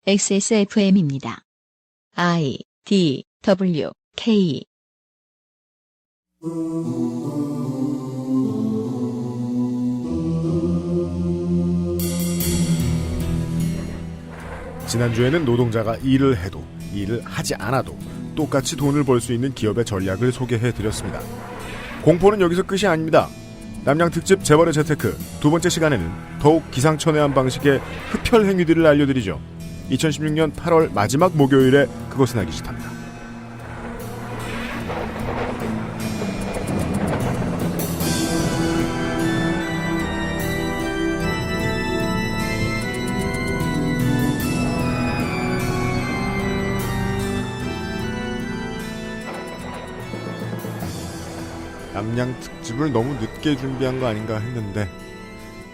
XSFM입니다. I, D, W, K. 지난주에는 노동자가 일을 해도 일을 하지 않아도 똑같이 돈을 벌 수 있는 기업의 전략을 소개해드렸습니다. 공포는 여기서 끝이 아닙니다. 남양특집 재벌의 재테크 두 번째 시간에는 더욱 기상천외한 방식의 흡혈 행위들을 알려드리죠. 2016년 8월 마지막 목요일에 그것은 알기 싫답니다. 남양 특집을 너무 늦게 준비한 거 아닌가 했는데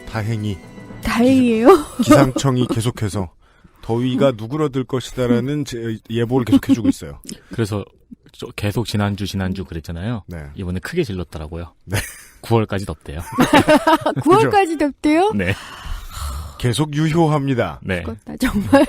다행이에요. 기상청이 계속해서 더위가 누그러들 것이다라는 예보를 계속해주고 있어요. 그래서 계속 지난주 그랬잖아요. 네. 이번에 크게 질렀더라고요. 네. 9월까지 덥대요. 9월까지 덥대요? 네. 계속 유효합니다. 네. 그렇다 정말.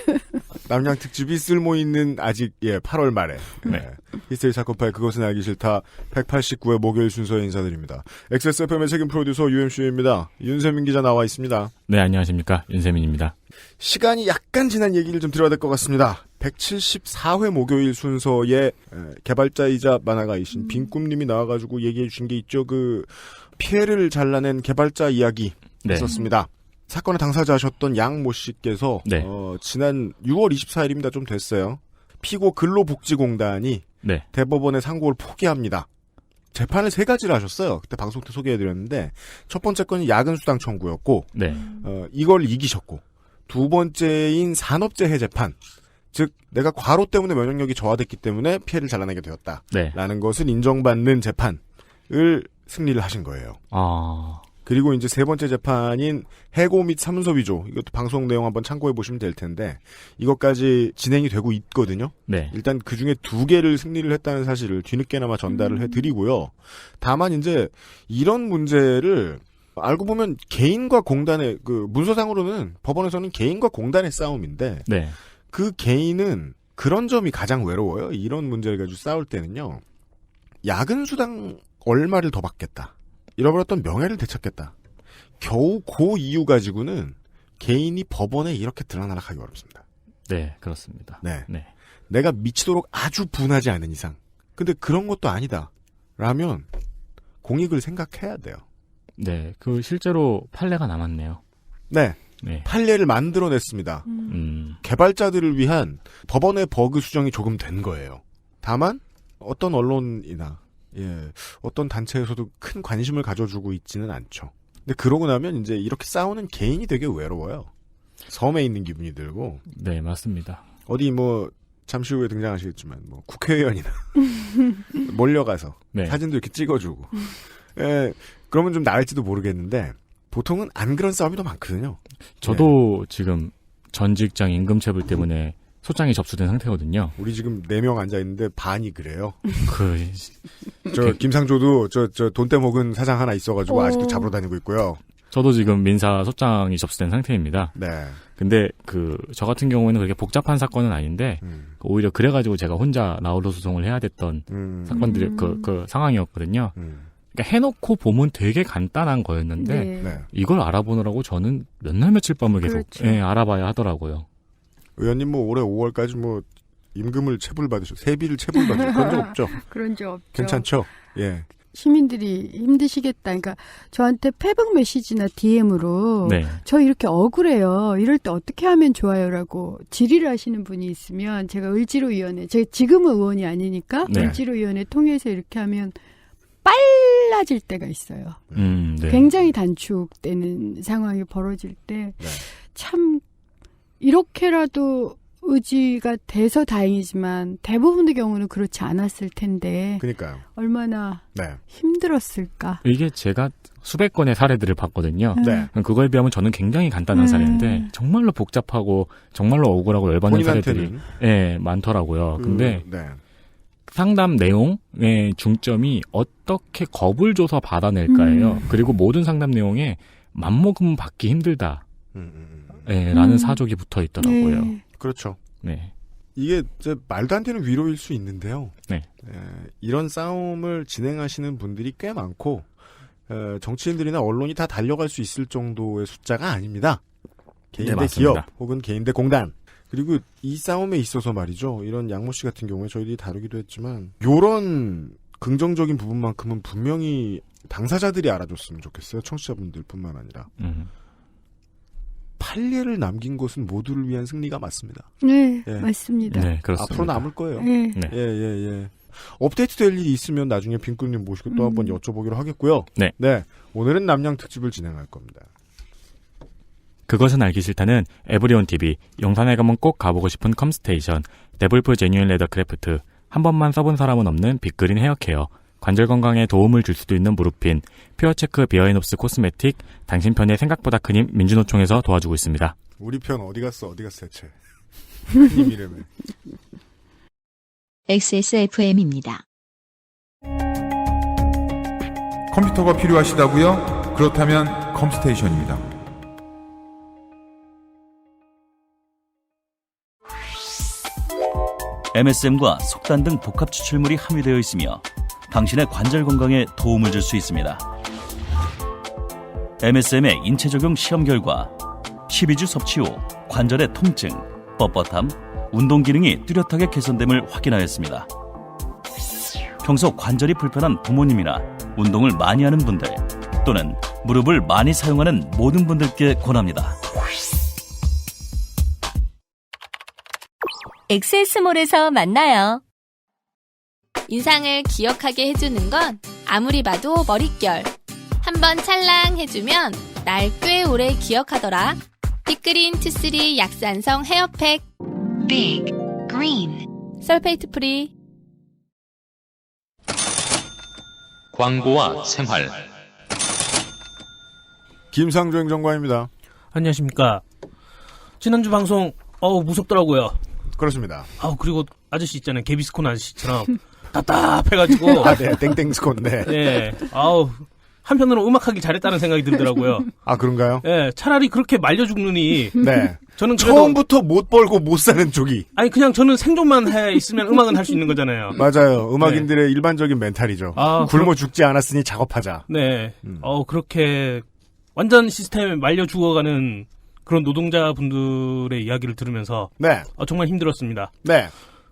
남양 특집이 쓸모 있는 아직 8월 말에. 네. 히스테리 사건 파일 그것은 알기 싫다 189회 목요일 순서에 인사드립니다. XSFM의 책임 프로듀서 UMC입니다. 윤세민 기자 나와 있습니다. 네, 안녕하십니까. 윤세민입니다. 시간이 약간 지난 얘기를 좀 드려야 될 것 같습니다. 174회 목요일 순서에 개발자이자 만화가이신 빈꿈님이 나와가지고 얘기해 주신 게 있죠. 그 피해를 잘라낸 개발자 이야기 네. 있었습니다. 사건의 당사자셨던 양모 씨께서 네. 지난 6월 24일입니다. 좀 됐어요. 피고 근로복지공단이 네. 대법원의 상고를 포기합니다. 재판을 3가지를 하셨어요. 그때 방송 때 소개해드렸는데 첫 번째 건이 야근수당 청구였고 네. 이걸 이기셨고 두 번째인 산업재해 재판 즉 내가 과로 때문에 면역력이 저하됐기 때문에 피해를 잘라내게 되었다. 네. 라는 것을 인정받는 재판을 승리를 하신 거예요. 그리고 이제 세 번째 재판인 해고 및 사문서 위조 이것도 방송 내용 한번 참고해 보시면 될 텐데 이것까지 진행이 되고 있거든요. 네. 일단 그 중에 2개를 승리를 했다는 사실을 뒤늦게나마 전달을 해드리고요. 다만 이제 이런 문제를 알고 보면 개인과 공단의 그 문서상으로는 법원에서는 개인과 공단의 싸움인데 네. 그 개인은 그런 점이 가장 외로워요. 이런 문제를 가지고 싸울 때는요. 야근수당 얼마를 더 받겠다. 잃어버렸던 명예를 되찾겠다. 겨우 그 이유 가지고는 개인이 법원에 이렇게 들락날락하기 어렵습니다. 네, 그렇습니다. 네. 네. 내가 미치도록 아주 분하지 않은 이상. 근데 그런 것도 아니다. 라면 공익을 생각해야 돼요. 네. 그 실제로 판례가 남았네요. 네. 네. 판례를 만들어냈습니다. 개발자들을 위한 법원의 버그 수정이 조금 된 거예요. 다만 어떤 언론이나 어떤 단체에서도 큰 관심을 가져주고 있지는 않죠. 근데 그러고 나면 이제 이렇게 싸우는 개인이 되게 외로워요. 섬에 있는 기분이 들고. 네, 맞습니다. 어디 잠시 후에 등장하시겠지만 국회의원이나 몰려가서 네. 사진도 이렇게 찍어주고. 그러면 좀 나을지도 모르겠는데 보통은 안 그런 싸움이 더 많거든요. 저도 지금 전 직장 임금체불 때문에 소장이 접수된 상태거든요. 우리 지금 4명 앉아있는데 반이 그래요. 저 김상조도 돈 떼먹은 사장 하나 있어가지고 아직도 잡으러 다니고 있고요. 저도 지금 민사 소장이 접수된 상태입니다. 네. 근데 저 같은 경우에는 그렇게 복잡한 사건은 아닌데 오히려 그래가지고 제가 혼자 나홀로 소송을 해야 됐던 사건들이 그 상황이었거든요. 그러니까 해놓고 보면 되게 간단한 거였는데 네. 이걸 알아보느라고 저는 몇 날 며칠 밤을 계속 그렇죠. 알아봐야 하더라고요. 의원님 올해 5월까지 임금을 세비를 체불 받으실 그런 적 없죠? 그런 적 없죠. 괜찮죠? 예. 시민들이 힘드시겠다. 그러니까 저한테 페북 메시지나 DM으로 네. 저 이렇게 억울해요. 이럴 때 어떻게 하면 좋아요라고 질의를 하시는 분이 있으면 제가 을지로위원회, 제가 지금은 의원이 아니니까 네. 을지로위원회 통해서 이렇게 하면 빨라질 때가 있어요. 네. 굉장히 단축되는 상황이 벌어질 때 참 이렇게라도 의지가 돼서 다행이지만 대부분의 경우는 그렇지 않았을 텐데 그러니까요. 얼마나 힘들었을까. 이게 제가 수백 건의 사례들을 봤거든요. 네. 그거에 비하면 저는 굉장히 간단한 사례인데 정말로 복잡하고 정말로 억울하고 열받는 사례들이 많더라고요. 근데 상담 내용의 중점이 어떻게 겁을 줘서 받아낼까예요. 그리고 모든 상담 내용에 맘먹으면 받기 힘들다. 라는 사족이 붙어 있더라고요. 네. 그렇죠. 네. 이게 말도 안 되는 위로일 수 있는데요. 네. 이런 싸움을 진행하시는 분들이 꽤 많고 정치인들이나 언론이 다 달려갈 수 있을 정도의 숫자가 아닙니다. 개인 대 기업 혹은 개인 대 공단. 그리고 이 싸움에 있어서 말이죠. 이런 양모 씨 같은 경우에 저희들이 다루기도 했지만 요런 긍정적인 부분만큼은 분명히 당사자들이 알아줬으면 좋겠어요. 청취자분들뿐만 아니라. 판례를 남긴 것은 모두를 위한 승리가 맞습니다. 네, 맞습니다. 네, 그렇습니다. 앞으로 남을 거예요. 네. 예. 업데이트 될 일이 있으면 나중에 빈꾼님 모시고 또 한번 여쭤보기로 하겠고요. 네. 오늘은 남양 특집을 진행할 겁니다. 그것은 알기 싫다는 에브리온 TV, 용산에 가면 꼭 가보고 싶은 컴스테이션, 데블프 제뉴인 레더 크래프트, 한 번만 써본 사람은 없는 빅그린 헤어케어, 관절 건강에 도움을 줄 수도 있는 무릎핀, 퓨어체크 비어앤옵스 코스메틱, 당신 편의 생각보다 큰 힘 민주노총에서 도와주고 있습니다. 우리 편 어디 갔어 대체. 님 이름에. XSFM입니다. 컴퓨터가 필요하시다고요? 그렇다면 컴스테이션입니다. MSM과 속단 등 복합 추출물이 함유되어 있으며 당신의 관절 건강에 도움을 줄 수 있습니다. MSM의 인체 적용 시험 결과 12주 섭취 후 관절의 통증, 뻣뻣함, 운동 기능이 뚜렷하게 개선됨을 확인하였습니다. 평소 관절이 불편한 부모님이나 운동을 많이 하는 분들 또는 무릎을 많이 사용하는 모든 분들께 권합니다. 엑세스몰에서 만나요. 인상을 기억하게 해주는 건 아무리 봐도 머릿결. 한번 찰랑 해주면 날 꽤 오래 기억하더라. 빅그린 투쓰리 약산성 헤어팩. 빅 그린 설페이트 프리. 광고와 생활. 김상조 행정관입니다. 안녕하십니까. 지난주 방송 무섭더라고요. 그렇습니다. 그리고 아저씨 있잖아요. 개비스콘 아저씨처럼 답답해가지고. 네, 땡땡스콘. 네. 네. 한편으로 음악하기 잘했다는 생각이 들더라고요. 아, 그런가요? 네, 차라리 그렇게 말려 죽느니. 네. 저는 처음부터 못 벌고 못 사는 쪽이. 아니, 그냥 저는 생존만 해 있으면 음악은 할 수 있는 거잖아요. 맞아요. 음악인들의 일반적인 멘탈이죠. 굶어 죽지 않았으니 작업하자. 네. 그렇게 완전 시스템에 말려 죽어가는 그런 노동자분들의 이야기를 들으면서. 네. 정말 힘들었습니다. 네.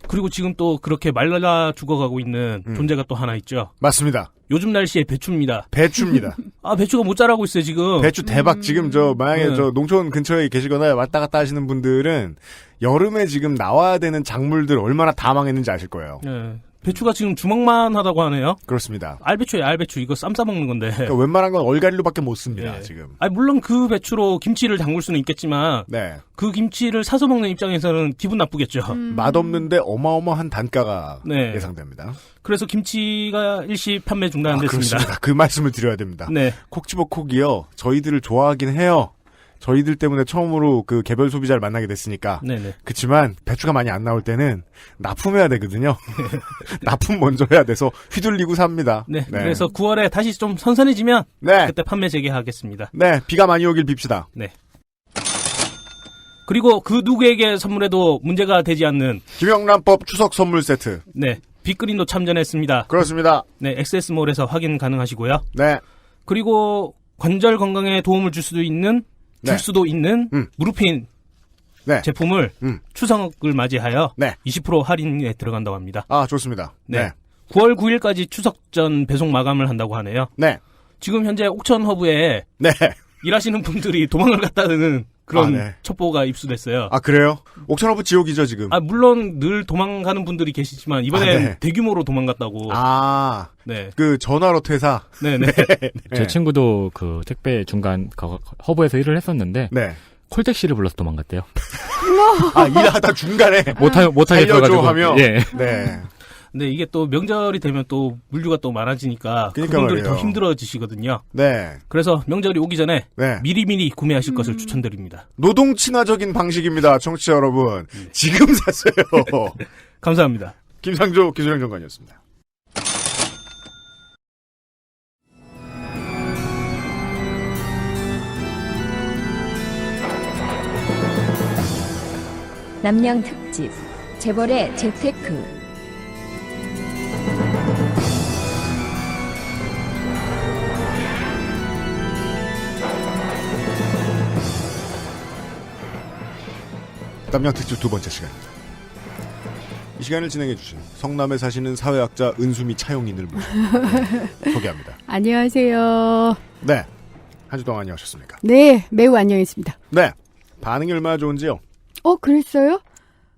그리고 지금 또 그렇게 말라 죽어가고 있는 존재가 또 하나 있죠. 맞습니다. 요즘 날씨에 배추입니다. 배추입니다. 배추가 못 자라고 있어요, 지금. 배추 대박. 지금 만약에 농촌 근처에 계시거나 왔다 갔다 하시는 분들은 여름에 지금 나와야 되는 작물들 얼마나 다 망했는지 아실 거예요. 네. 배추가 지금 주먹만 하다고 하네요. 그렇습니다. 알배추예요, 알배추. 이거 쌈 싸먹는 건데. 그러니까 웬만한 건 얼갈이로밖에 못 씁니다, 네. 지금. 물론 그 배추로 김치를 담글 수는 있겠지만, 네. 그 김치를 사서 먹는 입장에서는 기분 나쁘겠죠. 맛없는데 어마어마한 단가가 네. 예상됩니다. 그래서 김치가 일시 판매 중단됐습니다. 그렇습니다. 그 말씀을 드려야 됩니다. 네. 콕 집어 콕이요. 저희들을 좋아하긴 해요. 저희들 때문에 처음으로 그 개별 소비자를 만나게 됐으니까. 네네. 그치만 배추가 많이 안 나올 때는 납품해야 되거든요. 납품 먼저 해야 돼서 휘둘리고 삽니다. 네. 그래서 9월에 다시 좀 선선해지면 그때 판매 재개하겠습니다. 네. 비가 많이 오길 빕시다. 네. 그리고 그 누구에게 선물해도 문제가 되지 않는 김영란법 추석 선물 세트. 네. 빅그린도 참전했습니다. 그렇습니다. 네. 엑세스몰에서 확인 가능하시고요. 네. 그리고 관절 건강에 도움을 줄 수도 있는 무릎핀 제품을 추석을 맞이하여 20% 할인에 들어간다고 합니다. 좋습니다. 네. 9월 9일까지 추석 전 배송 마감을 한다고 하네요. 네. 지금 현재 옥천 허브에 일하시는 분들이 도망을 갔다는 그런 첩보가 입수됐어요. 그래요? 옥천 허브 지옥이죠, 지금? 물론 늘 도망가는 분들이 계시지만 이번엔 대규모로 도망갔다고. 네. 그 전화로 퇴사. 네네. 제 친구도 그 택배 중간 허브에서 일을 했었는데 콜택시를 불러서 도망갔대요. 일하다 중간에 못하게 들어가지고 하며. 예. 네. 근데 이게 또 명절이 되면 또 물류가 또 많아지니까 그분들이 더 힘들어지시거든요. 네. 그래서 명절이 오기 전에 미리미리 구매하실 것을 추천드립니다. 노동 친화적인 방식입니다, 청취자 여러분. 지금 샀어요. 감사합니다. 김상조 기술행정관이었습니다. 남양 특집 재벌의 재테크. 남양 특집 두 번째 시간입니다. 이 시간을 진행해 주신 성남에 사시는 사회학자 은수미 차용인을 모시고 소개합니다. 안녕하세요. 네. 한 주 동안 안녕하셨습니까? 네, 매우 안녕했습니다. 네. 반응이 얼마나 좋은지요? 그랬어요?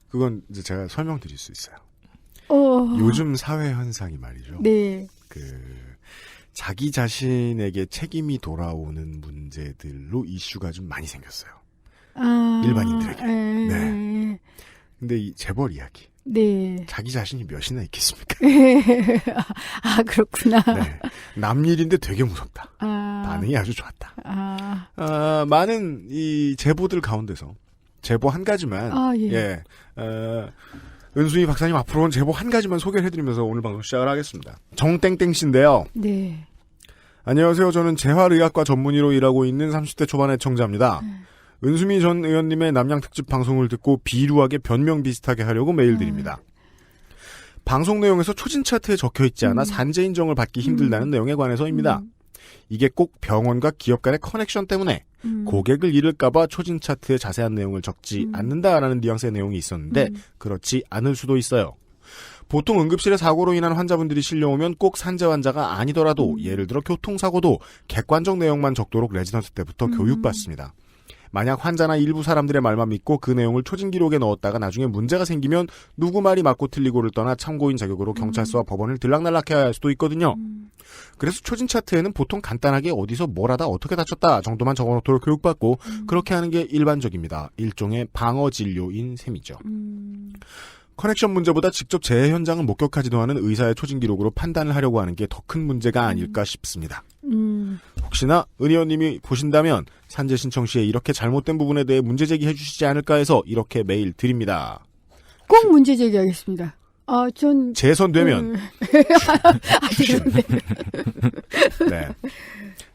그건 이제 제가 설명드릴 수 있어요. 요즘 사회 현상이 말이죠. 네. 자기 자신에게 책임이 돌아오는 문제들로 이슈가 좀 많이 생겼어요. 일반인들에게. 네. 근데 이 재벌 이야기. 네. 자기 자신이 몇이나 있겠습니까? 그렇구나. 네. 남 일인데 되게 무섭다. 반응이 아주 좋았다. 많은 이 제보들 가운데서 제보 한 가지만, 은수희 박사님 앞으로는 제보 한 가지만 소개를 해드리면서 오늘 방송 시작을 하겠습니다. 정땡땡 씨인데요. 네. 안녕하세요. 저는 재활의학과 전문의로 일하고 있는 30대 초반의 청자입니다. 은수미 전 의원님의 남양 특집 방송을 듣고 비루하게 변명 비슷하게 하려고 메일 드립니다. 방송 내용에서 초진 차트에 적혀 있지 않아 산재 인정을 받기 힘들다는 내용에 관해서입니다. 이게 꼭 병원과 기업 간의 커넥션 때문에 고객을 잃을까봐 초진 차트에 자세한 내용을 적지 않는다라는 뉘앙스의 내용이 있었는데 그렇지 않을 수도 있어요. 보통 응급실에 사고로 인한 환자분들이 실려오면 꼭 산재 환자가 아니더라도 예를 들어 교통사고도 객관적 내용만 적도록 레지던트 때부터 교육받습니다. 만약 환자나 일부 사람들의 말만 믿고 그 내용을 초진 기록에 넣었다가 나중에 문제가 생기면 누구 말이 맞고 틀리고를 떠나 참고인 자격으로 경찰서와 법원을 들락날락해야 할 수도 있거든요. 그래서 초진 차트에는 보통 간단하게 어디서 뭘 하다 어떻게 다쳤다 정도만 적어놓도록 교육받고 그렇게 하는 게 일반적입니다. 일종의 방어 진료인 셈이죠. 커넥션 문제보다 직접 재해 현장을 목격하지도 않은 의사의 초진 기록으로 판단을 하려고 하는 게 더 큰 문제가 아닐까 싶습니다. 혹시나 은 의원님이 보신다면 산재 신청 시에 이렇게 잘못된 부분에 대해 문제 제기해 주시지 않을까 해서 이렇게 메일 드립니다. 꼭 문제 제기하겠습니다. 전 재선되면 추신. 네.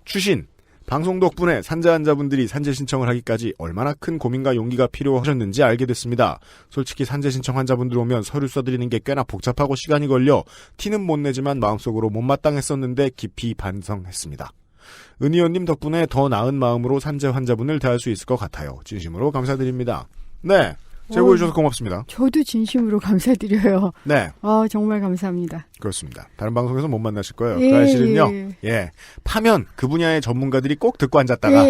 추신. 방송 덕분에 산재 환자분들이 산재 신청을 하기까지 얼마나 큰 고민과 용기가 필요하셨는지 알게 됐습니다. 솔직히 산재 신청 환자분들 오면 서류 써드리는 게 꽤나 복잡하고 시간이 걸려 티는 못 내지만 마음속으로 못마땅했었는데 깊이 반성했습니다. 은 의원님 덕분에 더 나은 마음으로 산재 환자분을 대할 수 있을 것 같아요. 진심으로 감사드립니다. 네. 제보해 주셔서 고맙습니다. 저도 진심으로 감사드려요. 네. 정말 감사합니다. 그렇습니다. 다른 방송에서 못 만나실 거예요. 그 사실은요. 파면 그 분야의 전문가들이 꼭 듣고 앉았다가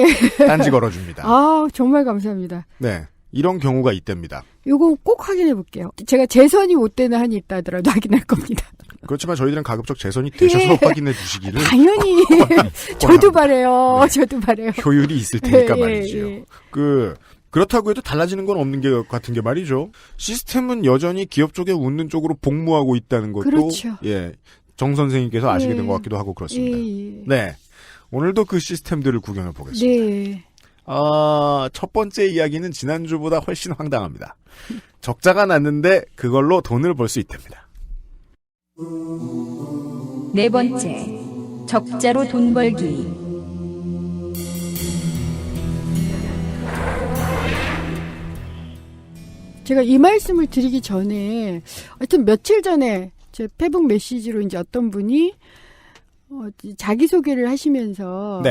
딴지 걸어줍니다. 정말 감사합니다. 네. 이런 경우가 있답니다. 요거 꼭 확인해 볼게요. 제가 재선이 못 되는 한이 있다 하더라도 확인할 겁니다. 그렇지만 저희들은 가급적 재선이 되셔서 확인해 주시기를. 당연히. 저도 바래요. 네. 저도 바래요. 효율이 있을 테니까 말이죠. 그렇다고 해도 달라지는 건 없는 게 같은 게 말이죠. 시스템은 여전히 기업 쪽에 웃는 쪽으로 복무하고 있다는 것도 그렇죠. 정 선생님께서 아시게 된 것 같기도 하고 그렇습니다. 네. 오늘도 그 시스템들을 구경해 보겠습니다. 네. 첫 번째 이야기는 지난주보다 훨씬 황당합니다. 적자가 났는데 그걸로 돈을 벌 수 있답니다. 네 번째, 적자로 돈 벌기. 제가 이 말씀을 드리기 전에, 하여튼 며칠 전에 제 페북 메시지로 이제 어떤 분이 자기소개를 하시면서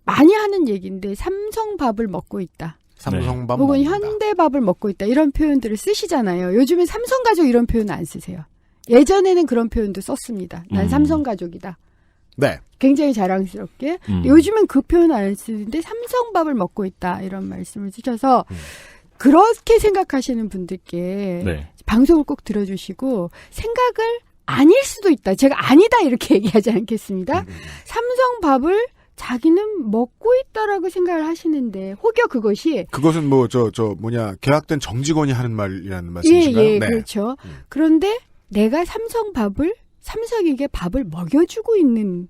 많이 하는 얘기인데 삼성밥을 먹고 있다. 삼성밥 혹은 먹는다. 현대밥을 먹고 있다. 이런 표현들을 쓰시잖아요. 요즘엔 삼성가족 이런 표현 안 쓰세요. 예전에는 그런 표현도 썼습니다. 난 삼성가족이다. 네. 굉장히 자랑스럽게. 요즘은 그 표현 안 쓰는데 삼성밥을 먹고 있다. 이런 말씀을 쓰셔서 그렇게 생각하시는 분들께 방송을 꼭 들어주시고 생각을 아닐 수도 있다. 제가 아니다 이렇게 얘기하지 않겠습니다. 삼성밥을 자기는 먹고 있다라고 생각을 하시는데 혹여 그것이 그것은 계약된 정직원이 하는 말이라는 말씀이신가요? 네. 그렇죠. 그런데 내가 삼성에게 밥을 먹여주고 있는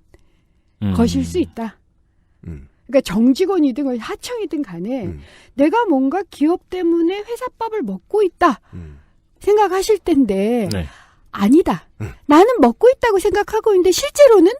것일 수 있다. 그러니까 정직원이든 하청이든 간에 내가 뭔가 기업 때문에 회사밥을 먹고 있다 생각하실 텐데 아니다. 나는 먹고 있다고 생각하고 있는데 실제로는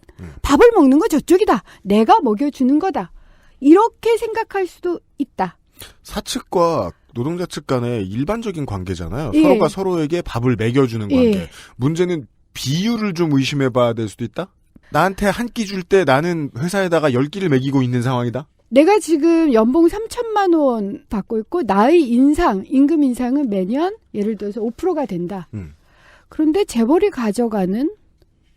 밥을 먹는 건 저쪽이다. 내가 먹여주는 거다. 이렇게 생각할 수도 있다. 사측과 노동자 측 간의 일반적인 관계잖아요. 예. 서로가 서로에게 밥을 먹여주는 관계. 예. 문제는 비율을 좀 의심해봐야 될 수도 있다? 나한테 한 끼 줄 때 나는 회사에다가 10끼를 먹이고 있는 상황이다? 내가 지금 연봉 3천만 원 받고 있고 나의 임금 인상은 매년 예를 들어서 5%가 된다. 그런데 재벌이 가져가는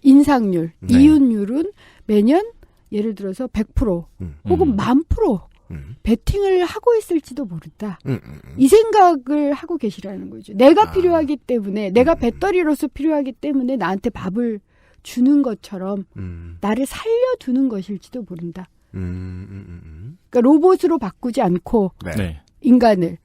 인상률, 네. 이윤율은 매년 예를 들어서 100% 혹은 10,000% 베팅을 하고 있을지도 모른다. 이 생각을 하고 계시라는 거죠. 내가 필요하기 때문에, 내가 배터리로서 필요하기 때문에 나한테 밥을 주는 것처럼 나를 살려두는 것일지도 모른다. 그러니까 로봇으로 바꾸지 않고 네. 인간을,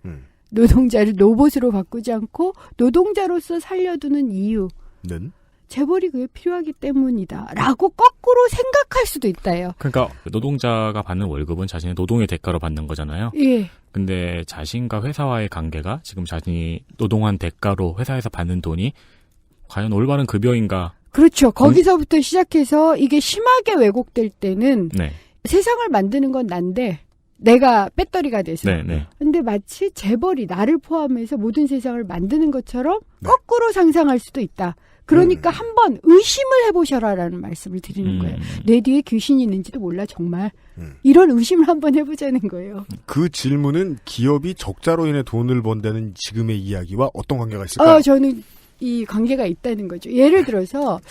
노동자를 로봇으로 바꾸지 않고 노동자로서 살려두는 이유는 재벌이 그게 필요하기 때문이다라고 거꾸로 생각할 수도 있다요. 그러니까 노동자가 받는 월급은 자신의 노동의 대가로 받는 거잖아요. 예. 근데 자신과 회사와의 관계가 지금 자신이 노동한 대가로 회사에서 받는 돈이 과연 올바른 급여인가? 그렇죠. 거기서부터 시작해서 이게 심하게 왜곡될 때는 네. 세상을 만드는 건 난데 내가 배터리가 돼서. 네. 근데 마치 재벌이 나를 포함해서 모든 세상을 만드는 것처럼 거꾸로 상상할 수도 있다. 그러니까 한번 의심을 해보셔라라는 말씀을 드리는 거예요. 내 뒤에 귀신이 있는지도 몰라 정말. 이런 의심을 한번 해보자는 거예요. 그 질문은 기업이 적자로 인해 돈을 번다는 지금의 이야기와 어떤 관계가 있을까요? 저는 이 관계가 있다는 거죠. 예를 들어서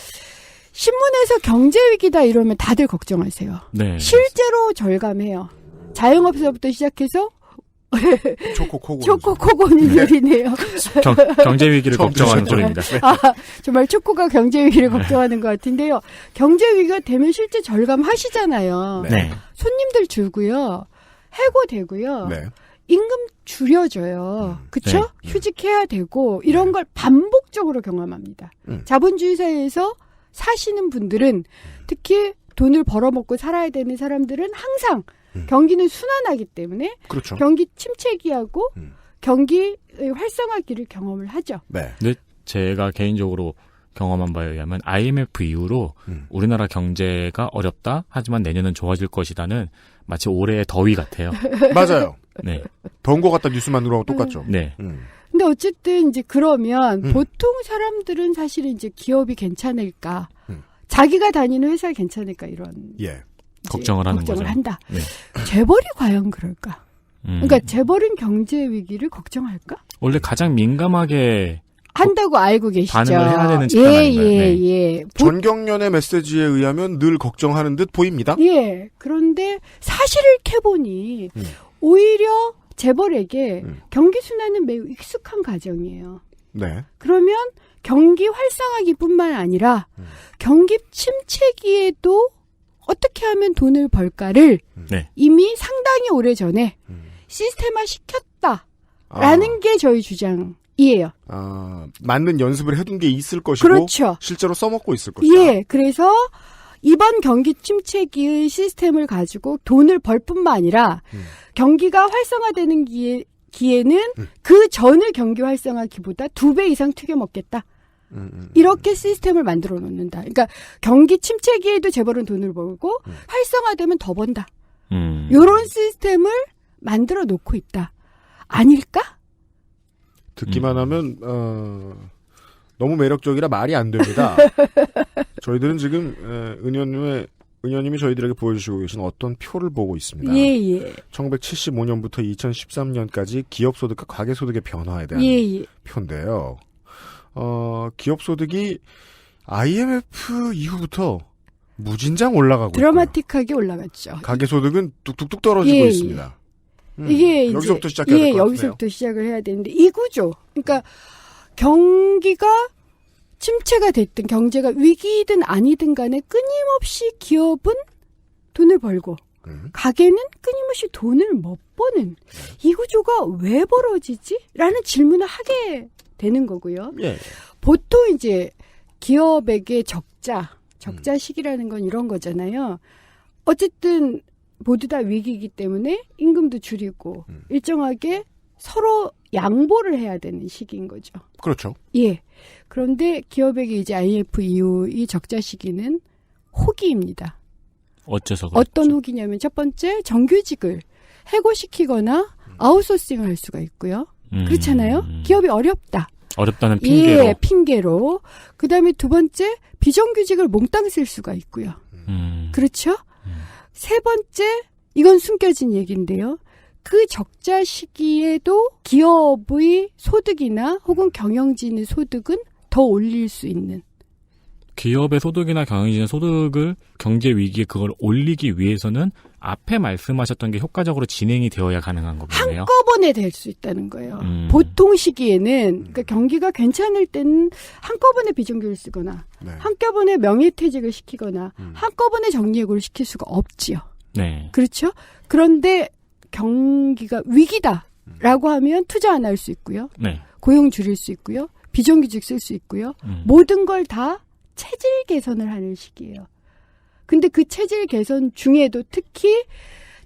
신문에서 경제위기다 이러면 다들 걱정하세요. 네. 실제로 절감해요. 자영업소부터 시작해서 초코코고는 소리네요. 경제 위기를 걱정하는 소리입니다. 정말 초코가 경제 위기를 걱정하는 것 같은데요. 경제 위기가 되면 실제 절감하시잖아요. 네. 손님들 줄고요. 해고되고요. 네. 임금 줄여줘요. 그쵸? 네. 휴직해야 되고 이런 걸 반복적으로 경험합니다. 자본주의 사회에서 사시는 분들은 특히 돈을 벌어먹고 살아야 되는 사람들은 항상 경기는 순환하기 때문에 그렇죠. 경기 침체기하고 경기의 활성화기를 경험을 하죠. 네. 근데 제가 개인적으로 경험한 바에 의하면 IMF 이후로 우리나라 경제가 어렵다 하지만 내년은 좋아질 것이다는 마치 올해의 더위 같아요. 맞아요. 네. 더운 것 같다 뉴스만으로 똑같죠. 네. 근데 어쨌든 이제 그러면 보통 사람들은 사실은 이제 기업이 괜찮을까, 자기가 다니는 회사 괜찮을까 이런 걱정을 하는 거죠. 한다. 네. 재벌이 과연 그럴까? 그러니까 재벌은 경제 위기를 걱정할까? 원래 가장 민감하게 한다고 알고 계시죠. 반응을 해야 되는 집단 아닌가요? 예. 전경련의 메시지에 의하면 늘 걱정하는 듯 보입니다. 예. 그런데 사실을 캐보니 오히려 재벌에게 경기 순환은 매우 익숙한 과정이에요. 네. 그러면 경기 활성화기뿐만 아니라 경기 침체기에도 어떻게 하면 돈을 벌까를 이미 상당히 오래전에 시스템화 시켰다라는 게 저희 주장이에요. 맞는 연습을 해둔 게 있을 것이고 그렇죠. 실제로 써먹고 있을 것이다. 예, 그래서 이번 경기 침체기의 시스템을 가지고 돈을 벌 뿐만 아니라 경기가 활성화되는 기에는 그 전의 경기 활성화기보다 2배 이상 튀겨 먹겠다. 이렇게 시스템을 만들어 놓는다. 그러니까 경기 침체기에도 재벌은 돈을 벌고 활성화되면 더 번다. 이런 시스템을 만들어 놓고 있다. 아닐까? 듣기만 하면 너무 매력적이라 말이 안 됩니다. 저희들은 지금 은현님이 저희들에게 보여주시고 계신 어떤 표를 보고 있습니다. 예. 1975년부터 2013년까지 기업소득과 가계소득의 변화에 대한 표인데요. 기업소득이 IMF 이후부터 무진장 올라가고 드라마틱하게 올라갔죠. 가계소득은 뚝뚝뚝 떨어지고 있습니다. 이게 여기서부터 시작해야 될 것 같네요. 여기서부터 시작을 해야 되는데 이 구조. 그러니까 경기가 침체가 됐든 경제가 위기든 아니든 간에 끊임없이 기업은 돈을 벌고 가게는 끊임없이 돈을 못 버는 이 구조가 왜 벌어지지? 라는 질문을 하게 되는 거고요. 예. 보통 이제 기업에게 적자 시기라는 건 이런 거잖아요. 어쨌든 모두 다 위기이기 때문에 임금도 줄이고 일정하게 서로 양보를 해야 되는 시기인 거죠. 그렇죠. 예. 그런데 기업에게 이제 IMF 이후 이 적자 시기는 호기입니다. 어째서 그렇죠? 어떤 호기냐면 첫 번째 정규직을 해고시키거나 아웃소싱을 할 수가 있고요. 그렇잖아요. 기업이 어렵다. 어렵다는 핑계로. 예, 핑계로. 그다음에 두 번째, 비정규직을 몽땅 쓸 수가 있고요. 그렇죠? 세 번째, 이건 숨겨진 얘기인데요. 그 적자 시기에도 기업의 소득이나 혹은 경영진의 소득은 더 올릴 수 있는. 기업의 소득이나 경영진의 소득을 경제 위기에 그걸 올리기 위해서는 앞에 말씀하셨던 게 효과적으로 진행이 되어야 가능한 거겠네요. 한꺼번에 될 수 있다는 거예요. 보통 시기에는 그러니까 경기가 괜찮을 때는 한꺼번에 비정규직을 쓰거나 네. 한꺼번에 명예퇴직을 시키거나 한꺼번에 정리해고를 시킬 수가 없지요. 네. 그렇죠? 그런데 경기가 위기다라고 하면 투자 안 할 수 있고요. 네. 고용 줄일 수 있고요. 비정규직 쓸 수 있고요. 모든 걸 다 체질 개선을 하는 시기예요. 근데 그 체질 개선 중에도 특히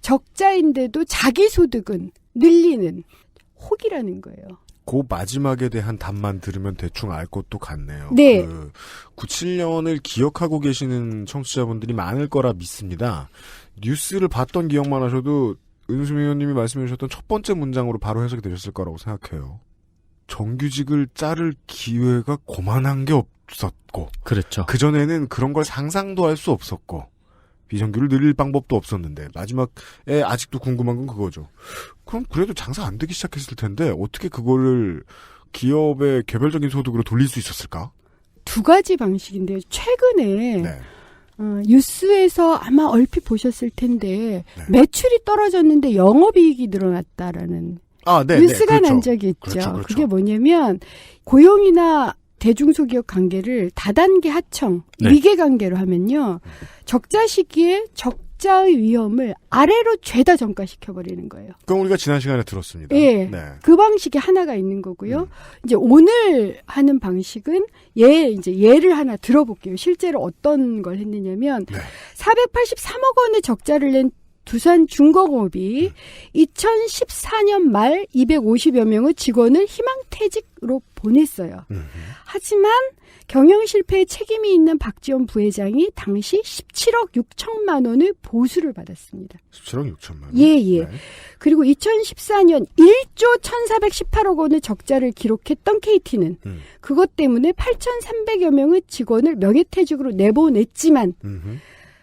적자인데도 자기 소득은 늘리는 혹이라는 거예요. 그 마지막에 대한 답만 들으면 대충 알 것도 같네요. 네. 97년을 기억하고 계시는 청취자분들이 많을 거라 믿습니다. 뉴스를 봤던 기억만 하셔도 은수미 의원님이 말씀해 주셨던 첫 번째 문장으로 바로 해석이 되셨을 거라고 생각해요. 정규직을 자를 기회가 고만한 게 없었고. 그렇죠. 그전에는 그런 걸 상상도 할 수 없었고. 비정규를 늘릴 방법도 없었는데 마지막에 아직도 궁금한 건 그거죠. 그럼 그래도 장사 안 되기 시작했을 텐데 어떻게 그거를 기업의 개별적인 소득으로 돌릴 수 있었을까? 두 가지 방식인데요. 최근에 네. 뉴스에서 아마 얼핏 보셨을 텐데 네. 매출이 떨어졌는데 영업이익이 늘어났다라는 뉴스가 그렇죠. 난 적이 있죠. 그렇죠. 그게 뭐냐면 고용이나 대중소기업 관계를 다단계 하청, 네. 위계 관계로 하면요. 적자 시기에 적자의 위험을 아래로 죄다 전가시켜버리는 거예요. 그럼 우리가 지난 시간에 들었습니다. 예. 네. 그 방식이 하나가 있는 거고요. 이제 오늘 하는 방식은 이제 예를 하나 들어볼게요. 실제로 어떤 걸 했느냐면 483억 원의 적자를 낸 두산중공업이 2014년 말 250여 명의 직원을 희망퇴직으로 보냈어요. 하지만 경영 실패에 책임이 있는 박지원 부회장이 당시 17억 6천만 원의 보수를 받았습니다. 17억 6천만 원? 예. 네. 그리고 2014년 1조 1,418억 원의 적자를 기록했던 KT는 그것 때문에 8,300여 명의 직원을 명예퇴직으로 내보냈지만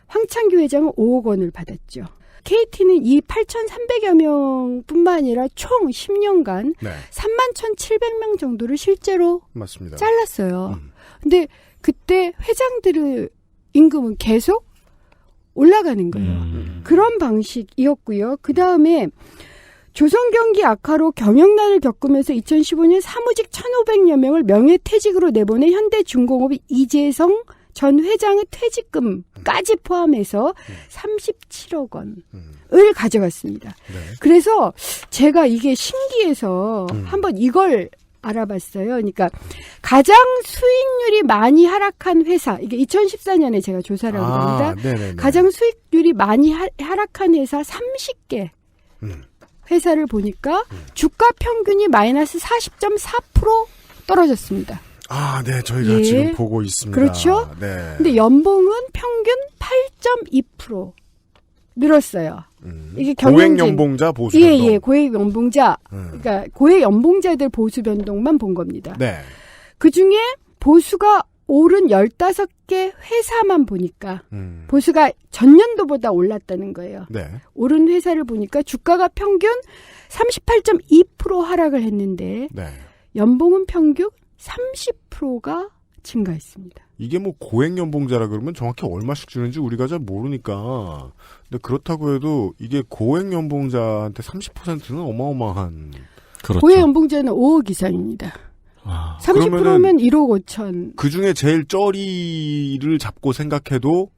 황창규 회장은 5억 원을 받았죠. KT는 이 8,300여 명뿐만 아니라 총 10년간 31,700명 정도를 실제로 맞습니다. 잘랐어요. 근데 그때 회장들의 임금은 계속 올라가는 거예요. 그런 방식이었고요. 그다음에 조선경기 악화로 경영난을 겪으면서 2015년 사무직 1,500여 명을 명예퇴직으로 내보낸 현대중공업이 이재성 전 회장의 퇴직금까지 포함해서 37억 원을 가져갔습니다. 네. 그래서 제가 이게 신기해서 한번 이걸 알아봤어요. 그러니까 가장 수익률이 많이 하락한 회사, 이게 2014년에 제가 조사를 한 겁니다. 네네네. 가장 수익률이 많이 하락한 회사 30개 회사를 보니까 주가 평균이 마이너스 40.4% 떨어졌습니다. 아, 네, 저희가 지금 보고 있습니다. 그렇죠? 네. 근데 연봉은 평균 8.2% 늘었어요. 이게 고액 연봉자 보수 변동. 예, 고액 연봉자. 그러니까 고액 연봉자들 보수 변동만 본 겁니다. 네. 그중에 보수가 오른 15개 회사만 보니까 보수가 전년도보다 올랐다는 거예요. 네. 오른 회사를 보니까 주가가 평균 38.2% 하락을 했는데 네. 연봉은 평균 30%가 증가했습니다. 이게 뭐 고액 연봉자라 그러면 정확히 얼마씩 주는지 우리가 잘 모르니까. 근데 그렇다고 해도 이게 고액 연봉자한테 30%는 어마어마한. 그렇죠. 고액 연봉자는 5억 이상입니다. 30%면 1억 5천. 그 중에 제일 쩌리를 잡고 생각해도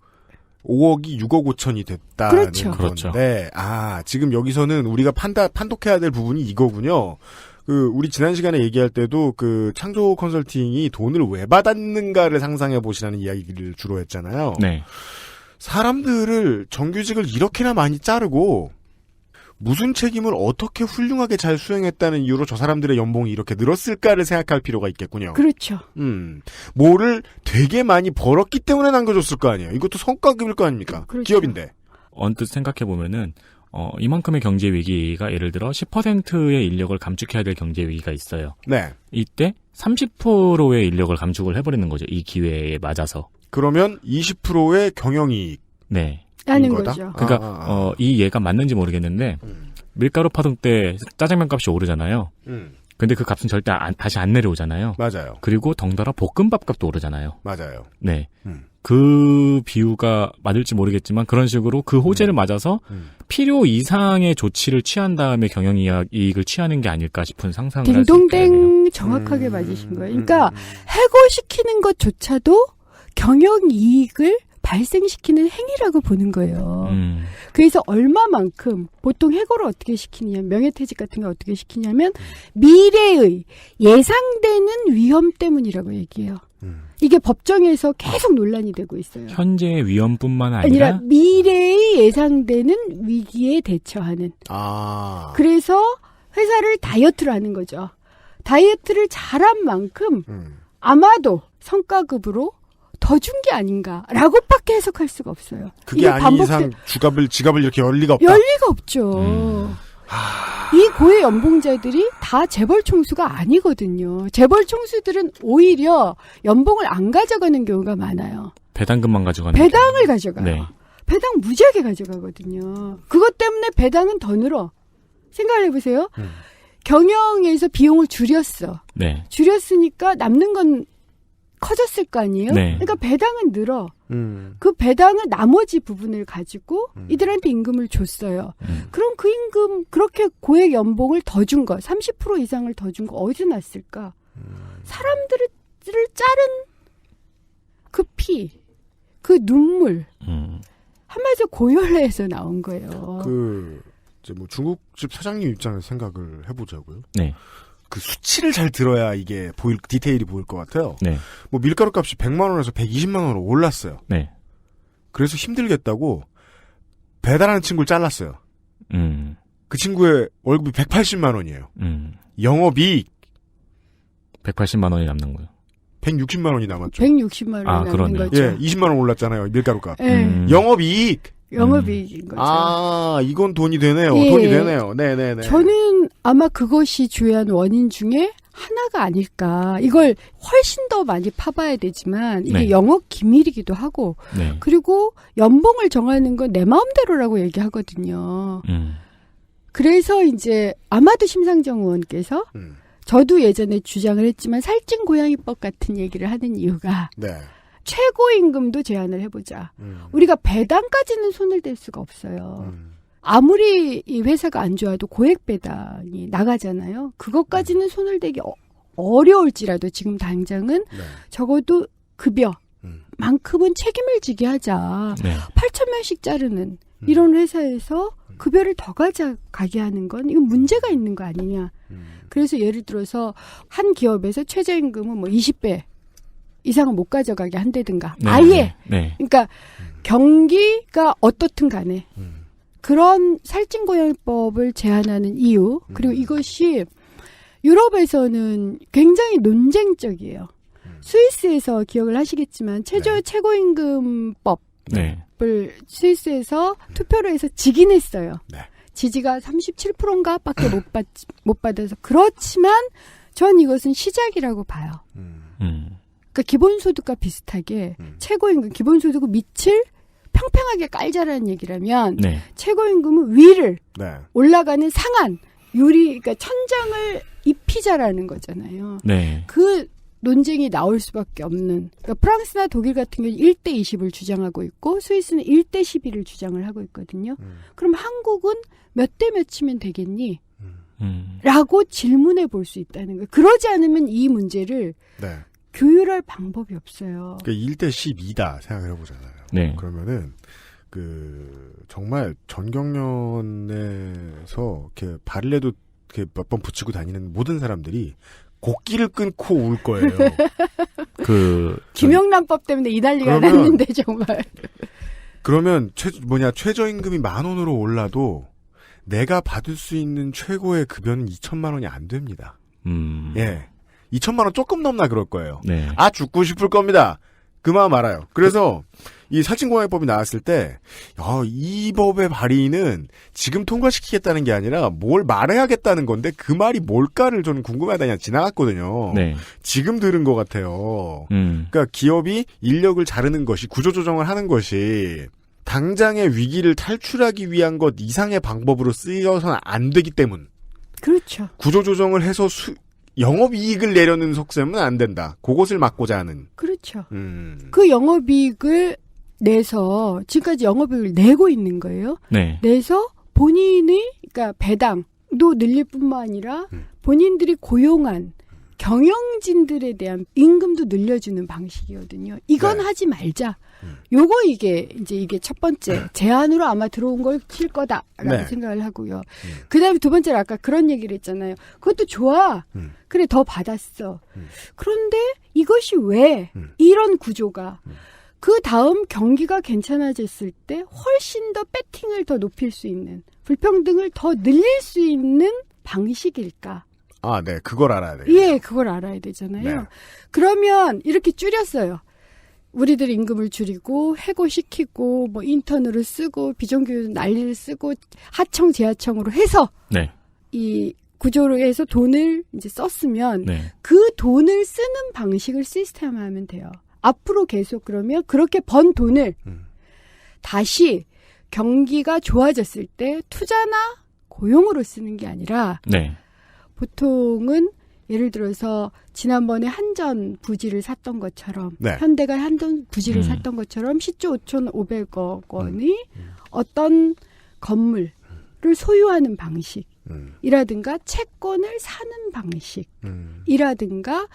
5억이 6억 5천이 됐다는 그렇죠. 건데, 지금 여기서는 우리가 판독해야 될 부분이 이거군요. 우리 지난 시간에 얘기할 때도 창조 컨설팅이 돈을 왜 받았는가를 상상해 보시라는 이야기를 주로 했잖아요. 네. 사람들을 정규직을 이렇게나 많이 자르고 무슨 책임을 어떻게 훌륭하게 잘 수행했다는 이유로 저 사람들의 연봉이 이렇게 늘었을까를 생각할 필요가 있겠군요. 그렇죠. 뭐를 되게 많이 벌었기 때문에 남겨줬을 거 아니에요. 이것도 성과급일 거 아닙니까? 그렇죠. 기업인데. 언뜻 생각해 보면은 이만큼의 경제 위기가 예를 들어 10%의 인력을 감축해야 될 경제 위기가 있어요. 네. 이때 30%의 인력을 감축을 해버리는 거죠. 이 기회에 맞아서. 그러면 20%의 경영이익. 네. 하는 거죠. 그러니까 이 예가 맞는지 모르겠는데 밀가루 파동 때 짜장면 값이 오르잖아요. 근데 그 값은 절대 다시 안 내려오잖아요. 맞아요. 그리고 덩달아 볶음밥 값도 오르잖아요. 맞아요. 네. 그 비유가 맞을지 모르겠지만 그런 식으로 그 호재를 맞아서 필요 이상의 조치를 취한 다음에 경영이익을 취하는 게 아닐까 싶은 상상을 할 수 있게 되네요. 딩동댕 정확하게 맞으신 거예요. 그러니까 해고시키는 것조차도 경영이익을 발생시키는 행위라고 보는 거예요. 그래서 얼마만큼 보통 해고를 어떻게 시키느냐, 명예퇴직 같은 거 어떻게 시키냐면 미래의 예상되는 위험 때문이라고 얘기해요. 이게 법정에서 계속 논란이 되고 있어요. 현재의 위험뿐만 아니라 미래의 예상되는 위기에 대처하는. 그래서 회사를 다이어트를 하는 거죠. 다이어트를 잘한 만큼 아마도 성과급으로 더 준 게 아닌가라고밖에 해석할 수가 없어요. 그게 아닌 이상 지갑을 이렇게 열 리가 없다. 열 리가 없죠. 이 고액 연봉자들이 다 재벌 총수가 아니거든요. 재벌 총수들은 오히려 연봉을 안 가져가는 경우가 많아요. 배당금만 가져가는. 배당을 가져가요. 네. 배당 무지하게 가져가거든요. 그것 때문에 배당은 더 늘어. 생각을 해보세요. 경영에서 비용을 줄였어. 네. 줄였으니까 남는 건 커졌을 거 아니에요? 네. 그러니까 배당은 늘어. 그 배당은 나머지 부분을 가지고 이들한테 임금을 줬어요. 그럼 그 임금, 그렇게 고액 연봉을 더 준 거, 30% 이상을 더 준 거 어디서 났을까? 사람들을 자른 그 피, 그 눈물. 한마디로 고열내에서 나온 거예요. 이제 중국집 사장님 입장에서 생각을 해보자고요. 네. 그 수치를 잘 들어야 이게 디테일이 보일 것 같아요. 네. 밀가루 값이 100만 원에서 120만 원으로 올랐어요. 네. 그래서 힘들겠다고 배달하는 친구를 잘랐어요. 그 친구의 월급이 180만 원이에요. 영업이익 180만 원이 남는 거예요. 160만 원이 남았죠. 160만 원이 남는 거죠. 예, 20만 원 올랐잖아요. 밀가루 값. 영업이익인 거죠. 이건 돈이 되네요. 예. 돈이 되네요. 네네네. 저는 아마 그것이 주요한 원인 중에 하나가 아닐까. 이걸 훨씬 더 많이 파봐야 되지만 이게 네. 영업 기밀이기도 하고 네. 그리고 연봉을 정하는 건 내 마음대로라고 얘기하거든요. 그래서 이제 아마도 심상정 의원께서 저도 예전에 주장을 했지만 살찐 고양이법 같은 얘기를 하는 이유가 최고임금도 제한을 해보자. 우리가 배당까지는 손을 댈 수가 없어요. 아무리 이 회사가 안 좋아도 고액 배당이 나가잖아요. 그것까지는 손을 대기 어려울지라도 지금 당장은 적어도 급여만큼은 책임을 지게 하자. 8,000명씩 자르는 이런 회사에서 급여를 더 가게 하는 건 이건 문제가 있는 거 아니냐. 그래서 예를 들어서 한 기업에서 최저임금은 20배 이상은 못 가져가게 한다든가. 아예. 그러니까 경기가 어떻든 간에 그런 살찐고양이법을 제한하는 이유 그리고 이것이 유럽에서는 굉장히 논쟁적이에요. 스위스에서 기억을 하시겠지만 최고임금법을 스위스에서 투표를 해서 지긴 했어요. 지지가 37%인가 밖에 못 받아서. 그렇지만 전 이것은 시작이라고 봐요. 그러니까 기본소득과 비슷하게 최고임금, 기본소득을 밑을 평평하게 깔자라는 얘기라면 최고임금은 위를 올라가는 상한, 그러니까 천장을 입히자라는 거잖아요. 그 논쟁이 나올 수밖에 없는. 그러니까 프랑스나 독일 같은 경우는 1대 20을 주장하고 있고 스위스는 1대 11을 주장을 하고 있거든요. 그럼 한국은 몇 대 몇이면 되겠니? 라고 질문해 볼 수 있다는 거예요. 그러지 않으면 이 문제를 교율할 방법이 없어요. 그러니까 1대 12다 생각을 해보잖아요. 그러면은 정말 전경련에서 이렇게 발레도 이렇게 몇 번 붙이고 다니는 모든 사람들이 곡기를 끊고 울 거예요. 김영란법 때문에 이 난리가 났는데 정말. 그러면 최저임금이 10,000원으로 올라도 내가 받을 수 있는 최고의 급여는 2,000만 원이 안 됩니다. 예. 2,000만 원 조금 넘나 그럴 거예요. 죽고 싶을 겁니다. 그 마음 알아요. 그래서 이 살찐고양이법이 나왔을 때 이 법의 발의는 지금 통과시키겠다는 게 아니라 뭘 말해야겠다는 건데 그 말이 뭘까를 저는 궁금하다 그냥 지나갔거든요. 네. 지금 들은 것 같아요. 그러니까 기업이 인력을 자르는 것이 구조조정을 하는 것이 당장의 위기를 탈출하기 위한 것 이상의 방법으로 쓰여서는 안 되기 때문. 그렇죠. 구조조정을 해서 영업이익을 내려는 속셈은 안 된다. 그것을 막고자 하는. 그렇죠. 그 영업이익을 내서 지금까지 영업이익을 내고 있는 거예요. 네. 내서 본인이 그러니까 배당도 늘릴 뿐만 아니라 본인들이 고용한 경영진들에 대한 임금도 늘려주는 방식이거든요. 이건 네. 하지 말자. 요거 이게 첫 번째 제안으로 아마 들어온 걸 칠 거다라고 네. 생각을 하고요. 그다음에 두 번째로 아까 그런 얘기를 했잖아요. 그것도 좋아. 그래 더 받았어. 그런데 이것이 왜 이런 구조가 그 다음 경기가 괜찮아졌을 때 훨씬 더 배팅을 더 높일 수 있는 불평등을 더 늘릴 수 있는 방식일까? 아, 네. 그걸 알아야 돼요. 예, 그걸 알아야 되잖아요. 네. 그러면 이렇게 줄였어요. 우리들 임금을 줄이고 해고시키고 뭐 인턴으로 쓰고 비정규직 난리를 쓰고 하청 재하청으로 해서 네. 이 구조로 해서 돈을 이제 썼으면 네. 그 돈을 쓰는 방식을 시스템화하면 돼요. 앞으로 계속 그러면 그렇게 번 돈을 다시 경기가 좋아졌을 때 투자나 고용으로 쓰는 게 아니라 네. 보통은 예를 들어서 지난번에 한전 부지를 샀던 것처럼 네. 현대가 한전 부지를 샀던 것처럼 10조 5,500억 원이 어떤 건물을 소유하는 방식이라든가 채권을 사는 방식이라든가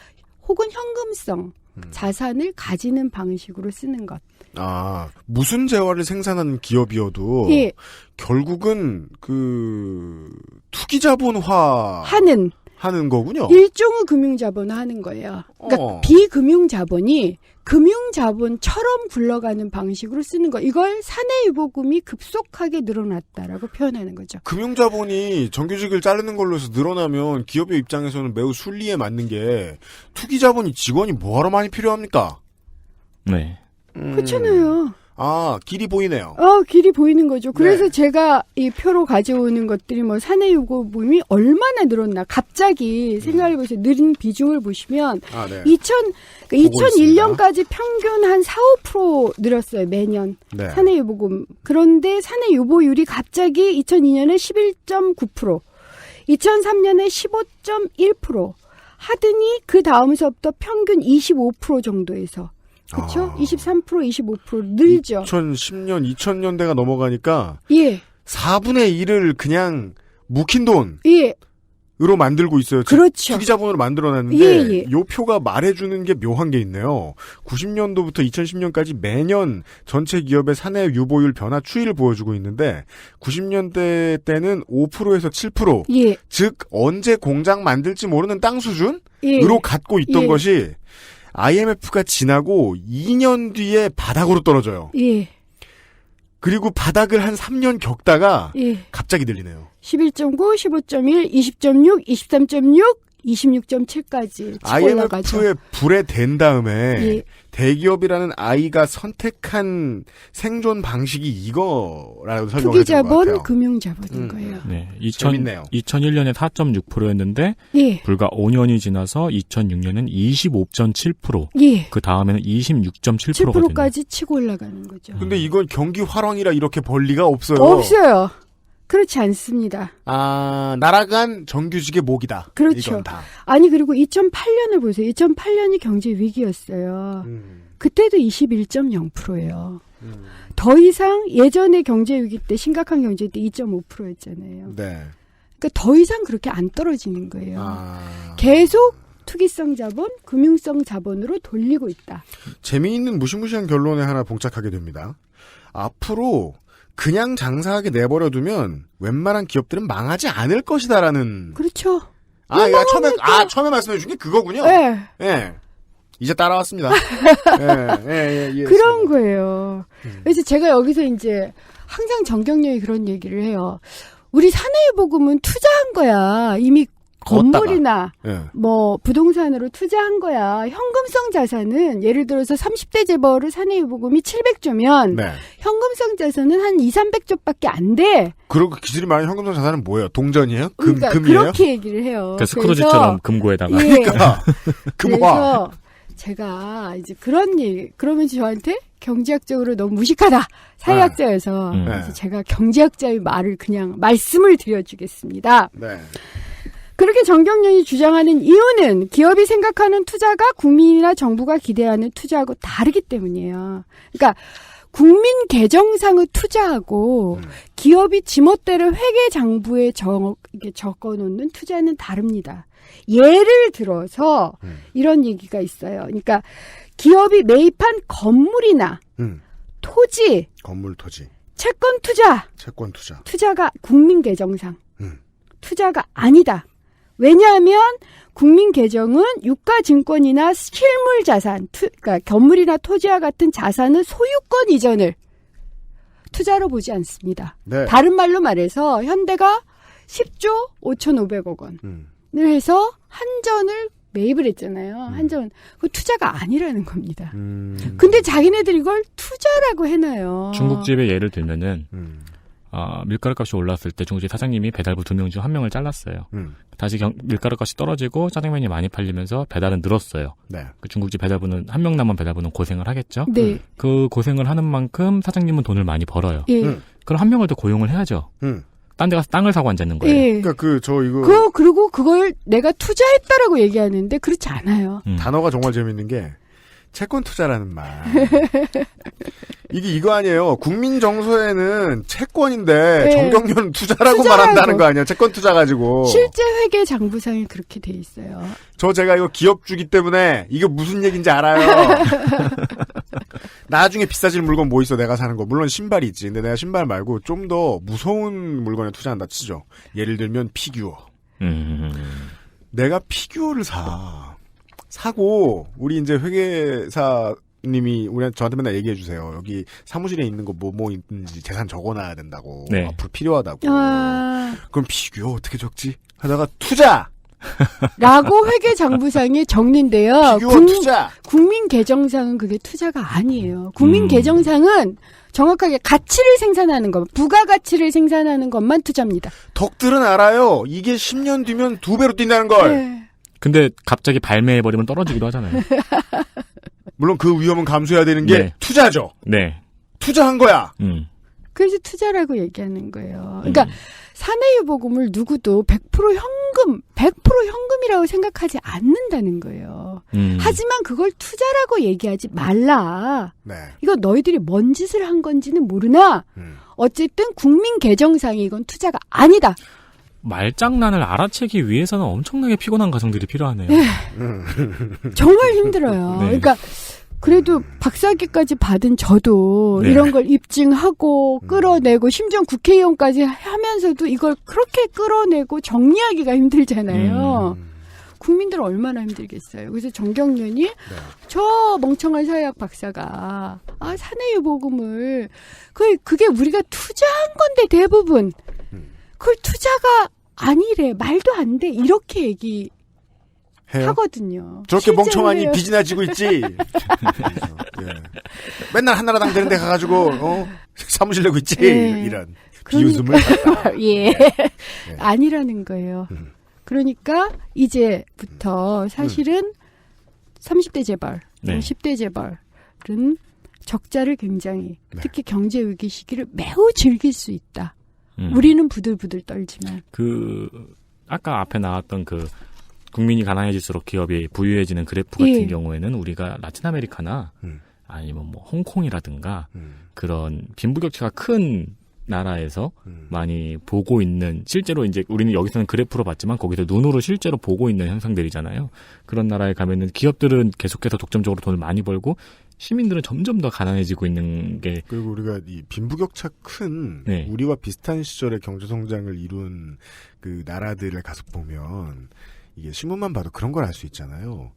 혹은 현금성 자산을 가지는 방식으로 쓰는 것. 아, 무슨 재화를 생산하는 기업이어도 예. 결국은 투기자본화 하는 거군요. 일종의 금융자본화 하는 거예요. 그러니까 비금융자본이 금융자본처럼 굴러가는 방식으로 쓰는 거. 이걸 사내유보금이 급속하게 늘어났다라고 표현하는 거죠. 금융자본이 정규직을 자르는 걸로 해서 늘어나면 기업의 입장에서는 매우 순리에 맞는 게 투기자본이 직원이 뭐하러 많이 필요합니까? 네. 그렇잖아요. 아, 길이 보이네요. 길이 보이는 거죠. 그래서 네. 제가 이 표로 가져오는 것들이 뭐 사내유보금이 얼마나 늘었나. 갑자기 생각해보세요. 늘은 비중을 보시면 네. 2001년까지 평균 한 4-5% 늘었어요. 매년. 네. 사내유보금. 그런데 사내유보율이 갑자기 2002년에 11.9%, 2003년에 15.1% 하더니 그 다음서부터 평균 25% 정도에서 그렇죠? 23%, 25% 늘죠. 2010년, 2000년대가 넘어가니까 예. 4분의 1을 그냥 묵힌 돈으로 예. 만들고 있어요. 그렇죠. 투기자본으로 만들어놨는데 예. 요 표가 말해주는 게 묘한 게 있네요. 90년도부터 2010년까지 매년 전체 기업의 사내 유보율 변화 추이를 보여주고 있는데 90년대 때는 5%에서 7%, 예. 즉 언제 공장 만들지 모르는 땅 수준으로 예. 갖고 있던 것이 IMF가 지나고 2년 뒤에 바닥으로 떨어져요. 예. 그리고 바닥을 한 3년 겪다가 예. 갑자기 들리네요. 11.9, 15.1, 20.6, 23.6, 26.7까지 IMF의 불에 댄 다음에 예. 대기업이라는 아이가 선택한 생존 방식이 이거라고 설명을 해준 것 투기자본, 같아요. 금융자본인 거예요. 네, 재밌네요. 2001년에 4.6%였는데 예. 불과 5년이 지나서 2006년은 25.7%, 예. 그 다음에는 26.7%거든요. 7%까지 치고 올라가는 거죠. 근데 이건 경기 활황이라 이렇게 벌 리가 없어요. 없어요. 그렇지 않습니다. 아, 날아간 정규직의 목이다. 그렇죠. 이건 다. 아니 그리고 2008년을 보세요. 2008년이 경제 위기였어요. 그때도 21.0%예요. 더 이상 예전에 경제 위기 때 심각한 경제 때 2.5%였잖아요. 네. 그러니까 더 이상 그렇게 안 떨어지는 거예요. 아. 계속 투기성 자본, 금융성 자본으로 돌리고 있다. 재미있는 무시무시한 결론에 하나 봉착하게 됩니다. 앞으로 그냥 장사하게 내버려두면 웬만한 기업들은 망하지 않을 것이다라는. 그렇죠. 처음에 말씀해 준 게 그거군요. 네. 예. 이제 따라왔습니다. 예, 그런 거예요. 그래서 제가 여기서 이제 항상 정경련이 그런 얘기를 해요. 우리 사내유보금은 투자한 거야. 이미 건물이나 뭐 부동산으로 투자한 거야. 현금성 자산은 예를 들어서 30대 재벌의 사내유보금이 700조면 현금성 자산은 한 200~300조밖에 안 돼. 그리고 기술이 많은 현금성 자산은 뭐예요? 동전이에요? 그러니까 금이에요? 그렇게 얘기를 해요. 그러니까 스크루지처럼 금고에다가. 그러니까 금화. 그래서 제가 이제 그런 얘기 그러면 저한테 경제학적으로 너무 무식하다. 사회학자여서 그래서 제가 경제학자의 말을 그냥 말씀을 드려주겠습니다. 그렇게 정경련이 주장하는 이유는 기업이 생각하는 투자가 국민이나 정부가 기대하는 투자하고 다르기 때문이에요. 그러니까 국민 계정상의 투자하고 기업이 지멋대로 회계 장부에 적어놓는 투자는 다릅니다. 예를 들어서 이런 얘기가 있어요. 그러니까 기업이 매입한 건물이나 토지, 건물 토지, 채권 투자, 투자가 국민 계정상 투자가 아니다. 왜냐하면 국민 계정은 유가 증권이나 실물 자산, 그러니까 건물이나 토지와 같은 자산의 소유권 이전을 투자로 보지 않습니다. 다른 말로 말해서 현대가 10조 5,500억 원을 해서 한전을 매입을 했잖아요. 한전. 그 투자가 아니라는 겁니다. 근데 자기네들이 이걸 투자라고 해놔요. 중국집의 예를 들면은 밀가루 값이 올랐을 때 중국집 사장님이 배달부 2명 중 1명을 잘랐어요. 다시 밀가루 값이 떨어지고 짜장면이 많이 팔리면서 배달은 늘었어요. 그 중국집 배달부는 1명 남은 배달부는 고생을 하겠죠. 그 고생을 하는 만큼 사장님은 돈을 많이 벌어요. 그럼 1명을 더 고용을 해야죠. 딴 데 가서 땅을 사고 앉아있는 거예요. 그러니까 그리고 그걸 내가 투자했다라고 얘기하는데 그렇지 않아요. 단어가 정말 재밌는 게 채권 투자라는 말. 이게 이거 아니에요. 국민 정서에는 채권인데 정경련은 투자라고 말한다는 거 아니야. 채권 투자 가지고. 실제 회계 장부상에 그렇게 돼 있어요. 제가 이거 기업주기 때문에 이게 무슨 얘기인지 알아요. 나중에 비싸질 물건 뭐 있어 내가 사는 거. 물론 신발이 있지. 근데 내가 신발 말고 좀 더 무서운 물건에 투자한다 치죠. 예를 들면 피규어. 내가 피규어를 사고 우리 이제 회계사님이 저한테 맨날 얘기해 주세요. 여기 사무실에 있는 거 뭐 있는지 재산 적어놔야 된다고. 앞으로 필요하다고. 그럼 피규어 어떻게 적지? 하다가 투자. 라고 회계 장부상에 적는데요. 피규어 투자. 국민 계정상은 그게 투자가 아니에요. 국민 계정상은 정확하게 가치를 생산하는 것, 부가가치를 생산하는 것만 투자입니다. 덕들은 알아요. 이게 10년 뒤면 2배로 뛴다는 걸. 근데 갑자기 발매해버리면 떨어지기도 하잖아요. 물론 그 위험은 감수해야 되는 게 투자죠. 투자한 거야. 그래서 투자라고 얘기하는 거예요. 그러니까 사내유보금을 누구도 100% 현금이라고 생각하지 않는다는 거예요. 하지만 그걸 투자라고 얘기하지 말라. 이거 너희들이 뭔 짓을 한 건지는 모르나 어쨌든 국민 계정상에 이건 투자가 아니다. 말장난을 알아채기 위해서는 엄청나게 피곤한 과정들이 필요하네요. 정말 힘들어요. 그러니까 그래도 박사학위까지 받은 저도 이런 걸 입증하고 끌어내고 심지어 국회의원까지 하면서도 이걸 그렇게 끌어내고 정리하기가 힘들잖아요. 국민들 얼마나 힘들겠어요. 그래서 정경련이 저 멍청한 사회학 박사가 사내유보금을 그게 우리가 투자한 건데 대부분 그걸 투자가 아니래. 말도 안 돼. 이렇게 얘기 하거든요. 저렇게 멍청하니 빚이나 지고 있지. 맨날 한나라당 되는 데 가가지고 사무실 내고 있지. 이런 비웃음을 받다. 아니라는 거예요. 그러니까 이제부터 사실은 30대 재벌, 10대 재벌은 적자를 굉장히 특히 경제 위기 시기를 매우 즐길 수 있다. 우리는 부들부들 떨지만. 아까 앞에 나왔던 국민이 가난해질수록 기업이 부유해지는 그래프 같은 경우에는 우리가 라틴 아메리카나 아니면 홍콩이라든가 그런 빈부격차가 큰 나라에서 많이 보고 있는 실제로 이제 우리는 여기서는 그래프로 봤지만 거기서 눈으로 실제로 보고 있는 현상들이잖아요. 그런 나라에 가면은 기업들은 계속해서 독점적으로 돈을 많이 벌고 시민들은 점점 더 가난해지고 있는 게. 그리고 우리가 이 빈부격차 큰 우리와 비슷한 시절의 경제 성장을 이룬 그 나라들을 가서 보면 이게 신문만 봐도 그런 걸 알 수 있잖아요.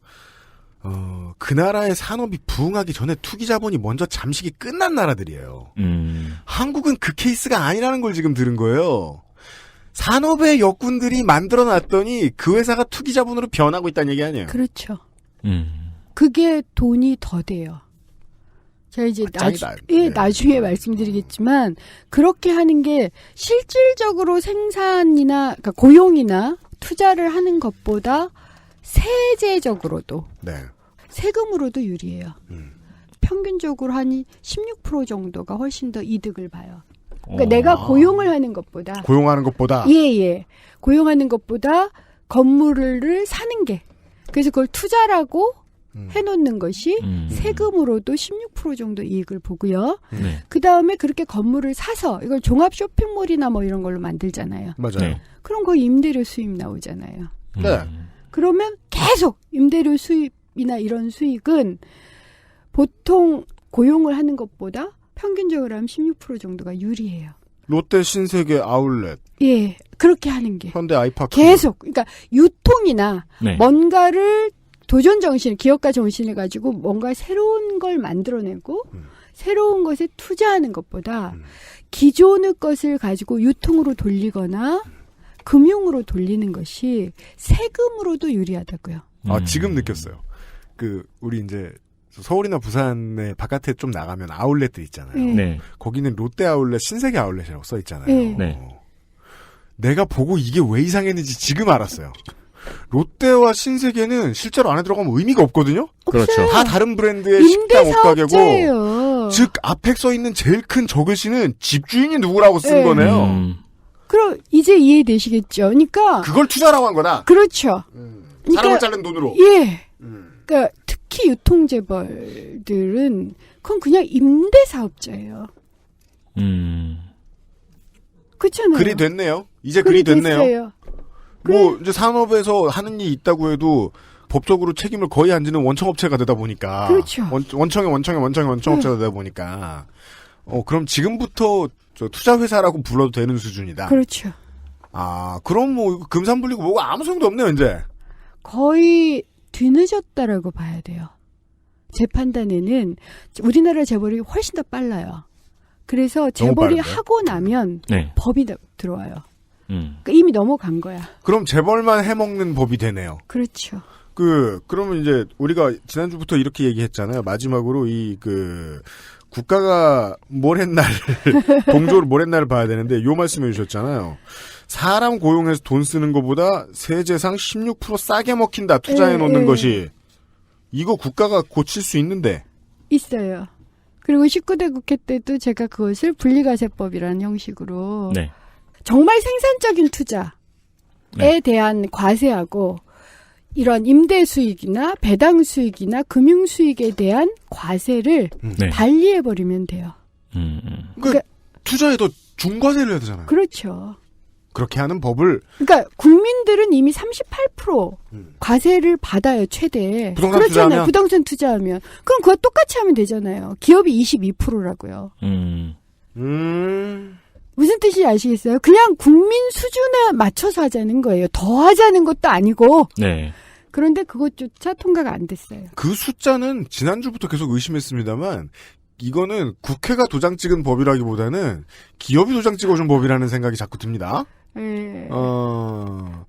그 나라의 산업이 부흥하기 전에 투기 자본이 먼저 잠식이 끝난 나라들이에요. 한국은 그 케이스가 아니라는 걸 지금 들은 거예요. 산업의 역군들이 만들어놨더니 그 회사가 투기 자본으로 변하고 있다는 얘기 아니에요? 그렇죠. 그게 돈이 더 돼요. 제가 이제 나중에 말씀드리겠지만 그렇게 하는 게 실질적으로 생산이나 그러니까 고용이나 투자를 하는 것보다 세제적으로도 세금으로도 유리해요. 평균적으로 한 16% 정도가 훨씬 더 이득을 봐요. 그러니까 내가 고용을 하는 것보다 고용하는 것보다 건물을 사는 게 그래서 그걸 투자라고 해놓는 것이 세금으로도 16% 정도 이익을 보고요. 그 다음에 그렇게 건물을 사서 이걸 종합 쇼핑몰이나 뭐 이런 걸로 만들잖아요. 맞아요. 그럼 그 임대료 수입 나오잖아요. 네. 그러면 계속 임대료 수입이나 이런 수익은 보통 고용을 하는 것보다 평균적으로 하면 16% 정도가 유리해요. 롯데 신세계 아울렛. 예, 그렇게 하는 게. 현대 아이파크. 계속, 그러니까 유통이나 뭔가를 도전 정신, 기업가 정신을 가지고 뭔가 새로운 걸 만들어내고 새로운 것에 투자하는 것보다 기존의 것을 가지고 유통으로 돌리거나 금융으로 돌리는 것이 세금으로도 유리하다고요. 지금 느꼈어요. 우리 이제 서울이나 부산의 바깥에 좀 나가면 아울렛들 있잖아요. 네. 거기는 롯데 아울렛, 신세계 아울렛이라고 써 있잖아요. 내가 보고 이게 왜 이상했는지 지금 알았어요. 롯데와 신세계는 실제로 안에 들어가면 의미가 없거든요. 그렇죠. 다 다른 브랜드의 식당 옷가게고, 즉 앞에 써 있는 제일 큰 저글씨는 집주인이 누구라고 쓴 거네요. 그럼 이제 이해되시겠죠. 그러니까 그걸 투자라고 한 거다. 그렇죠. 사람을 자른 돈으로. 예. 그러니까 특히 유통재벌들은 그건 그냥 임대사업자예요. 그렇잖아요. 글이 됐네요. 이제 글이 됐네요. 됐어요. 뭐 이제 산업에서 하는 일이 있다고 해도 법적으로 책임을 거의 안 지는 원청업체가 되다 보니까. 그렇죠. 원청업체가 되다 보니까. 그럼 지금부터 투자회사라고 불러도 되는 수준이다. 그렇죠. 그럼 뭐 금산불리고 뭐가 아무 소용도 없네요, 이제. 거의 뒤늦었다라고 봐야 돼요. 제 판단에는 우리나라 재벌이 훨씬 더 빨라요. 그래서 재벌이 하고 나면 법이 들어와요. 그러니까 이미 넘어간 거야. 그럼 재벌만 해먹는 법이 되네요. 그렇죠. 그러면 이제 우리가 지난주부터 이렇게 얘기했잖아요. 마지막으로 국가가 뭘 했나를, 공조를 뭘 했나를 봐야 되는데, 요 말씀해 주셨잖아요. 사람 고용해서 돈 쓰는 것보다 세제상 16% 싸게 먹힌다, 투자해 놓는 것이. 이거 국가가 고칠 수 있는데. 있어요. 그리고 19대 국회 때도 제가 그것을 분리과세법이라는 형식으로. 정말 생산적인 투자에 대한 과세하고, 이런 임대 수익이나 배당 수익이나 금융 수익에 대한 과세를 달리 해버리면 돼요. 그러니까 투자에도 중과세를 해야 되잖아요. 그렇죠. 그렇게 하는 법을. 그러니까 국민들은 이미 38% 과세를 받아요, 최대. 부동산 그렇잖아요. 투자하면. 부동산 투자하면. 그럼 그거 똑같이 하면 되잖아요. 기업이 22%라고요. 무슨 뜻인지 아시겠어요? 그냥 국민 수준에 맞춰서 하자는 거예요. 더 하자는 것도 아니고. 그런데 그것조차 통과가 안 됐어요. 그 숫자는 지난주부터 계속 의심했습니다만 이거는 국회가 도장 찍은 법이라기보다는 기업이 도장 찍어준 법이라는 생각이 자꾸 듭니다.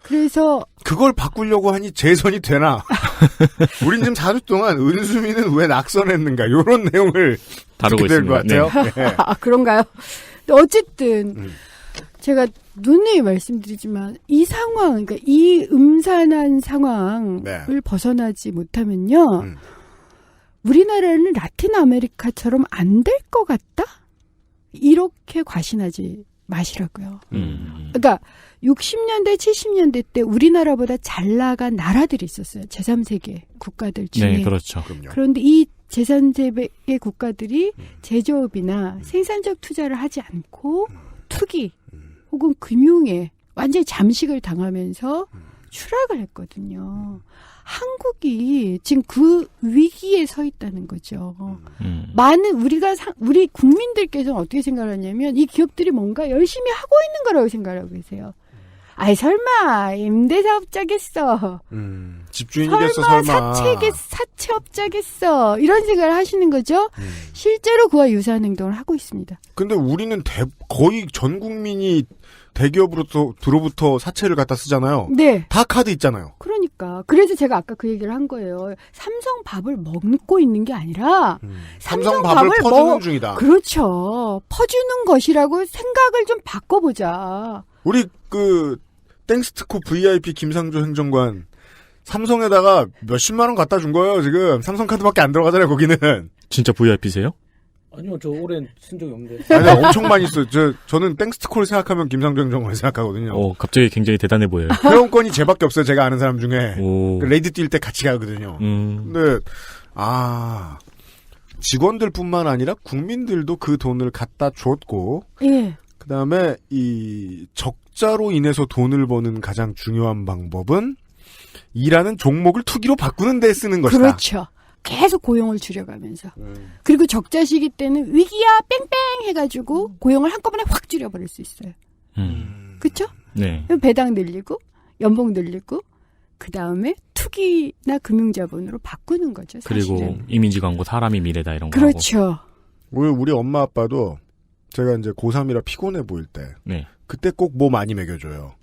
그래서 그걸 바꾸려고 하니 재선이 되나? 우린 지금 4주 동안 은수미는 왜 낙선했는가 이런 내용을 다루고 있는 것 같아요. 그런가요? 어쨌든 제가 누누이 말씀드리지만 이 상황, 그러니까 이 음산한 상황을 벗어나지 못하면요, 우리나라는 라틴 아메리카처럼 안 될 것 같다? 이렇게 과신하지 마시라고요. 그러니까 60년대, 70년대 때 우리나라보다 잘 나간 나라들이 있었어요. 제3세계 국가들 중에. 그렇죠. 그런데 이 제3세계 국가들이 제조업이나 생산적 투자를 하지 않고 투기 혹은 금융에 완전히 잠식을 당하면서 추락을 했거든요. 한국이 지금 그 위기에 서 있다는 거죠. 많은 우리 국민들께서는 어떻게 생각하냐면 이 기업들이 뭔가 열심히 하고 있는 거라고 생각하고 계세요. 아이 설마 임대사업자겠어. 집주인이겠어 설마. 사채업자겠어. 이런 생각을 하시는 거죠. 실제로 그와 유사한 행동을 하고 있습니다. 근데 우리는 거의 전 국민이 대기업으로부터 사채를 갖다 쓰잖아요. 네. 다 카드 있잖아요. 그러니까. 그래서 제가 아까 그 얘기를 한 거예요. 삼성 밥을 먹고 있는 게 아니라 삼성 밥을 퍼주는 중이다. 그렇죠. 퍼주는 것이라고 생각을 좀 바꿔보자. 우리 땡스트코 VIP 김상조 행정관 삼성에다가 몇십만 원 갖다 준 거예요. 지금 삼성 카드밖에 안 들어가잖아요. 거기는. 진짜 VIP세요? 아니요, 저 오랜 쓴 적이 없는데. 아니, 엄청 많이 써요. 저는 땡스트콜을 생각하면 김상조 행정관을 생각하거든요. 갑자기 굉장히 대단해 보여요. 회원권이 제밖에 없어요. 제가 아는 사람 중에. 오. 레이드 뛸 때 같이 가거든요. 근데, 직원들뿐만 아니라 국민들도 그 돈을 갖다 줬고, 예. 그 다음에 이 적자로 인해서 돈을 버는 가장 중요한 방법은 일하는 종목을 투기로 바꾸는 데 쓰는 것이다. 그렇죠. 계속 고용을 줄여가면서. 그리고 적자 시기 때는 위기야 뺑뺑 해가지고 고용을 한꺼번에 확 줄여버릴 수 있어요. 그렇죠? 네. 배당 늘리고 연봉 늘리고 그 다음에 투기나 금융자본으로 바꾸는 거죠. 사실은. 그리고 이미지 광고 사람이 미래다 이런 거. 그렇죠. 우리 엄마 아빠도 제가 이제 고3이라 피곤해 보일 때 네. 그때 꼭 뭐 많이 먹여줘요.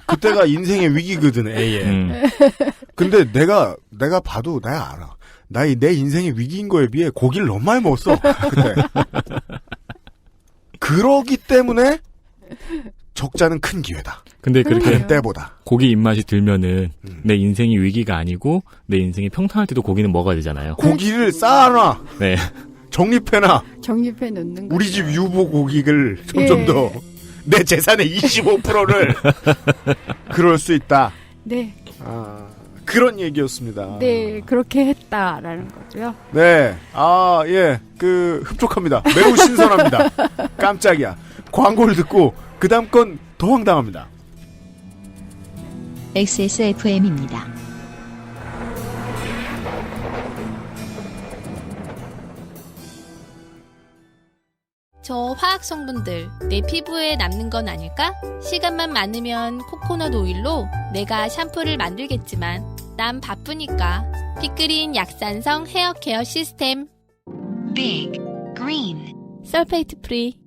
그때가 인생의 위기거든, 애에. 근데 내가 봐도 내가 알아. 내 인생의 위기인 거에 비해 고기를 너무 많이 먹었어. 그때. 그러기 때문에 적자는 큰 기회다. 근데 그렇게 때보다 고기 입맛이 들면은 내 인생이 위기가 아니고 내 인생이 평탄할 때도 고기는 먹어야 되잖아요. 고기를 쌓아놔. 네. 정립해놔. 정립해 놓는 거. 우리 집 유보 고기를 점점 더. 내 재산의 25%를 그럴 수 있다. 네. 그런 얘기였습니다. 네, 그렇게 했다라는 거고요. 네. 예. 흡족합니다. 매우 신선합니다. 깜짝이야. 광고를 듣고 그 다음 건 더 황당합니다. XSFM입니다. 저 화학 성분들 내 피부에 남는 건 아닐까? 시간만 많으면 코코넛 오일로 내가 샴푸를 만들겠지만 난 바쁘니까. 빅그린 약산성 헤어 케어 시스템. Big Green 설페이트 프리.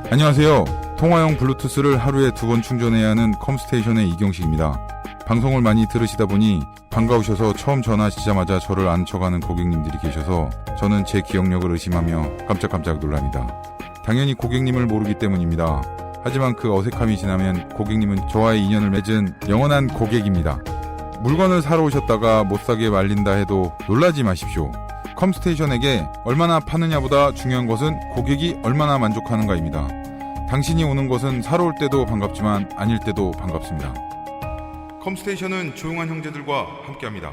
안녕하세요. 통화용 블루투스를 하루에 2번 충전해야 하는 컴스테이션의 이경식입니다. 방송을 많이 들으시다 보니 반가우셔서 처음 전화하시자마자 저를 아는 척하는 고객님들이 계셔서 저는 제 기억력을 의심하며 깜짝깜짝 놀랍니다. 당연히 고객님을 모르기 때문입니다. 하지만 그 어색함이 지나면 고객님은 저와의 인연을 맺은 영원한 고객입니다. 물건을 사러 오셨다가 못 사게 말린다 해도 놀라지 마십시오. 컴스테이션에게 얼마나 파느냐보다 중요한 것은 고객이 얼마나 만족하는가입니다. 당신이 오는 것은 사러 올 때도 반갑지만 아닐 때도 반갑습니다. 컴스테이션은 조용한 형제들과 함께합니다.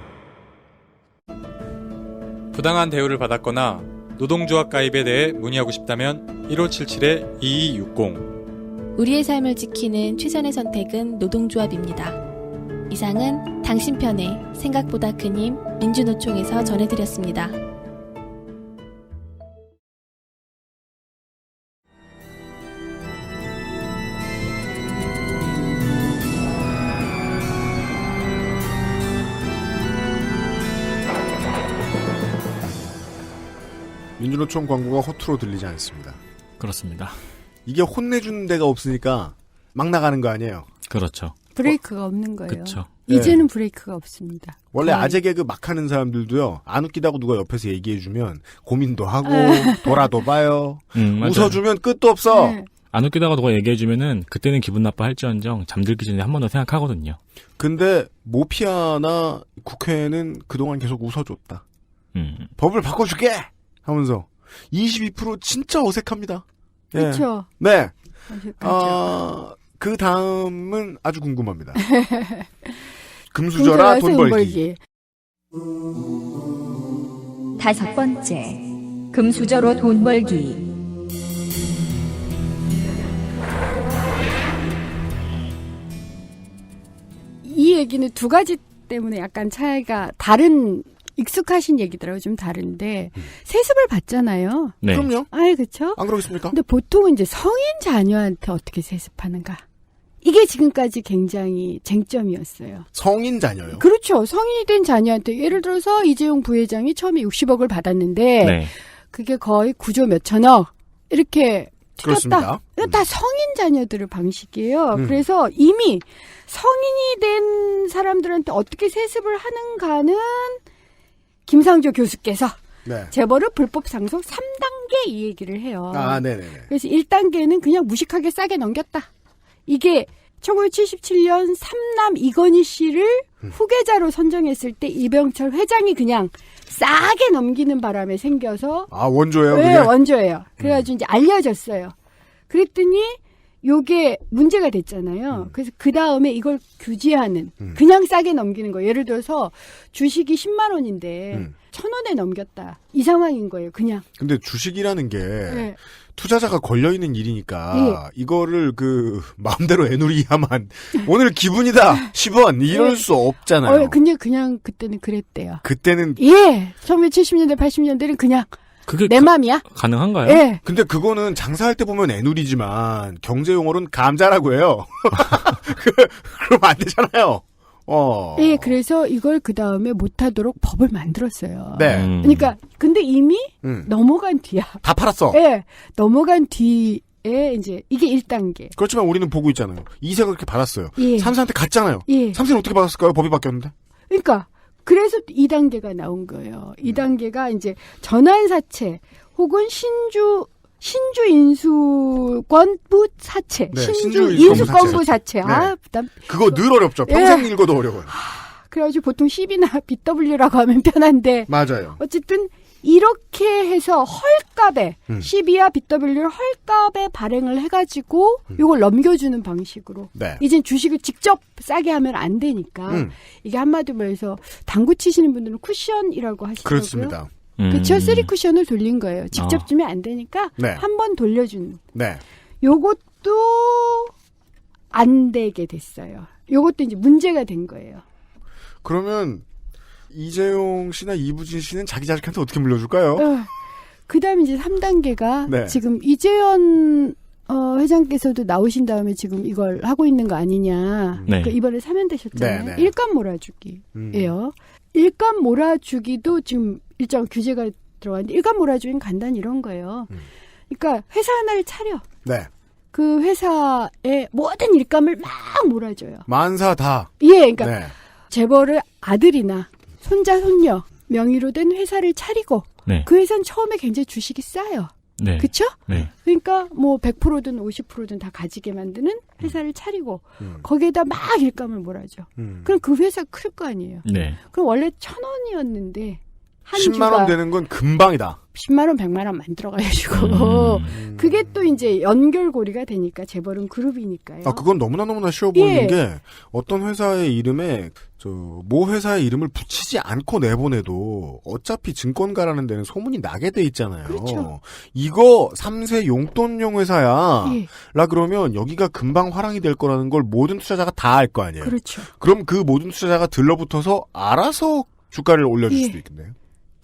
부당한 대우를 받았거나 노동조합 가입에 대해 문의하고 싶다면 1577-2260 우리의 삶을 지키는 최선의 선택은 노동조합입니다. 이상은 당신 편의 생각보다 큰 힘 민주노총에서 전해드렸습니다. 민주노총 광고가 허투루 들리지 않습니다. 그렇습니다. 이게 혼내주는 데가 없으니까 막 나가는 거 아니에요? 그렇죠. 브레이크가 없는 거예요. 그렇죠. 이제는 브레이크가 없습니다. 원래 아재 개그 막 하는 사람들도요. 안 웃기다고 누가 옆에서 얘기해주면 고민도 하고 돌아도 봐요. 웃어주면 끝도 없어. 네. 안 웃기다가 누가 얘기해주면은 그때는 기분 나빠할지언정 잠들기 전에 한 번 더 생각하거든요. 근데 모피아나 국회는 그동안 계속 웃어줬다. 법을 바꿔줄게 하면서 22% 진짜 어색합니다. 예. 그렇죠. 네. 어색하죠. 그 다음은 아주 궁금합니다. 금수저라 돈 벌기. 5번째, 금수저로 돈 벌기. 이 얘기는 두 가지 때문에 약간 차이가 다른 익숙하신 얘기더라고요. 좀 다른데 세습을 받잖아요. 네. 그럼요. 아이 그렇죠. 안 그러겠습니까? 근데 보통은 이제 성인 자녀한테 어떻게 세습하는가 이게 지금까지 굉장히 쟁점이었어요. 성인 자녀요? 그렇죠. 성인이 된 자녀한테 예를 들어서 이재용 부회장이 처음에 60억을 받았는데 네. 그게 거의 9조 몇천억 이렇게 튀겼다. 이거 다 성인 자녀들의 방식이에요. 그래서 이미 성인이 된 사람들한테 어떻게 세습을 하는가는 김상조 교수께서 네. 재벌을 불법 상속 3단계 이 얘기를 해요. 아, 네네. 그래서 1단계는 그냥 무식하게 싸게 넘겼다. 이게 1977년 삼남 이건희 씨를 후계자로 선정했을 때 이병철 회장이 그냥 싸게 넘기는 바람에 생겨서 아, 원조예요? 네, 그게? 원조예요. 그래가지고 이제 알려졌어요. 그랬더니 요게 문제가 됐잖아요. 그래서 그 다음에 이걸 규제하는 그냥 싸게 넘기는 거예요. 예를 들어서 주식이 10만 원인데 1,000원에 넘겼다. 이 상황인 거예요. 그냥. 근데 주식이라는 게 네. 투자자가 걸려있는 일이니까 이거를 마음대로 애누리야만 오늘 기분이다 10원 이럴 수 없잖아요. 근데 그냥 그때는 그랬대요. 그때는 1970년대 80년대는 그냥 그게 내 맘이야. 가능한가요? 예. 근데 그거는 장사할 때 보면 애누리지만 경제 용어로는 감자라고 해요. 그럼 안 되잖아요. 예, 그래서 이걸 그 다음에 못하도록 법을 만들었어요. 네. 그러니까 근데 이미 넘어간 뒤야. 다 팔았어. 예, 넘어간 뒤에 이제 이게 1단계. 그렇지만 우리는 보고 있잖아요. 2세가 그렇게 받았어요. 예. 3세한테 갔잖아요. 예. 3세는 어떻게 받았을까요? 법이 바뀌었는데. 그러니까 그래서 2단계가 나온 거예요. 2단계가 이제 전환사채 혹은 신주 인수권부 사채, 네, 신주 인수권부 사채. 네. 아, 부담. 그거 늘 어렵죠. 평생 읽어도 어려워요. 그래가지고 보통 10이나 BW라고 하면 편한데. 맞아요. 어쨌든 이렇게 해서 헐값에 10이야 BW를 헐값에 발행을 해가지고 이걸 넘겨주는 방식으로. 네. 이젠 주식을 직접 싸게 하면 안 되니까 이게 한마디로 해서 당구 치시는 분들은 쿠션이라고 하시더라고요. 그렇습니다. 그쵸? 3쿠션을 돌린 거예요. 직접 주면 안 되니까 네. 한 번 돌려주는. 네. 요것도 안 되게 됐어요. 요것도 이제 문제가 된 거예요. 그러면 이재용 씨나 이부진 씨는 자기 자식한테 어떻게 물려줄까요? 그 다음에 이제 3단계가 네. 지금 이재현 회장께서도 나오신 다음에 지금 이걸 하고 있는 거 아니냐. 네. 그러니까 이번에 사면되셨잖아요. 네, 네. 일감 몰아주기예요. 일감 몰아주기도 지금 일정 규제가 들어갔는데 일감 몰아주기는 간단히 이런 거예요. 그러니까 회사 하나를 차려. 네. 그 회사의 모든 일감을 막 몰아줘요. 만사 다. 예, 그러니까 네. 재벌을 아들이나 손자 손녀 명의로 된 회사를 차리고 네. 그 회사는 처음에 굉장히 주식이 싸요. 네. 그쵸? 네. 그러니까 뭐 100%든 50%든 다 가지게 만드는 회사를 차리고 거기에다 막 일감을 몰아줘. 그럼 그 회사 클 거 아니에요. 네. 그럼 원래 1,000원이었는데 한 10만 주가 원 되는 건 금방이다. 10만 원, 100만 원 만들어가지고 그게 또 이제 연결고리가 되니까 재벌은 그룹이니까요. 아, 그건 너무나 쉬워 보이는 예. 게 어떤 회사의 이름에 모 회사의 이름을 붙이지 않고 내보내도 어차피 증권가라는 데는 소문이 나게 돼 있잖아요. 그렇죠. 이거 3세 용돈용 회사야. 예. 라 그러면 여기가 금방 화랑이 될 거라는 걸 모든 투자자가 다 알 거 아니에요. 그렇죠. 그럼 그 모든 투자자가 들러붙어서 알아서 주가를 올려줄 예. 수도 있겠네요.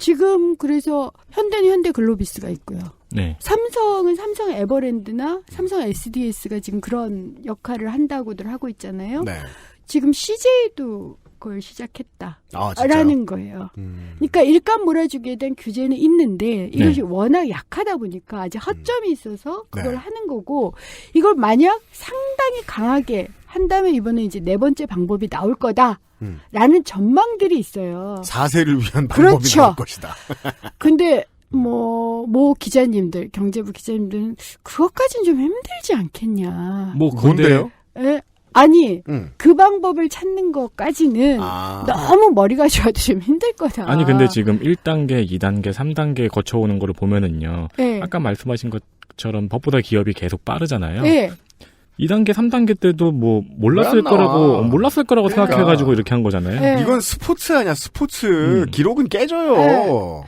지금 그래서 현대는 현대글로비스가 있고요. 네. 삼성은 삼성 에버랜드나 삼성 SDS가 지금 그런 역할을 한다고들 하고 있잖아요. 네. 지금 CJ도 그걸 시작했다. 아, 진짜요? 라는 거예요. 그러니까 일감 몰아주기에 대한 규제는 있는데 이것이 워낙 약하다 보니까 아직 허점이 있어서 그걸 하는 거고 이걸 만약 상당히 강하게 한다면 이번에 이제 네 번째 방법이 나올 거다. 라는 전망들이 있어요. 4세를 위한 방법이 그렇죠. 나올 것이다. 근데 모 기자님들, 경제부 기자님들은 그것까지는 좀 힘들지 않겠냐. 뭐 뭔데요? 에? 아니 그 방법을 찾는 것까지는 너무 머리가 좋아도 좀 힘들 거다. 아니 근데 지금 1단계, 2단계, 3단계 거쳐오는 거를 보면은요. 네. 아까 말씀하신 것처럼 법보다 기업이 계속 빠르잖아요. 네. 2단계, 3단계 때도 뭐 몰랐을 거라고 생각해가지고 이렇게 한 거잖아요. 네. 이건 스포츠 아니야, 스포츠. 기록은 깨져요. 네.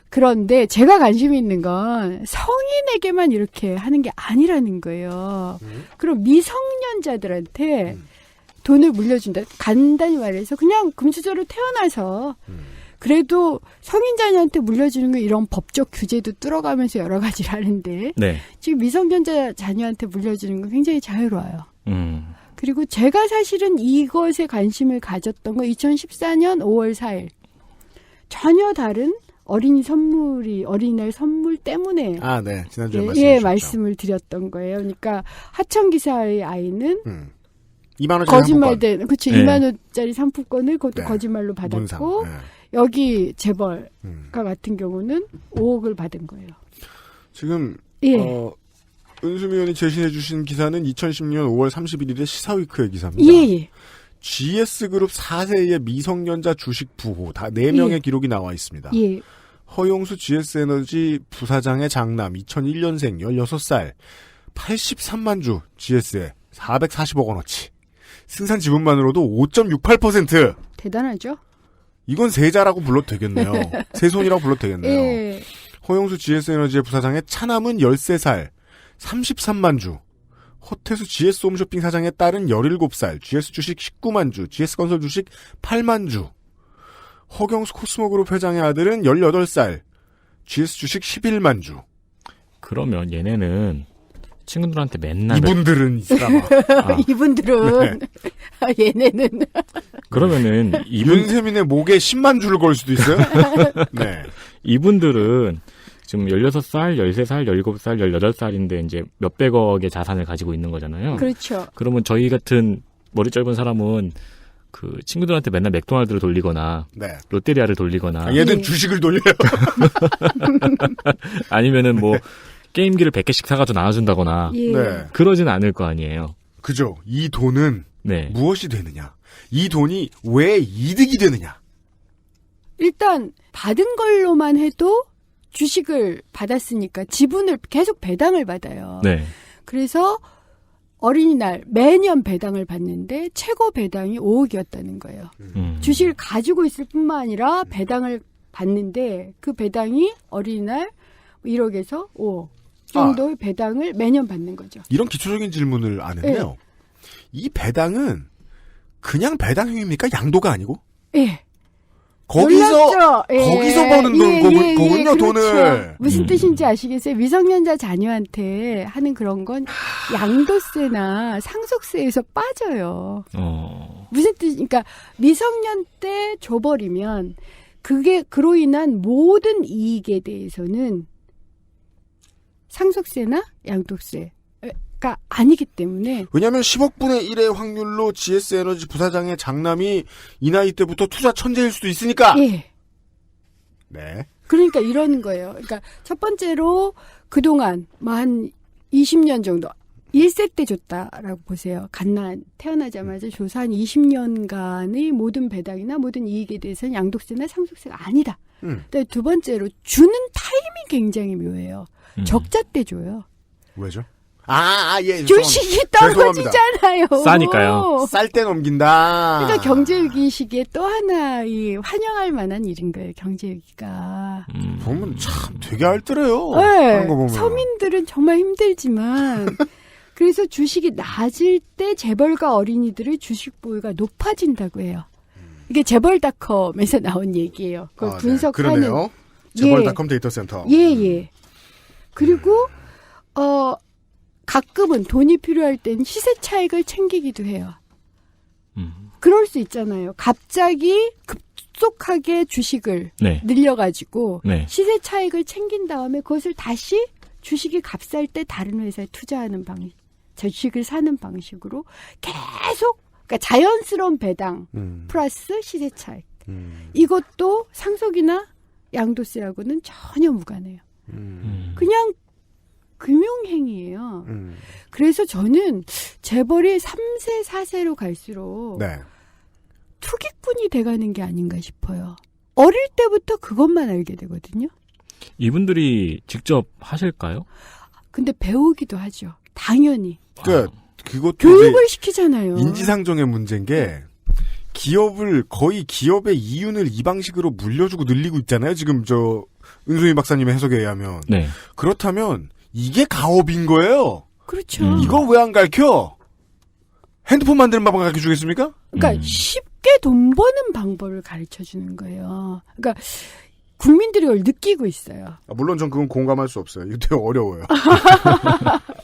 그런데 제가 관심이 있는 건 성인에게만 이렇게 하는 게 아니라는 거예요. 그럼 미성년자들한테 돈을 물려준다. 간단히 말해서 그냥 금수저로 태어나서 그래도 성인 자녀한테 물려주는 건 이런 법적 규제도 뚫어가면서 여러 가지를 하는데 네. 지금 미성년자 자녀한테 물려주는 건 굉장히 자유로워요. 그리고 제가 사실은 이것에 관심을 가졌던 건 2014년 5월 4일. 전혀 다른 어린이날 선물 때문에. 아, 네. 지난주에 말씀을 드렸던 거예요. 그러니까 하청기사의 아이는 2만원짜리 거짓말된, 그치, 2만원짜리 상품권을 그것도 거짓말로 받았고, 여기 재벌가 같은 경우는 5억을 받은 거예요. 지금, 은수미 의원이 제시해 주신 기사는 2010년 5월 31일의 시사위크의 기사입니다. 예. GS그룹 4세의 미성년자 주식 부호 다 4명의 기록이 나와 있습니다. 예. 허용수 GS에너지 부사장의 장남 2001년생 16살 83만 주 GS에 440억 원어치 생산 지분만으로도 5.68%. 대단하죠? 이건 세자라고 불러도 되겠네요. 세손이라고 불러도 되겠네요. 예. 허용수 GS에너지의 부사장의 차남은 13살 33만 주. 허태수 GS 홈쇼핑 사장의 딸은 17살, GS 주식 19만 주, GS 건설 주식 8만 주. 허경수 코스모그룹 회장의 아들은 18살, GS 주식 11만 주. 그러면 얘네는 친구들한테 맨날 이분들은 이 사람아. 이분들은 네. 얘네는 그러면은 윤세민의 목에 10만 줄을 걸 수도 있어요. 네. 이분들은 지금 16살, 13살, 17살, 18살인데 이제 몇백억의 자산을 가지고 있는 거잖아요. 그렇죠. 그러면 저희 같은 머리 짧은 사람은 그 친구들한테 맨날 맥도날드를 돌리거나 롯데리아를 돌리거나 얘는 주식을 돌려요. 아니면은 뭐 게임기를 100개씩 사가지고 나눠준다거나 그러진 않을 거 아니에요. 그죠. 이 돈은 무엇이 되느냐. 이 돈이 왜 이득이 되느냐. 일단 받은 걸로만 해도 주식을 받았으니까 지분을 계속 배당을 받아요. 네. 그래서 어린이날 매년 배당을 받는데 최고 배당이 5억이었다는 거예요. 주식을 가지고 있을 뿐만 아니라 배당을 받는데 그 배당이 어린이날 1억에서 5억 정도의 배당을 매년 받는 거죠. 이런 기초적인 질문을 안 했네요. 이 배당은 그냥 배당형입니까? 양도가 아니고? 예. 거기서 버는 거군요, 그렇죠. 돈을. 무슨 뜻인지 아시겠어요? 미성년자 자녀한테 하는 그런 건 양도세나 상속세에서 빠져요. 무슨 뜻? 그러니까 미성년 때 줘버리면 그게 그로 인한 모든 이익에 대해서는 상속세나 양도세가 아니기 때문에. 왜냐하면 10억분의 1의 확률로 GS에너지 부사장의 장남이 이 나이 때부터 투자 천재일 수도 있으니까. 예. 네. 그러니까 이러는 거예요. 그러니까 첫 번째로 그동안 한 20년 정도 1세 때 줬다라고 보세요. 태어나자마자 줘서 한 20년간의 모든 배당이나 모든 이익에 대해서는 양도세나 상속세가 아니다. 두 번째로 주는 타임이 굉장히 묘해요. 적자 때 줘요. 왜죠? 예. 주식이 떨어지잖아요. 싸니까요. 쌀 때 넘긴다. 그러니까 경제위기 시기에 또 하나 환영할 만한 일인 거예요. 경제위기가. 보면 참 되게 알뜰해요. 네. 서민들은 정말 힘들지만 그래서 주식이 낮을 때 재벌가 어린이들의 주식 보유가 높아진다고 해요. 이게 재벌닷컴에서 나온 얘기예요. 그걸 분석하는. 그러네요. 재벌닷컴 데이터 센터. 예. 그리고 가끔은 돈이 필요할 땐 시세 차익을 챙기기도 해요. 그럴 수 있잖아요. 갑자기 급속하게 주식을 늘려가지고 시세 차익을 챙긴 다음에 그것을 다시 주식이 값쌀 때 다른 회사에 투자하는 방식, 주식을 사는 방식으로 계속 그러니까 자연스러운 배당 플러스 시세 차익. 이것도 상속이나 양도세하고는 전혀 무관해요. 그냥 금융행위예요. 그래서 저는 재벌이 3세, 4세로 갈수록 투기꾼이 돼가는 게 아닌가 싶어요. 어릴 때부터 그것만 알게 되거든요. 이분들이 직접 하실까요? 근데 배우기도 하죠. 당연히. 그것도 교육을 시키잖아요. 인지상정의 문제인 게 기업의 이윤을 이 방식으로 물려주고 늘리고 있잖아요. 지금 은수미 박사님의 해석에 의하면. 그렇다면 이게 가업인 거예요. 그렇죠. 이거 왜 안 가르쳐? 핸드폰 만드는 방법 가르쳐 주겠습니까? 그러니까 쉽게 돈 버는 방법을 가르쳐 주는 거예요. 그러니까 국민들이 그걸 느끼고 있어요. 물론 전 그건 공감할 수 없어요. 이거 되게 어려워요.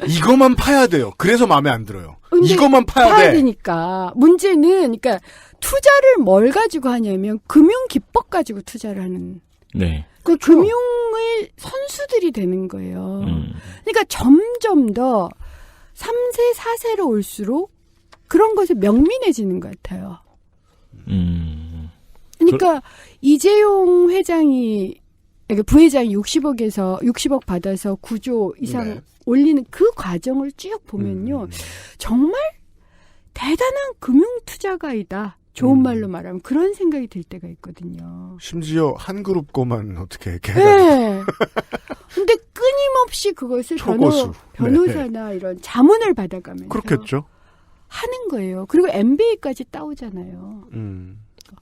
이거만 파야 돼요. 그래서 마음에 안 들어요. 이거만 파야 되니까. 문제는 그러니까 투자를 뭘 가지고 하냐면 금융 기법 가지고 투자를 하는. 네. 그 금융의 선수들이 되는 거예요. 그러니까 점점 더 3세, 4세로 올수록 그런 것에 명민해지는 것 같아요. 그러니까 이재용 회장이 그러니까 부회장이 60억 받아서 9조 이상 네. 올리는 그 과정을 쭉 보면요. 정말 대단한 금융 투자가이다. 좋은 말로 말하면 그런 생각이 들 때가 있거든요. 심지어 한 그룹 거만 어떻게 이렇게 네. 근데 끊임없이 그것을 변호사나 네. 이런 자문을 받아가면서 그렇겠죠. 하는 거예요. 그리고 MBA까지 따오잖아요.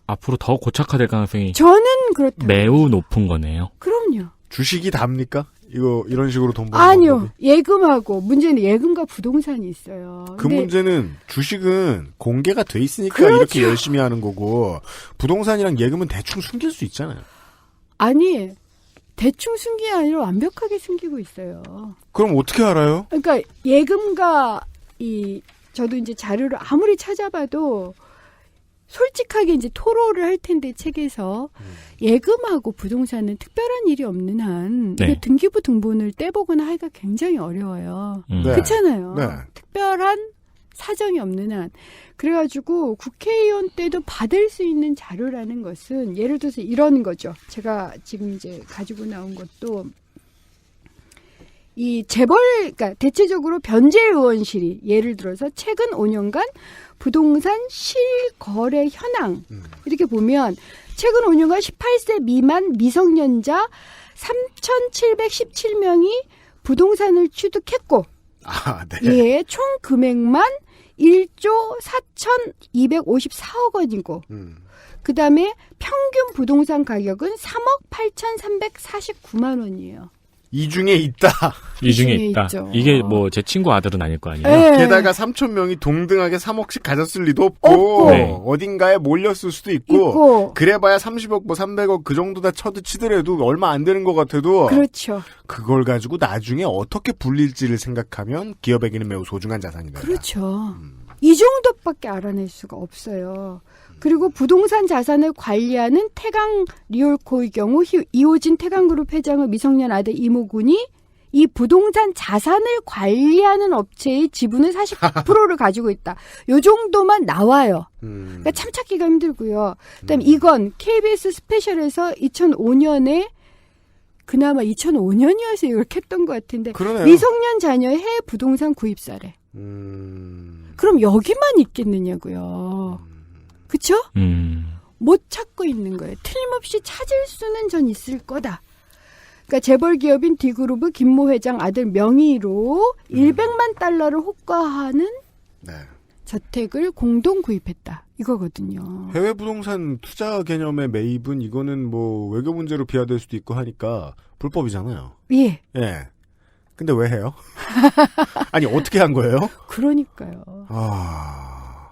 앞으로 더 고착화될 가능성이 저는 그렇다. 매우 높은 거네요. 그럼요. 주식이 답니까? 이런 식으로 돈 버는 아니요. 방법이? 예금하고 문제는 예금과 부동산이 있어요. 그 문제는 주식은 공개가 돼 있으니까 그렇죠. 이렇게 열심히 하는 거고 부동산이랑 예금은 대충 숨길 수 있잖아요. 아니 대충 숨기기 아니라 완벽하게 숨기고 있어요. 그럼 어떻게 알아요? 그러니까 예금과 저도 이제 자료를 아무리 찾아봐도 솔직하게 이제 토로를 할 텐데 책에서 예금하고 부동산은 특별한 일이 없는 한 네. 등기부 등본을 떼보거나 하기가 굉장히 어려워요. 네. 그렇잖아요. 네. 특별한 사정이 없는 한. 그래가지고 국회의원 때도 받을 수 있는 자료라는 것은 예를 들어서 이런 거죠. 제가 지금 이제 가지고 나온 것도 그러니까 대체적으로 변재 의원실이 예를 들어서 최근 5년간 부동산 실거래 현황 이렇게 보면 최근 5년간 18세 미만 미성년자 3,717명이 부동산을 취득했고 네. 예, 총 금액만 1조 4,254억 원이고 그다음에 평균 부동산 가격은 3억 8,349만 원이에요. 이 중에 있다. 이 중에 있다. 있죠. 이게 뭐 제 친구 아들은 아닐 거 아니에요. 네. 게다가 3,000명이 동등하게 3억씩 가졌을 리도 없고 네. 어딘가에 몰렸을 수도 있고 그래봐야 30억 뭐 300억 그 정도 다 치더라도 얼마 안 되는 것 같아도 그렇죠. 그걸 가지고 나중에 어떻게 불릴지를 생각하면 기업에게는 매우 소중한 자산이 된다. 그렇죠. 이 정도밖에 알아낼 수가 없어요. 그리고 부동산 자산을 관리하는 태강 리얼코의 경우 이호진 태강그룹 회장의 미성년 아들 이모군이 이 부동산 자산을 관리하는 업체의 지분의 40%를 가지고 있다. 요 정도만 나와요. 그러니까 참 찾기가 힘들고요. 그다음에 이건 KBS 스페셜에서 2005년에 그나마 2005년이어서 이렇게 했던 것 같은데 그러네요. 미성년 자녀의 해외 부동산 구입 사례. 그럼 여기만 있겠느냐고요. 그쵸? 못 찾고 있는 거예요. 틀림없이 찾을 수는 전 있을 거다. 그러니까 재벌 기업인 D그룹의 김모 회장 아들 명의로 100만 달러를 호가하는 네. 저택을 공동 구입했다. 이거거든요. 해외 부동산 투자 개념의 매입은 이거는 뭐 외교 문제로 비화될 수도 있고 하니까 불법이잖아요. 예. 예. 근데 왜 해요? 아니 어떻게 한 거예요? 그러니까요.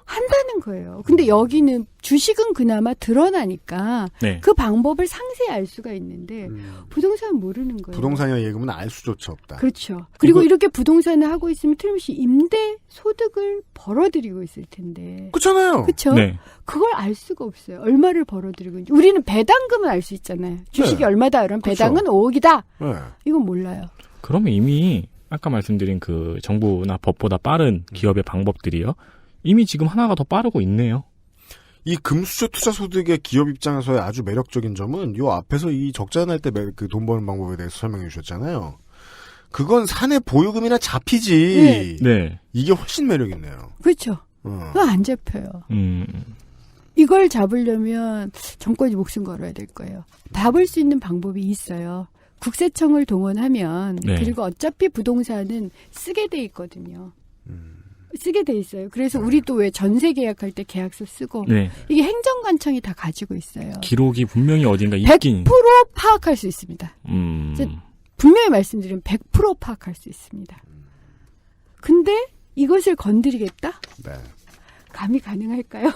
한다는 거예요. 근데 여기는 주식은 그나마 드러나니까 네. 그 방법을 상세히 알 수가 있는데 부동산은 모르는 거예요. 부동산이나 예금은 알 수조차 없다. 그렇죠. 그리고 이렇게 부동산을 하고 있으면 틀림없이 임대 소득을 벌어들이고 있을 텐데. 그렇잖아요. 그렇죠. 네. 그걸 알 수가 없어요. 얼마를 벌어들이고 있는지. 우리는 배당금을 알 수 있잖아요. 주식이 네. 얼마다 그러면 그렇죠. 배당은 5억이다. 네. 이건 몰라요. 그러면 이미 아까 말씀드린 그 정부나 법보다 빠른 기업의 방법들이요. 이미 지금 하나가 더 빠르고 있네요. 이 금수저 투자 소득의 기업 입장에서의 아주 매력적인 점은 요 앞에서 이 적자 날 때 그 돈 버는 방법에 대해서 설명해 주셨잖아요. 그건 사내 보유금이나 잡히지. 네. 이게 훨씬 매력 있네요. 그렇죠. 그거 안 잡혀요. 이걸 잡으려면 정권이 목숨 걸어야 될 거예요. 잡을 수 있는 방법이 있어요. 국세청을 동원하면 네. 그리고 어차피 부동산은 쓰게 돼 있거든요. 쓰게 돼 있어요. 그래서 우리도 왜 전세 계약할 때 계약서 쓰고 네. 이게 행정관청이 다 가지고 있어요. 기록이 분명히 어딘가 있긴. 100% 파악할 수 있습니다. 분명히 말씀드리면 100% 파악할 수 있습니다. 근데 이것을 건드리겠다? 네. 감히 가능할까요?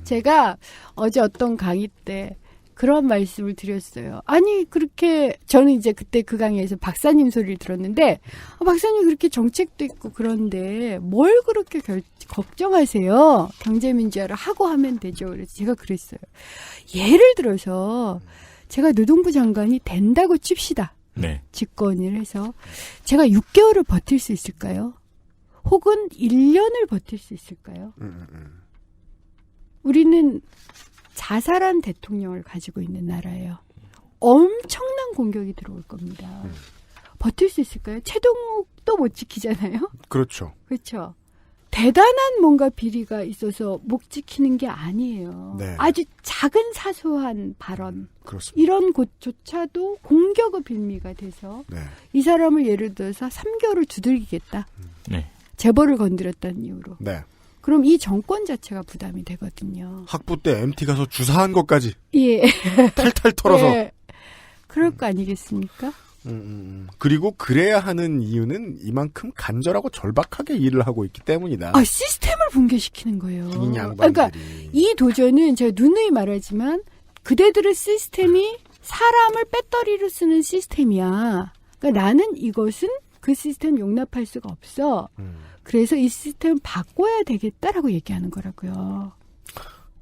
제가 어제 어떤 강의 때 그런 말씀을 드렸어요. 아니 그렇게 저는 이제 그때 그 강의에서 박사님 소리를 들었는데 박사님 그렇게 정책도 있고 그런데 뭘 그렇게 걱정하세요. 경제민주화를 하고 하면 되죠. 그래서 제가 그랬어요. 예를 들어서 제가 노동부 장관이 된다고 칩시다. 네. 집권을 해서 제가 6개월을 버틸 수 있을까요? 혹은 1년을 버틸 수 있을까요? 우리는 자살한 대통령을 가지고 있는 나라예요. 엄청난 공격이 들어올 겁니다. 버틸 수 있을까요? 최동욱도 못 지키잖아요. 그렇죠. 그렇죠. 대단한 뭔가 비리가 있어서 못 지키는 게 아니에요. 네. 아주 작은 사소한 발언. 그렇습니다. 이런 곳조차도 공격의 빌미가 돼서 네. 이 사람을 예를 들어서 3개월을 두들기겠다. 네. 재벌을 건드렸다는 이유로. 네. 그럼 이 정권 자체가 부담이 되거든요. 학부 때 MT 가서 주사한 것까지. 예. 탈탈 털어서. 예. 그럴 거 아니겠습니까? 그리고 그래야 하는 이유는 이만큼 간절하고 절박하게 일을 하고 있기 때문이다. 시스템을 붕괴시키는 거예요. 긴 양반들이. 그러니까 이 도전은 제가 누누이 말하지만 그대들의 시스템이 사람을 배터리로 쓰는 시스템이야. 그러니까 나는 이것은 그 시스템 용납할 수가 없어. 그래서 이 시스템을 바꿔야 되겠다라고 얘기하는 거라고요.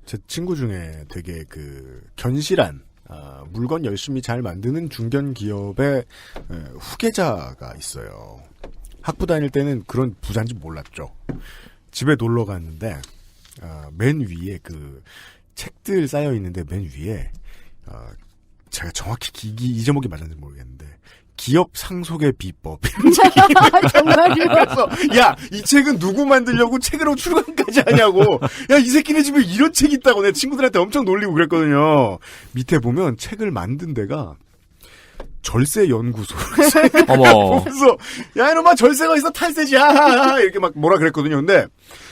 제 친구 중에 되게 견실한 물건 열심히 잘 만드는 중견 기업의 후계자가 있어요. 학부 다닐 때는 그런 부자인지 몰랐죠. 집에 놀러 갔는데 맨 위에 책들 쌓여 있는데 맨 위에 제가 정확히 이 제목이 맞는지 모르겠는데 기업 상속의 비법. 정말요? 그래서 야, 이 책은 누구 만들려고 책으로 출간까지 하냐고. 야, 이 새끼네 집에 이런 책이 있다고 내 친구들한테 엄청 놀리고 그랬거든요. 밑에 보면 책을 만든 데가 절세 연구소. 어머. 그래서 야, 이놈아 절세가 있어 탈세지. 야, 이렇게 막 뭐라 그랬거든요. 근데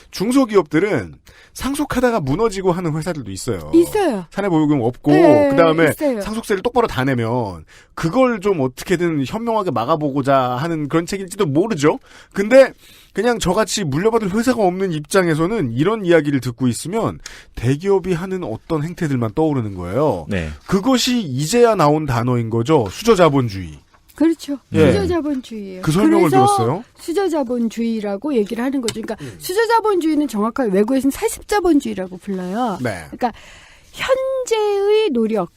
중소기업들은 상속하다가 무너지고 하는 회사들도 있어요. 있어요. 사내보유금 없고 네, 그다음에 있어요. 상속세를 똑바로 다 내면 그걸 좀 어떻게든 현명하게 막아보고자 하는 그런 책일지도 모르죠. 근데 그냥 저같이 물려받을 회사가 없는 입장에서는 이런 이야기를 듣고 있으면 대기업이 하는 어떤 행태들만 떠오르는 거예요. 네. 그것이 이제야 나온 단어인 거죠. 수저자본주의. 그렇죠. 예. 수저자본주의예요. 그 설명을 들었어요. 수저자본주의라고 얘기를 하는 거죠. 그러니까 수저자본주의는 정확하게 외국에서는 세습자본주의라고 불러요. 네. 그러니까 현재의 노력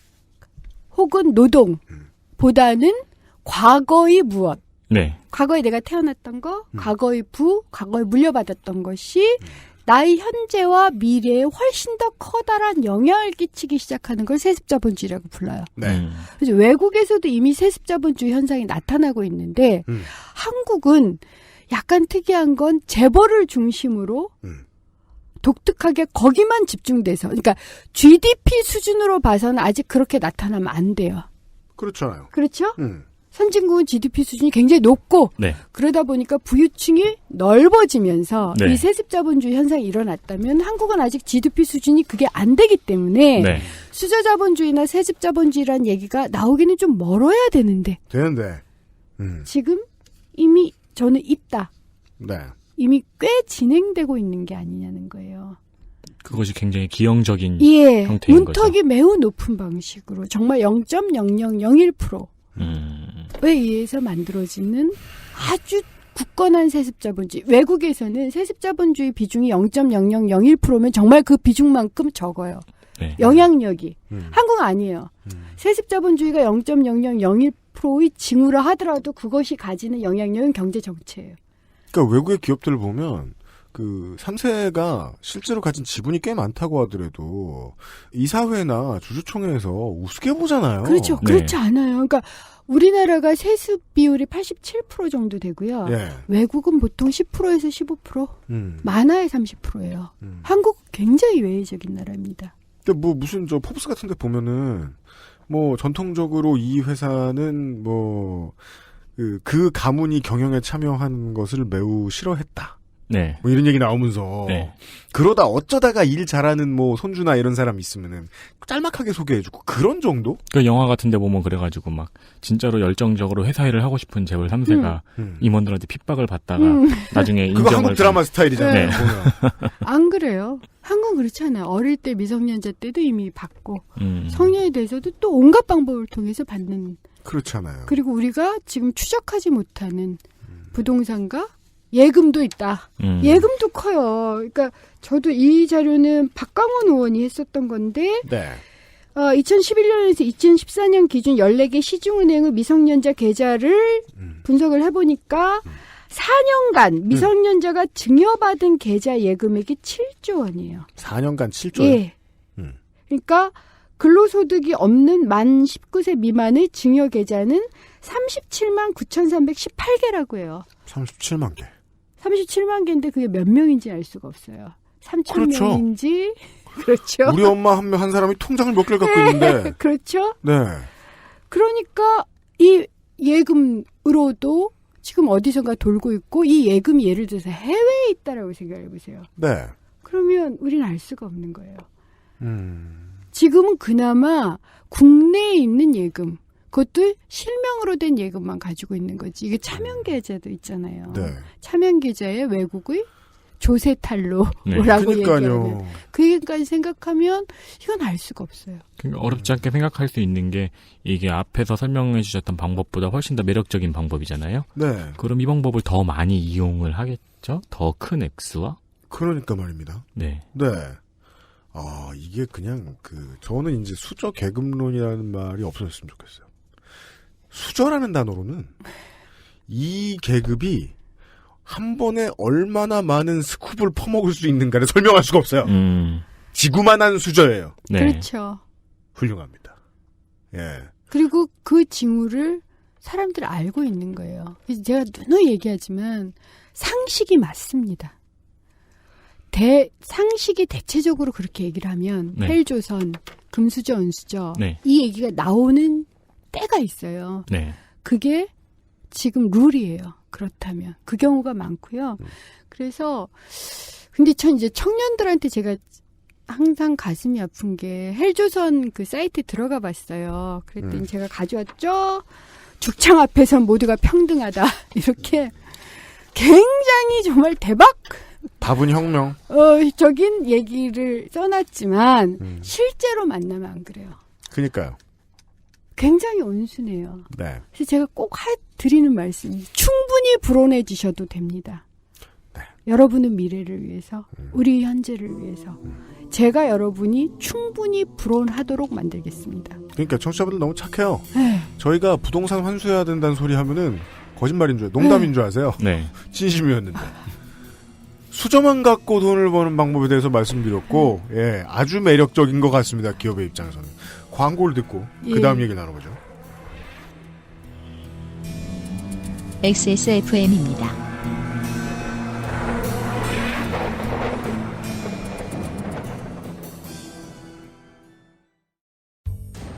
혹은 노동보다는 과거의 무엇. 네. 과거에 내가 태어났던 거, 과거의 과거에 물려받았던 것이 나의 현재와 미래에 훨씬 더 커다란 영향을 끼치기 시작하는 걸 세습자본주의라고 불러요. 네. 그래서 외국에서도 이미 세습자본주의 현상이 나타나고 있는데 한국은 약간 특이한 건 재벌을 중심으로 독특하게 거기만 집중돼서 그러니까 GDP 수준으로 봐서는 아직 그렇게 나타나면 안 돼요. 그렇잖아요. 그렇죠? 선진국은 GDP 수준이 굉장히 높고 네. 그러다 보니까 부유층이 넓어지면서 네. 이 세습자본주의 현상이 일어났다면 한국은 아직 GDP 수준이 그게 안 되기 때문에 네. 수저자본주의나 세습자본주의라는 얘기가 나오기는 좀 멀어야 되는데 지금 이미 저는 있다. 네. 이미 꽤 진행되고 있는 게 아니냐는 거예요. 그것이 굉장히 기형적인 예, 형태인 문턱이 거죠. 매우 높은 방식으로 정말 0.0001%에 의해서 만들어지는 아주 굳건한 세습자본주의. 외국에서는 세습자본주의 비중이 0.0001%면 정말 그 비중만큼 적어요. 네. 영향력이. 한국은 아니에요. 세습자본주의가 0.0001%의 징후라 하더라도 그것이 가지는 영향력은 경제 정체예요. 그러니까 외국의 기업들을 보면 그 3세가 실제로 가진 지분이 꽤 많다고 하더라도 이사회나 주주총회에서 우습게 보잖아요. 그렇죠. 네. 그렇지 않아요. 그러니까 우리나라가 세습 비율이 87% 정도 되고요. 예. 외국은 보통 10%에서 15%, 많아야 30%예요. 한국 굉장히 외회적인 나라입니다. 근데 뭐 무슨 저 포브스 같은 데 보면은 뭐 전통적으로 이 회사는 뭐 그 가문이 경영에 참여한 것을 매우 싫어했다. 네. 뭐 이런 얘기 나오면서 네. 그러다 어쩌다가 일 잘하는 뭐 손주나 이런 사람 있으면은 짤막하게 소개해주고 그런 정도? 그 영화 같은데 보면 그래가지고 막 진짜로 열정적으로 회사 일을 하고 싶은 재벌 3세가 임원들한테 핍박을 받다가 나중에 인정을 그거 한국 드라마 스타일이잖아요. 네. 안 그래요? 한국은 그렇잖아요. 어릴 때 미성년자 때도 이미 받고 성년이 돼서도 또 온갖 방법을 통해서 받는. 그렇잖아요. 그리고 우리가 지금 추적하지 못하는 부동산과 예금도 있다. 예금도 커요. 그러니까 저도 이 자료는 박광원 의원이 했었던 건데 네. 2011년에서 2014년 기준 14개 시중은행의 미성년자 계좌를 분석을 해보니까 4년간 미성년자가 증여받은 계좌 예금액이 7조 원이에요. 4년간 7조요? 예. 그러니까 근로소득이 없는 만 19세 미만의 증여 계좌는 37만 9,318개라고 해요. 37만 개. 37만 개인데 그게 몇 명인지 알 수가 없어요. 3천 그렇죠. 명인지. 그렇죠. 우리 엄마 한 사람이 통장을 몇 개를 갖고 있는데. 그렇죠. 네. 그러니까 이 예금으로도 지금 어디선가 돌고 있고 이 예금이 예를 들어서 해외에 있다라고 생각해 보세요. 네. 그러면 우리는 알 수가 없는 거예요. 지금은 그나마 국내에 있는 예금, 그것도 실명으로 된 예금만 가지고 있는 거지. 이게 차명계좌도 있잖아요. 네. 차명계좌에 외국의 조세탈로라고 네. 얘기하면 그 얘기까지 생각하면 이건 알 수가 없어요. 그러니까 어렵지 않게 생각할 수 있는 게 이게 앞에서 설명해 주셨던 방법보다 훨씬 더 매력적인 방법이잖아요. 네. 그럼 이 방법을 더 많이 이용을 하겠죠? 더 큰 액수와? 그러니까 말입니다. 네. 네. 이게 그냥 저는 이제 수저 계급론이라는 말이 없어졌으면 좋겠어요. 수저라는 단어로는 이 계급이 한 번에 얼마나 많은 스쿱을 퍼먹을 수 있는가를 설명할 수가 없어요. 지구만한 수저예요. 네. 그렇죠. 훌륭합니다. 예. 그리고 그 징후를 사람들 알고 있는 거예요. 그래서 제가 누누이 얘기하지만 상식이 맞습니다. 상식이 대체적으로 그렇게 얘기를 하면 네. 헬조선, 금수저, 은수저 네. 이 얘기가 나오는 때가 있어요. 네. 그게 지금 룰이에요. 그렇다면 그 경우가 많고요. 그래서 근데 전 이제 청년들한테 제가 항상 가슴이 아픈 게 헬조선 그 사이트에 들어가 봤어요. 그랬더니 제가 가져왔죠. 죽창 앞에선 모두가 평등하다. 이렇게 굉장히 정말 대박 답은 혁명. 적인 얘기를 써놨지만 실제로 만나면 안 그래요. 그러니까요. 굉장히 온순해요. 네. 그래서 제가 꼭 드리는 말씀이 충분히 불온해지셔도 됩니다. 네. 여러분의 미래를 위해서, 우리 현재를 위해서 제가 여러분이 충분히 불온하도록 만들겠습니다. 그러니까 청취자분들 너무 착해요. 네. 저희가 부동산 환수해야 된다는 소리 하면은 거짓말인 줄, 농담인 줄 아세요? 네. 진심이었는데. 수저만 갖고 돈을 버는 방법에 대해서 말씀드렸고, 예, 아주 매력적인 것 같습니다. 기업의 입장에서는. 광고를 듣고 그 다음 얘기 나눠보죠. XSFM입니다.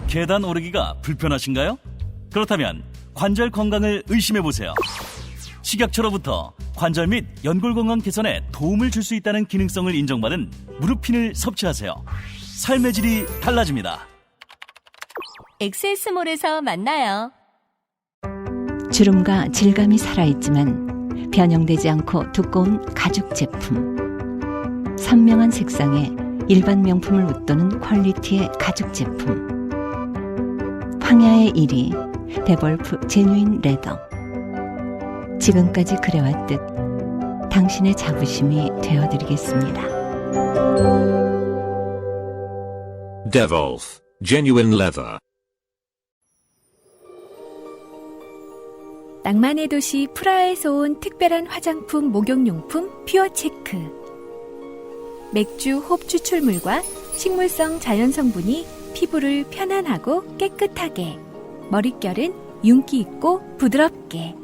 계단 오르기가 불편하신가요? 그렇다면 관절 건강을 의심해보세요. 식약처로부터 관절 및 연골 건강 개선에 도움을 줄 수 있다는 기능성을 인정받은 무릎핀을 섭취하세요. 삶의 질이 달라집니다. 엑세스몰에서 만나요. 주름과 질감이 살아있지만 변형되지 않고 두꺼운 가죽 제품. 선명한 색상에 일반 명품을 웃도는 퀄리티의 가죽 제품. 황야의 1위 데볼프 제뉴인 레더. 지금까지 그래왔듯 당신의 자부심이 되어드리겠습니다. Devolf Genuine Leather. 낭만의 도시 프라하에서 온 특별한 화장품 목욕용품 퓨어체크. 맥주 홉 추출물과 식물성 자연 성분이 피부를 편안하고 깨끗하게, 머릿결은 윤기 있고 부드럽게.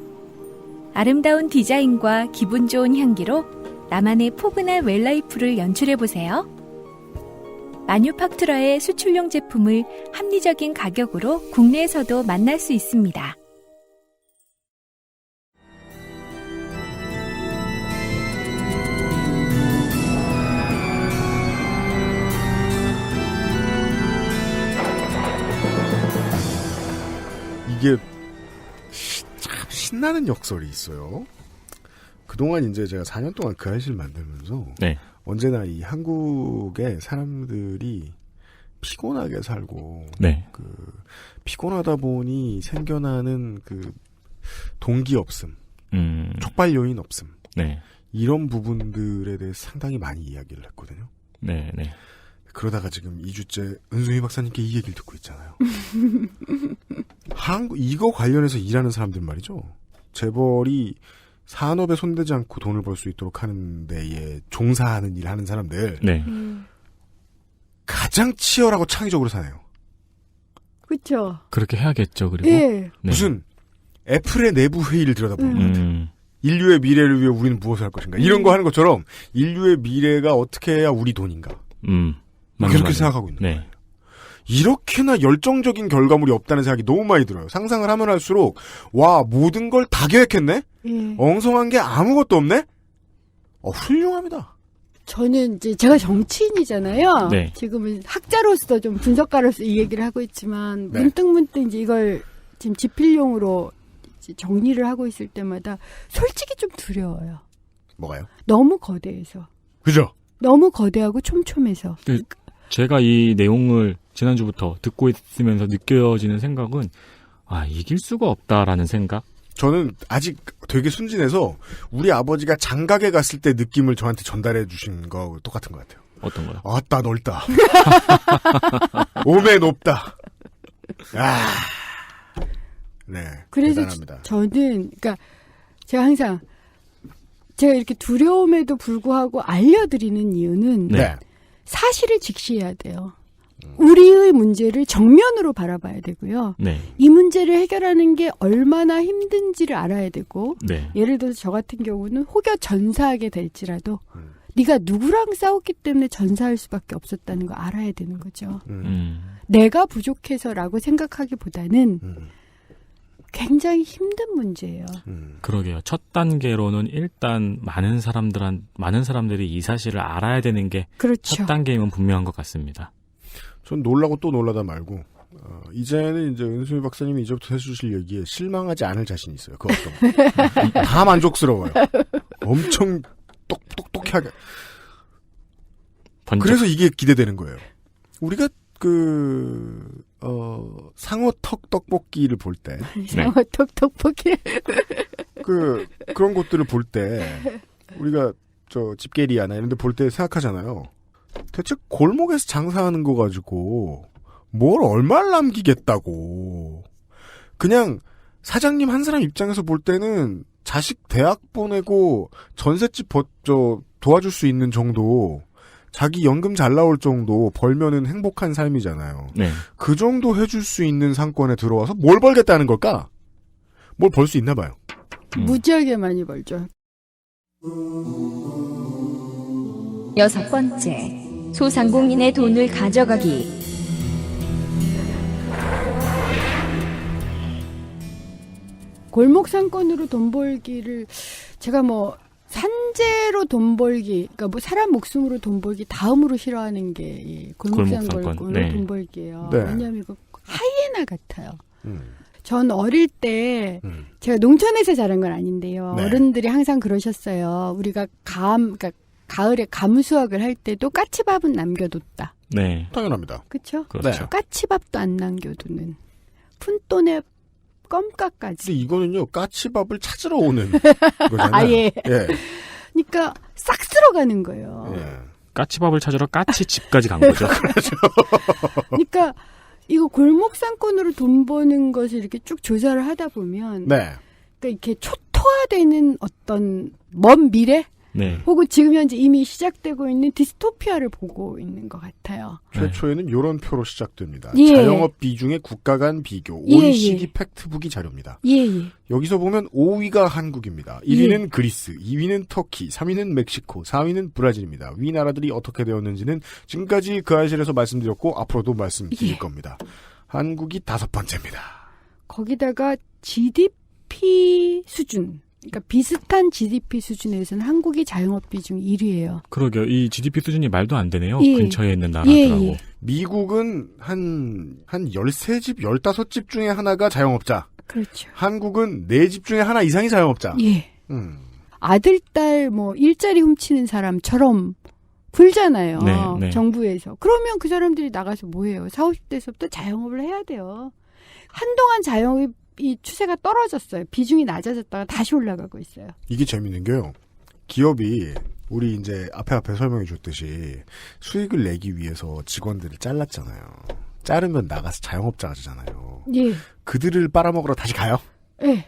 아름다운 디자인과 기분 좋은 향기로 나만의 포근한 웰라이프를 연출해보세요. 마뉴팍투라의 수출용 제품을 합리적인 가격으로 국내에서도 만날 수 있습니다. 이게 참 신나는 역설이 있어요. 그동안 이제 제가 4년 동안 그 알실 만들면서 네. 언제나 이 한국의 사람들이 피곤하게 살고 네. 그 피곤하다 보니 생겨나는 그 동기 없음, 촉발 요인 없음, 네. 이런 부분들에 대해서 상당히 많이 이야기를 했거든요. 네, 네. 그러다가 지금 2주째 은수미 박사님께 이 얘기를 듣고 있잖아요. 이거 관련해서 일하는 사람들 말이죠. 재벌이 산업에 손대지 않고 돈을 벌 수 있도록 하는 데에 종사하는 일 하는 사람들. 네. 가장 치열하고 창의적으로 사네요. 그렇죠. 그렇게 해야겠죠. 그리고 예. 네. 무슨 애플의 내부 회의를 들여다보는 것 같아요. 인류의 미래를 위해 우리는 무엇을 할 것인가. 이런 거 하는 것처럼 인류의 미래가 어떻게 해야 우리 돈인가. 그렇게 생각하고 있는 거예요. 이렇게나 열정적인 결과물이 없다는 생각이 너무 많이 들어요. 상상을 하면 할수록 와 모든 걸 다 계획했네. 엉성한 게 아무것도 없네. 훌륭합니다. 저는 이제 제가 정치인이잖아요. 네. 지금은 학자로서 좀 분석가로서 이 얘기를 하고 있지만 네. 문득 이제 이걸 지금 지필용으로 이제 정리를 하고 있을 때마다 솔직히 좀 두려워요. 뭐가요? 너무 거대해서. 그죠? 너무 거대하고 촘촘해서. 제가 이 내용을 지난주부터 듣고 있으면서 느껴지는 생각은 이길 수가 없다라는 생각? 저는 아직 되게 순진해서 우리 아버지가 장각에 갔을 때 느낌을 저한테 전달해 주신 거 똑같은 것 같아요. 어떤 거요? 아따 넓다. 오메 높다. 네. 그래서 대단합니다. 저는 그러니까 제가 항상 제가 이렇게 두려움에도 불구하고 알려드리는 이유는 네. 사실을 직시해야 돼요. 우리의 문제를 정면으로 바라봐야 되고요. 네. 이 문제를 해결하는 게 얼마나 힘든지를 알아야 되고 네. 예를 들어서 저 같은 경우는 혹여 전사하게 될지라도 네가 누구랑 싸웠기 때문에 전사할 수밖에 없었다는 거 알아야 되는 거죠. 내가 부족해서라고 생각하기보다는 굉장히 힘든 문제예요. 그러게요. 첫 단계로는 일단 많은 사람들이 이 사실을 알아야 되는 게 첫 그렇죠. 단계이면 분명한 것 같습니다. 전 놀라고 또 놀라다 말고 이제는 이제 은수미 박사님이 이제부터 해주실 얘기에 실망하지 않을 자신이 있어요. 그 어떤 거. 다 만족스러워요. 엄청 똑똑하게. 그래서 이게 기대되는 거예요. 우리가 상어턱 떡볶이를 볼 때. 상어턱 떡볶이. 그런 것들을 볼 때, 우리가 집게리아나 이런 데 볼 때 생각하잖아요. 대체 골목에서 장사하는 거 가지고 뭘 얼마를 남기겠다고. 그냥 사장님 한 사람 입장에서 볼 때는 자식 대학 보내고 전셋집 도와줄 수 있는 정도, 자기 연금 잘 나올 정도 벌면은 행복한 삶이잖아요. 네. 그 정도 해줄 수 있는 상권에 들어와서 뭘 벌겠다는 걸까? 뭘 벌 수 있나 봐요. 무지하게 많이 벌죠. 6번째, 소상공인의 돈을 가져가기. 골목 상권으로 돈 벌기를 제가 산재로 돈 벌기, 그러니까 사람 목숨으로 돈 벌기 다음으로 싫어하는 게 골목 상권으로 네. 돈 벌기예요. 네. 왜냐하면 이거 하이에나 같아요. 전 어릴 때 제가 농촌에서 자란 건 아닌데요. 네. 어른들이 항상 그러셨어요. 우리가 그러니까 가을에 가무수확을 할 때도 까치밥은 남겨뒀다. 네. 당연합니다. 그렇죠? 그렇죠. 까치밥도 안 남겨두는 푼돈의 껌까까지. 근데 이거는요, 까치밥을 찾으러 오는 거잖아요. 예. 예. 그러니까 싹 쓸어가는 거예요. 예. 까치밥을 찾으러 까치집까지 간 거죠. 그러니까 이거 골목 상권으로 돈 버는 것을 이렇게 쭉 조사를 하다 보면, 네. 그러니까 이렇게 초토화되는 어떤 먼 미래, 네. 혹은 지금 현재 이미 시작되고 있는 디스토피아를 보고 있는 것 같아요. 최초에는 이런 표로 시작됩니다. 예. 자영업 비중의 국가 간 비교. 예, OECD 예. 팩트북이 자료입니다. 예. 여기서 보면 5위가 한국입니다. 1위는 그리스, 2위는 터키, 3위는 멕시코, 4위는 브라질입니다. 위 나라들이 어떻게 되었는지는 지금까지 그 아실에서 말씀드렸고 앞으로도 말씀드릴 겁니다. 한국이 5번째입니다. 거기다가 GDP 수준, 그러니까 비슷한 GDP 수준에서는 한국이 자영업 비중 1위예요. 그러게요. 이 GDP 수준이 말도 안 되네요. 예. 근처에 있는 나라들하고. 예. 미국은 한 13집, 15집 중에 하나가 자영업자. 그렇죠. 한국은 4집 중에 하나 이상이 자영업자. 예. 아들, 딸, 일자리 훔치는 사람처럼 굴잖아요. 네. 정부에서. 그러면 그 사람들이 나가서 뭐 해요? 40, 50대서부터 자영업을 해야 돼요. 한동안 자영업이 추세가 떨어졌어요. 비중이 낮아졌다가 다시 올라가고 있어요. 이게 재밌는 게요. 기업이 우리 이제 앞에 설명해 줬듯이 수익을 내기 위해서 직원들을 잘랐잖아요. 자르면 나가서 자영업자가 되잖아요. 예. 그들을 빨아먹으러 다시 가요? 예.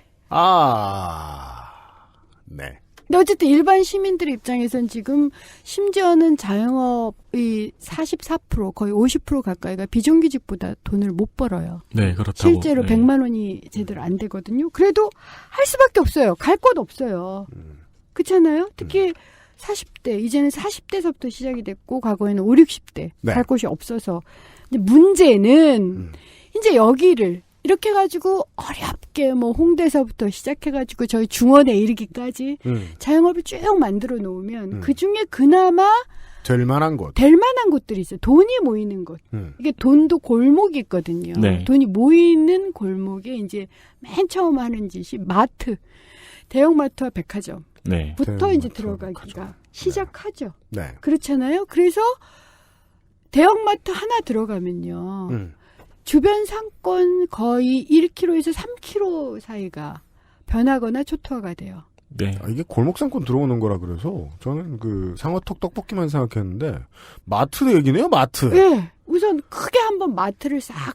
네. 근데 어쨌든 일반 시민들 입장에선 지금 심지어는 자영업이 44% 거의 50% 가까이가 비정규직보다 돈을 못 벌어요. 네, 그렇다고. 실제로 100만 원이 제대로 안 되거든요. 그래도 할 수밖에 없어요. 갈 곳 없어요. 그렇잖아요. 특히 40대, 이제는 40대서부터 시작이 됐고 과거에는 5, 60대 갈 곳이 없어서. 근데 문제는 이제 여기를 이렇게 해가지고 어렵게 홍대서부터 시작해가지고 저희 중원에 이르기까지 자영업을 쭉 만들어 놓으면 그 중에 그나마 될 만한 곳들이 있어요. 돈이 모이는 곳. 이게 돈도 골목이 있거든요. 네. 돈이 모이는 골목에 이제 맨 처음 하는 짓이 마트, 대형마트와 백화점. 네. 부터 이제 들어가기가 시작하죠. 네. 그렇잖아요. 그래서 대형마트 하나 들어가면요. 주변 상권 거의 1km에서 3km 사이가 변하거나 초토화가 돼요. 네. 이게 골목상권 들어오는 거라 그래서 저는 그 상어톡 떡볶이만 생각했는데 마트 얘기네요, 마트. 네. 우선 크게 한번 마트를 싹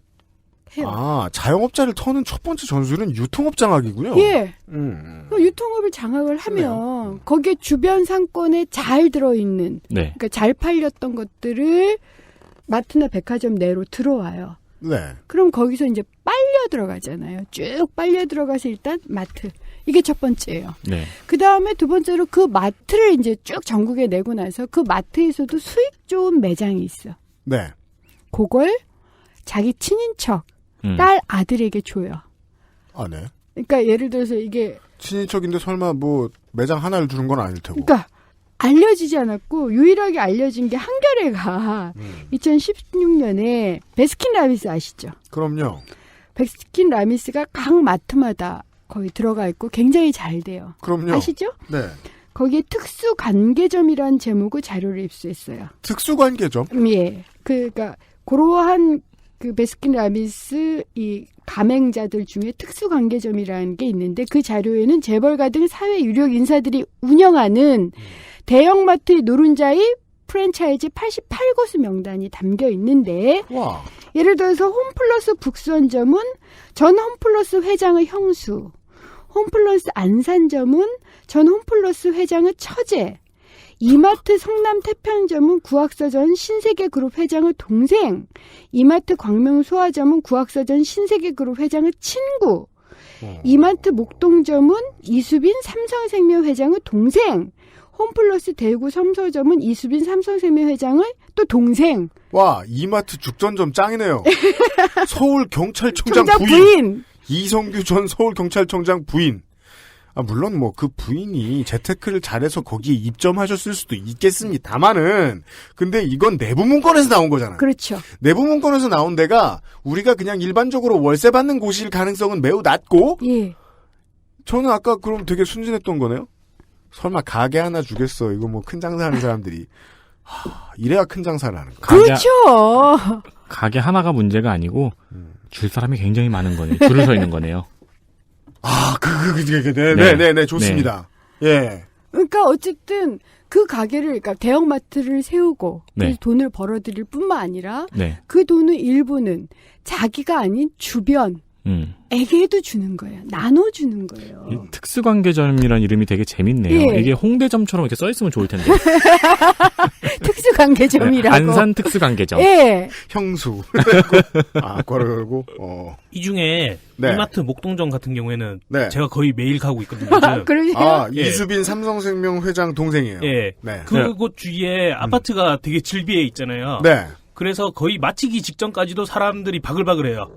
해요. 자영업자를 터는 첫 번째 전술은 유통업 장악이군요. 예. 유통업을 장악을 하면 거기에 주변 상권에 잘 들어있는 그러니까 잘 팔렸던 것들을 마트나 백화점 내로 들어와요. 네. 그럼 거기서 이제 빨려 들어가잖아요. 쭉 빨려 들어가서 일단 마트. 이게 첫 번째예요. 네. 그 다음에 두 번째로 그 마트를 이제 쭉 전국에 내고 나서 그 마트에서도 수익 좋은 매장이 있어. 네. 그걸 자기 친인척, 딸 아들에게 줘요. 네. 그러니까 예를 들어서 이게 친인척인데 설마 매장 하나를 주는 건 아닐 테고. 그러니까 알려지지 않았고 유일하게 알려진 게 한겨레가 2016년에 베스킨라빈스 아시죠? 그럼요. 베스킨라빈스가 각 마트마다 거기 들어가 있고 굉장히 잘 돼요. 그럼요. 아시죠? 네. 거기에 특수관계점이라는 제목의 자료를 입수했어요. 특수관계점? 예. 그러니까 그러한 그 베스킨라빈스 이 가맹자들 중에 특수관계점이라는 게 있는데 그 자료에는 재벌가 등 사회 유력 인사들이 운영하는 대형마트의 노른자의 프랜차이즈 88곳의 명단이 담겨 있는데 예를 들어서 홈플러스 북수원점은 전 홈플러스 회장의 형수, 홈플러스 안산점은 전 홈플러스 회장의 처제, 이마트 성남 태평점은 구학서 전 신세계그룹 회장의 동생, 이마트 광명 소화점은 구학서 전 신세계그룹 회장의 친구, 이마트 목동점은 이수빈 삼성생명 회장의 동생, 홈플러스 대구 섬서점은 이수빈 삼성생명 회장의 또 동생. 와, 이마트 죽전점 짱이네요. 서울경찰청장 부인. 이성규 전 서울경찰청장 부인. 물론 그 부인이 재테크를 잘해서 거기에 입점하셨을 수도 있겠습니다만은 근데 이건 내부 문건에서 나온 거잖아요. 그렇죠. 내부 문건에서 나온 데가 우리가 그냥 일반적으로 월세 받는 곳일 가능성은 매우 낮고 저는 아까 그럼 되게 순진했던 거네요. 설마 가게 하나 주겠어. 이거 큰 장사하는 사람들이. 이래야 큰 장사를 하는 거예요. 그렇죠. 가게 하나가 문제가 아니고 줄 사람이 굉장히 많은 거네요. 줄을 서 있는 거네요. 네, 좋습니다. 예. 그러니까 어쨌든 그 가게를, 그러니까 대형마트를 세우고 그래서 돈을 벌어들일 뿐만 아니라 그 돈의 일부는 자기가 아닌 주변 에게도 주는 거예요. 나눠주는 거예요. 특수관계점이라는 이름이 되게 재밌네요. 이게 홍대점처럼 이렇게 써있으면 좋을 텐데. 특수관계점이라고. 안산 특수관계점. 형수. 괄호 열고. 이 중에 이마트 목동점 같은 경우에는 제가 거의 매일 가고 있거든요. 그러세요? 이수빈 삼성생명 회장 동생이에요. 예. 그곳 주위에 아파트가 되게 질비해 있잖아요. 네. 그래서 거의 마치기 직전까지도 사람들이 바글바글해요.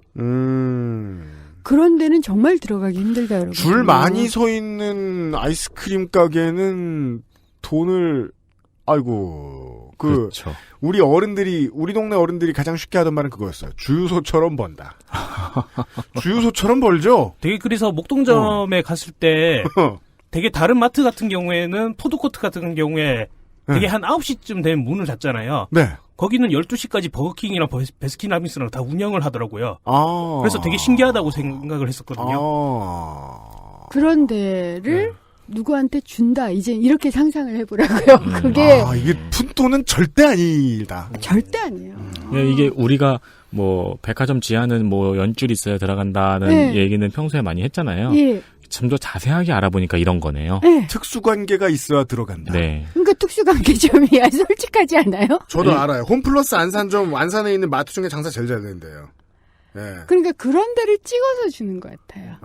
그런 데는 정말 들어가기 힘들다, 여러분. 줄 많이 서 있는 아이스크림 가게는 돈을 그렇죠. 우리 동네 어른들이 가장 쉽게 하던 말은 그거였어요. 주유소처럼 번다. 주유소처럼 벌죠? 되게 그래서 목동점에 갔을 때 되게 다른 마트 같은 경우에는 푸드코트 같은 경우에 되게 한 9시쯤 되면 문을 닫잖아요. 네. 거기는 12시까지 버거킹이랑 베스킨라빈스랑 다 운영을 하더라고요. 아. 그래서 되게 신기하다고 생각을 했었거든요. 그런 데를 누구한테 준다. 이제 이렇게 상상을 해보라고요. 그게 이게 푼돈은 절대 아니다. 절대 아니에요. 이게 우리가 뭐 백화점 지하는 뭐 연줄이 있어야 들어간다는 네. 얘기는 평소에 많이 했잖아요. 예. 좀 더 자세하게 알아보니까 이런 거네요. 네. 특수관계가 있어야 들어간다. 네. 그러니까 특수관계점이야. 솔직하지 않아요? 저도 알아요. 홈플러스 안산점 안산에 있는 마트 중에 장사 제일 잘 되는데요. 네. 그러니까 그런 데를 찍어서 주는 것 같아요.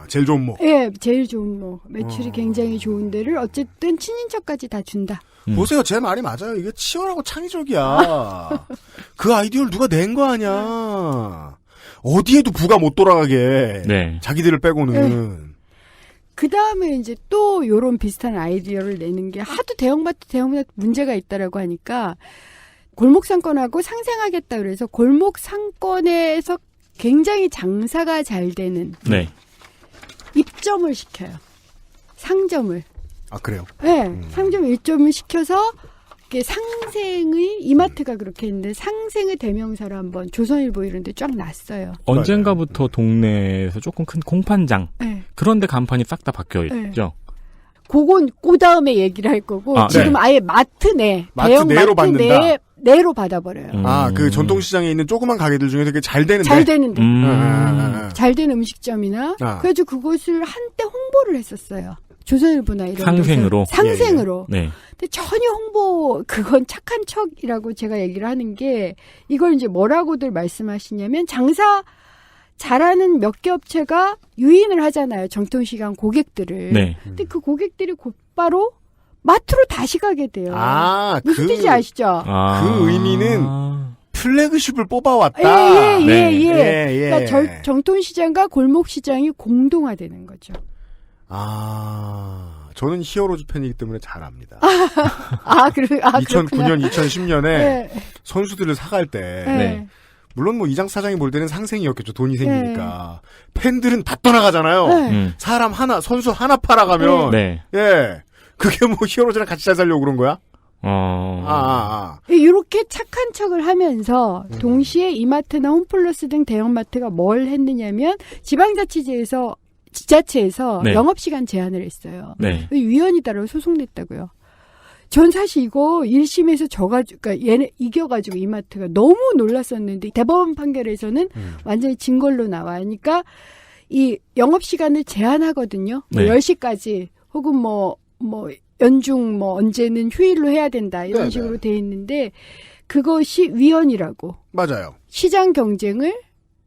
제일 좋은 목. 예, 제일 좋은 목. 매출이 굉장히 좋은 데를 어쨌든 친인척까지 다 준다. 보세요. 제 말이 맞아요. 이게 치열하고 창의적이야. 그 아이디어를 누가 낸 거 아니야. 어디에도 부가 못 돌아가게. 네. 자기들을 빼고는. 네. 그 다음에 이제 또 요런 비슷한 아이디어를 내는 게 하도 대형마트 문제가 있다라고 하니까 골목 상권하고 상생하겠다 그래서 골목 상권에서 굉장히 장사가 잘 되는 네. 입점을 시켜요. 상점을. 아, 그래요? 네. 상점 입점을 시켜서 이게 상생의 이마트가 그렇게 했는데 상생의 대명사로 한번 조선일보 이런 데 쫙 났어요. 언젠가부터 동네에서 조금 큰 공판장 네. 그런데 간판이 싹 다 바뀌어 있죠. 그건 그 다음에 얘기를 할 거고 지금 네. 아예 마트 내 마트 대형 내로 마트 받는다. 내로 받아버려요. 그 전통시장에 있는 조그만 가게들 중에 되게 잘 되는데. 잘 되는데. 잘 된 음식점이나. 그래서 그것을 한때 홍보를 했었어요. 조선일보나 이런 상생으로. 상생으로. 예, 예. 네. 근데 전혀 그건 착한 척이라고 제가 얘기를 하는 게 이걸 이제 뭐라고들 말씀하시냐면 장사 잘하는 몇 개 업체가 유인을 하잖아요. 정통시장 고객들을. 네. 근데 그 고객들이 곧바로 마트로 다시 가게 돼요. 무슨 뜻인지 아시죠? 그 의미는 플래그십을 뽑아왔다. 예. 그러니까 정통시장과 골목시장이 공동화되는 거죠. 저는 히어로즈 팬이기 때문에 잘 압니다. 2009년, 2010년에 네. 선수들을 사갈 때, 네. 물론 뭐 이장 사장이 볼 때는 상생이었겠죠. 돈이 생기니까. 팬들은 다 떠나가잖아요. 네. 사람 하나, 선수 하나 팔아가면, 네. 예. 그게 뭐 히어로즈랑 같이 잘 살려고 그런 거야? 이렇게 착한 척을 하면서 동시에 이마트나 홈플러스 등 대형마트가 뭘 했느냐면 지자체에서 네. 영업시간 제한을 했어요. 네. 위헌이 따라 소송냈다고요. 전 사실 이거 1심에서 그러니까 얘네 이겨가지고 이마트가 너무 놀랐었는데 대법원 판결에서는 완전히 진 걸로 나와니까 이 영업시간을 제한하거든요. 네. 10시까지 혹은 뭐 연중 언제는 휴일로 해야 된다 이런 네네. 식으로 돼 있는데 그것이 위헌이라고. 맞아요. 시장 경쟁을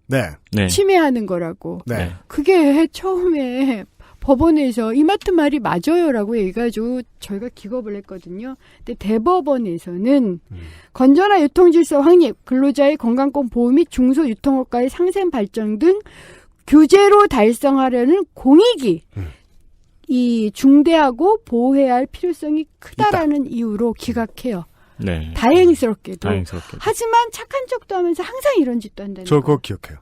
네. 침해하는 거라고. 네. 그게 처음에 법원에서 이마트 말이 맞아요라고 얘기해가지고 저희가 기겁을 했거든요. 근데 대법원에서는 건전한 유통질서 확립, 근로자의 건강권 보호 및 중소유통업가의 상생 발전 등 규제로 달성하려는 공익이 이 중대하고 보호해야 할 필요성이 크다라는 이유로 기각해요. 네. 다행스럽게도. 다행스럽게도. 하지만 착한 척도 하면서 항상 이런 짓도 한다는 저 거. 그거 기억해요.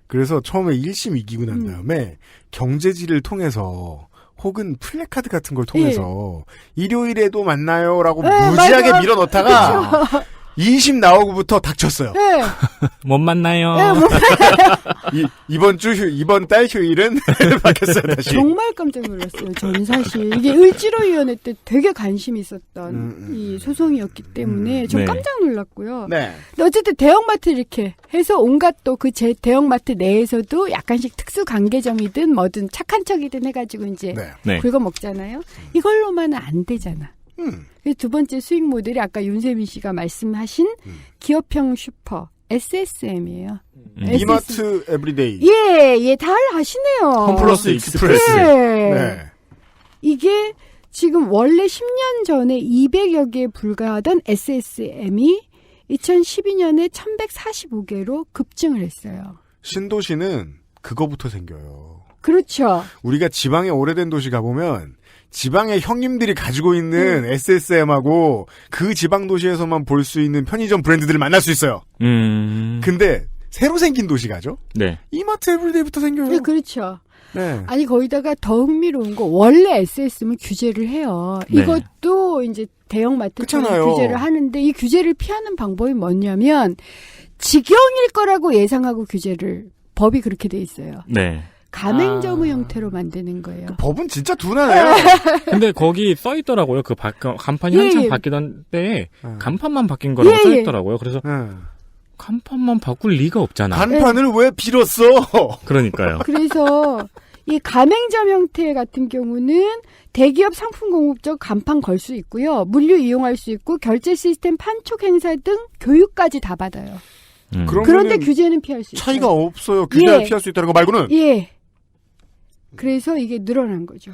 그래서 처음에 1심 이기고 난 다음에 경제지를 통해서 혹은 플래카드 같은 걸 통해서 일요일에도 만나요라고 무지하게 맞아. 밀어넣다가 2심 나오고부터 닥쳤어요. 네. 못 만나요. 이번 달 휴일은 바뀌었어요, 다시. 정말 깜짝 놀랐어요. 저는 사실 이게 을지로위원회 때 되게 관심이 있었던 이 소송이었기 때문에 좀 네. 깜짝 놀랐고요. 네. 근데 어쨌든 대형마트 이렇게 해서 온갖 또 그 대형마트 내에서도 약간씩 특수 관계점이든 뭐든 착한 척이든 해가지고 이제 네. 긁어 먹잖아요. 이걸로만은 안 되잖아. 두 번째 수익 모델이 아까 윤세민 씨가 말씀하신 기업형 슈퍼 SSM이에요. 이마트 에브리데이. 예, 다 아시네요. 홈플러스 익스프레스. 네. 이게 지금 원래 10년 전에 200여 개에 불과하던 SSM이 2012년에 1145개로 급증을 했어요. 신도시는 그거부터 생겨요. 그렇죠. 우리가 지방에 오래된 도시 가보면 지방의 형님들이 가지고 있는 SSM하고 그 지방 도시에서만 볼 수 있는 편의점 브랜드들을 만날 수 있어요. 근데 새로 생긴 도시가죠? 네. 이마트 에브리데이부터 생겨요. 네, 그렇죠. 네. 아니, 거기다가 더 흥미로운 거, 원래 SS면 규제를 해요. 네. 이것도 이제 대형마트처럼 규제를 하는데, 이 규제를 피하는 방법이 뭐냐면, 직영일 거라고 예상하고 법이 그렇게 돼 있어요. 네. 가맹점의 형태로 만드는 거예요. 법은 진짜 둔하네요. 근데 거기 써 있더라고요. 그 간판이 예, 한참 예. 바뀌던 때에 간판만 바뀐 거라고 써 있더라고요. 그래서 간판만 바꿀 리가 없잖아. 간판을 왜 빌었어? 그러니까요. 그래서 이 가맹점 형태 같은 경우는 대기업 상품 공급적 간판 걸 수 있고요. 물류 이용할 수 있고 결제 시스템 판촉 행사 등 교육까지 다 받아요. 그런데 규제는 피할 수 있어요. 차이가 없어요. 규제를 피할 수 있다는 거 말고는. 예. 그래서 이게 늘어난 거죠.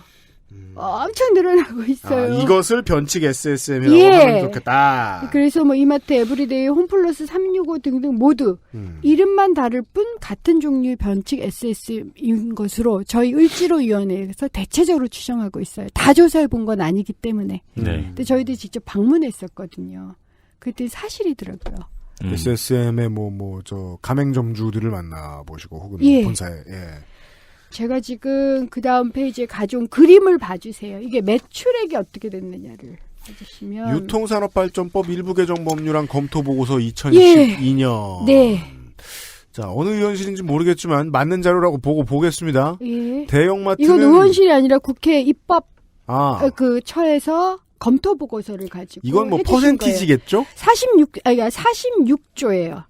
엄청 늘어나고 있어요. 이것을 변칙 SSM이라고 하면 좋겠다. 그래서 뭐 이마트 에브리데이, 홈플러스 365 등등 모두 이름만 다를 뿐 같은 종류의 변칙 SS인 것으로 저희 을지로위원회에서 대체적으로 추정하고 있어요. 다 조사해 본 건 아니기 때문에. 네. 근데 저희도 직접 방문했었거든요. 그때 사실이더라고요. SSM의 저 가맹점주들을 만나보시고 혹은 본사에. 제가 지금 그 다음 페이지에 가져온 그림을 봐주세요. 이게 매출액이 어떻게 됐느냐를 봐주시면. 유통산업발전법 일부 개정 법률안 검토보고서 2012년. 네. 자, 어느 의원실인지 모르겠지만 맞는 자료라고 보겠습니다. 예. 대형마트는. 이건 의원실이 아니라 국회 입법 그 처에서 검토 보고서를 가지고. 이건 뭐 퍼센티지겠죠? 46조예요.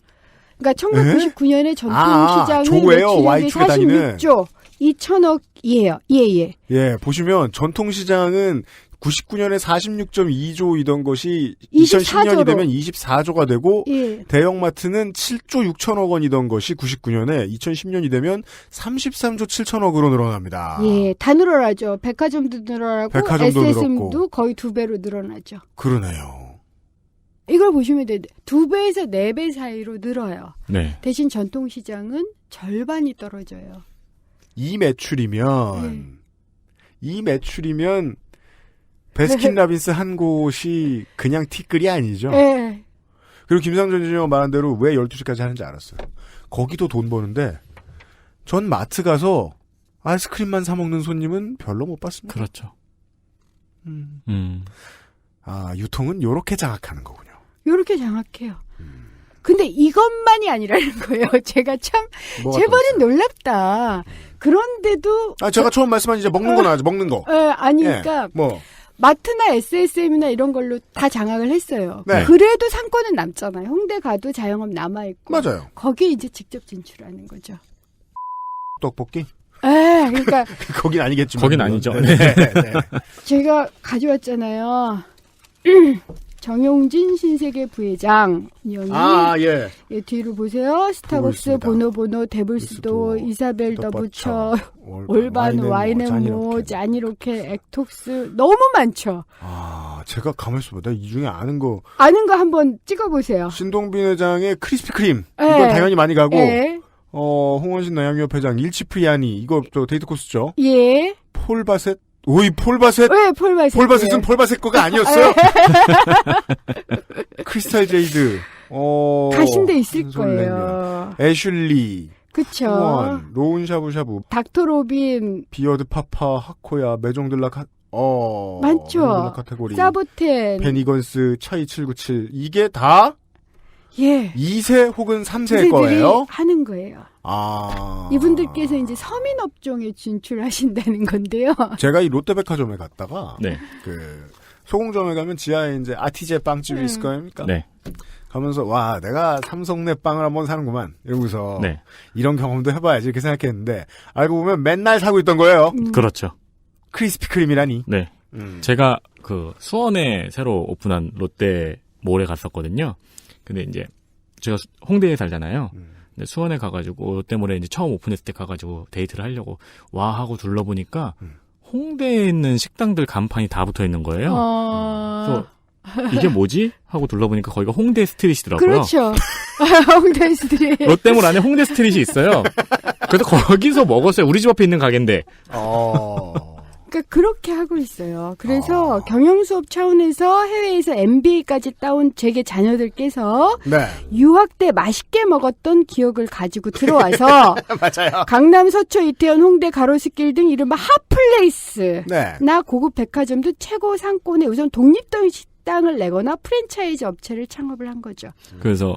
그러니까 1999년에 전통시장은 조예요. 매출액이 Y축에 다니는. 46조 2천억이에요. 예. 예, 보시면 전통시장은 99년에 46.2조이던 것이 2010년이 되면 24조가 되고 대형마트는 7조 6천억 원이던 것이 99년에 2010년이 되면 33조 7천억으로 늘어납니다. 예, 다 늘어나죠. 백화점도 늘어나고 SSM도 거의 2배로 늘어나죠. 그러네요. 이걸 보시면 돼요. 2배에서 4배 사이로 늘어요. 네. 대신 전통시장은 절반이 떨어져요. 이 매출이면 베스킨라빈스 한 곳이 그냥 티끌이 아니죠. 네. 그리고 김상전 지점 말한 대로 왜 12시까지 하는지 알았어요. 거기도 돈 버는데 전 마트 가서 아이스크림만 사 먹는 손님은 별로 못 봤습니다. 그렇죠. 유통은 요렇게 장악하는 거군요. 요렇게 장악해요. 근데 이것만이 아니라는 거예요. 제가 참 제발은 놀랍다. 그런데도 제가 처음 말씀한 이제 먹는 건 먹는 거. 아니니까 마트나 SSM이나 이런 걸로 다 장악을 했어요. 네. 그래도 상권은 남잖아요. 홍대 가도 자영업 남아있고. 맞아요. 거기에 이제 직접 진출하는 거죠. 떡볶이? 그러니까. 거긴 아니겠지만. 거긴 아니죠. 네. 제가 가져왔잖아요. 정용진 신세계 부회장 예. 뒤로 보세요. 스타벅스, 보노보노, 데블스도, 이사벨 더 부처, 올반, 와인앤모, 짠이로케, 액톡스 너무 많죠. 제가 가만히 있어봐. 이 중에 아는 거 한번 찍어보세요. 신동빈 회장의 크리스피 크림 이건 당연히 많이 가고 홍원신 남양유업 회장 일치프리아니 이거 데이트 코스죠. 예. 폴바셋 폴바셋? 왜 폴바셋? 폴바셋은 폴바셋 거가 아니었어요? 크리스탈 제이드. 가신 데 있을 거예요. 애슐리. 그쵸. 후원, 로운 샤브샤브. 닥터 로빈. 비어드 파파, 하코야, 메종들라 많죠. 카테고리. 사보텐. 베니건스, 차이 797. 이게 다? 2세 혹은 3세일 거예요? 하는 거예요. 이분들께서 이제 서민업종에 진출하신다는 건데요. 제가 이 롯데백화점에 갔다가 소공점에 가면 지하에 이제 아티제 빵집이 있을 거 아닙니까? 네. 가면서 내가 삼성내 빵을 한번 사는구만 이러면서 이런 경험도 해봐야지 이렇게 생각했는데 알고 보면 맨날 사고 있던 거예요. 그렇죠. 크리스피 크림이라니. 네. 제가 수원에 새로 오픈한 롯데몰에 갔었거든요. 근데 이제 제가 홍대에 살잖아요. 근데 수원에 가가지고 롯데몰에 이제 처음 오픈했을 때 가가지고 데이트를 하려고 하고 둘러보니까 홍대에 있는 식당들 간판이 다 붙어 있는 거예요. 그래서 이게 뭐지? 하고 둘러보니까 거기가 홍대 스트릿이더라고요. 그렇죠. 홍대 스트릿. 롯데몰 안에 홍대 스트릿이 있어요. 그래서 거기서 먹었어요. 우리 집 앞에 있는 가게인데. 그러니까 그렇게 하고 있어요. 그래서 경영수업 차원에서 해외에서 MBA까지 따온 제게 자녀들께서 네. 유학 때 맛있게 먹었던 기억을 가지고 들어와서 맞아요. 강남, 서초, 이태원, 홍대, 가로수길 등 이른바 핫플레이스 네. 나 고급 백화점도 최고 상권에 우선 독립적인 식당을 내거나 프랜차이즈 업체를 창업을 한 거죠. 그래서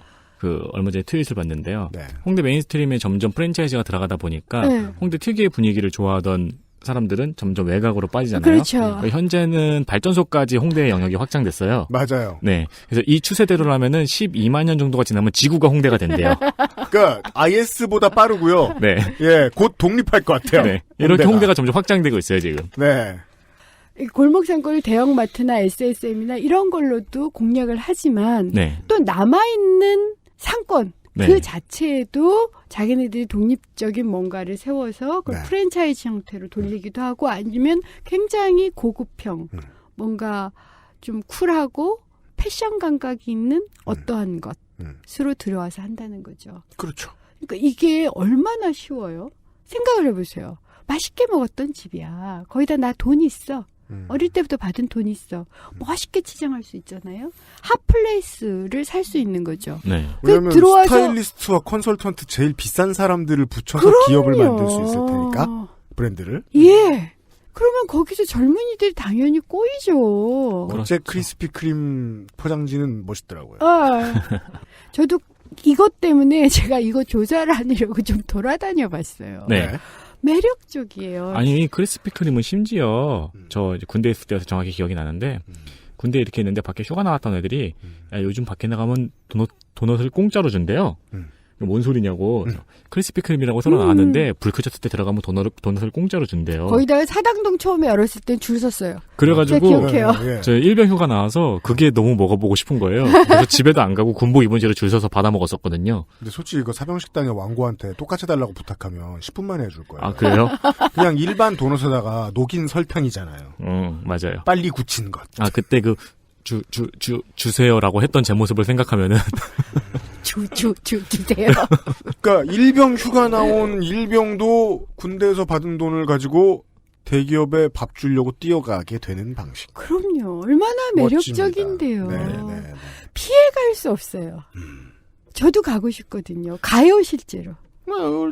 얼마 전에 트윗을 봤는데요. 네. 홍대 메인스트림에 점점 프랜차이즈가 들어가다 보니까 네. 홍대 특유의 분위기를 좋아하던 사람들은 점점 외곽으로 빠지잖아요. 그렇죠. 현재는 발전소까지 홍대의 영역이 확장됐어요. 맞아요. 네. 그래서 이 추세대로라면은 12만 년 정도가 지나면 지구가 홍대가 된대요. 그러니까 IS보다 빠르고요. 네. 예, 곧 독립할 것 같아요. 네. 이렇게 홍대가 점점 확장되고 있어요, 지금. 네. 골목상권을 대형마트나 SSM이나 이런 걸로도 공략을 하지만 네. 또 남아있는 상권 네. 그 자체에도 자기네들이 독립적인 뭔가를 세워서 그걸 네. 프랜차이즈 형태로 돌리기도 하고 아니면 굉장히 고급형 뭔가 좀 쿨하고 패션 감각이 있는 어떠한 것으로 들어와서 한다는 거죠. 그렇죠. 그러니까 이게 얼마나 쉬워요? 생각을 해보세요. 맛있게 먹었던 집이야. 거기다 나 돈 있어. 어릴 때부터 받은 돈 있어. 멋있게 치장할 수 있잖아요. 핫플레이스를 살 수 있는 거죠. 네. 왜냐면 들어와서 스타일리스트와 컨설턴트 제일 비싼 사람들을 붙여서 그럼요. 기업을 만들 수 있을 테니까 브랜드를. 예. 그러면 거기서 젊은이들이 당연히 꼬이죠. 어제 크리스피 크림 포장지는 멋있더라고요. 저도 이것 때문에 제가 이거 조사를 하려고 좀 돌아다녀 봤어요. 네. 매력적이에요. 아니, 크리스피 크림은 심지어, 저 이제 군대 있을 때여서 정확히 기억이 나는데, 군대에 이렇게 있는데 밖에 휴가 나갔던 애들이, 야, 요즘 밖에 나가면 도넛을 공짜로 준대요. 뭔 소리냐고. 크리스피 크림이라고 서로 나왔는데, 불 켜졌을 때 들어가면 도넛을 공짜로 준대요. 거기다가 사당동 처음에 열었을 땐 줄 섰어요. 그래가지고, 제가 기억해요. 저 일병 휴가 나와서 그게 너무 먹어보고 싶은 거예요. 그래서 집에도 안 가고 군복 입은 채로 줄 서서 받아 먹었었거든요. 근데 솔직히 이거 사병식당의 왕고한테 똑같이 해달라고 부탁하면 10분 만에 해줄 거예요. 아, 그래요? 그냥 일반 도넛에다가 녹인 설탕이잖아요. 맞아요. 빨리 굳힌 것. 아, 그때 주세요라고 했던 제 모습을 생각하면은. 주세요. 그러니까 일병 휴가 나온 일병도 군대에서 받은 돈을 가지고 대기업에 밥 주려고 뛰어가게 되는 방식. 그럼요. 얼마나 매력적인데요. 네. 피해갈 수 없어요. 저도 가고 싶거든요. 가요 실제로.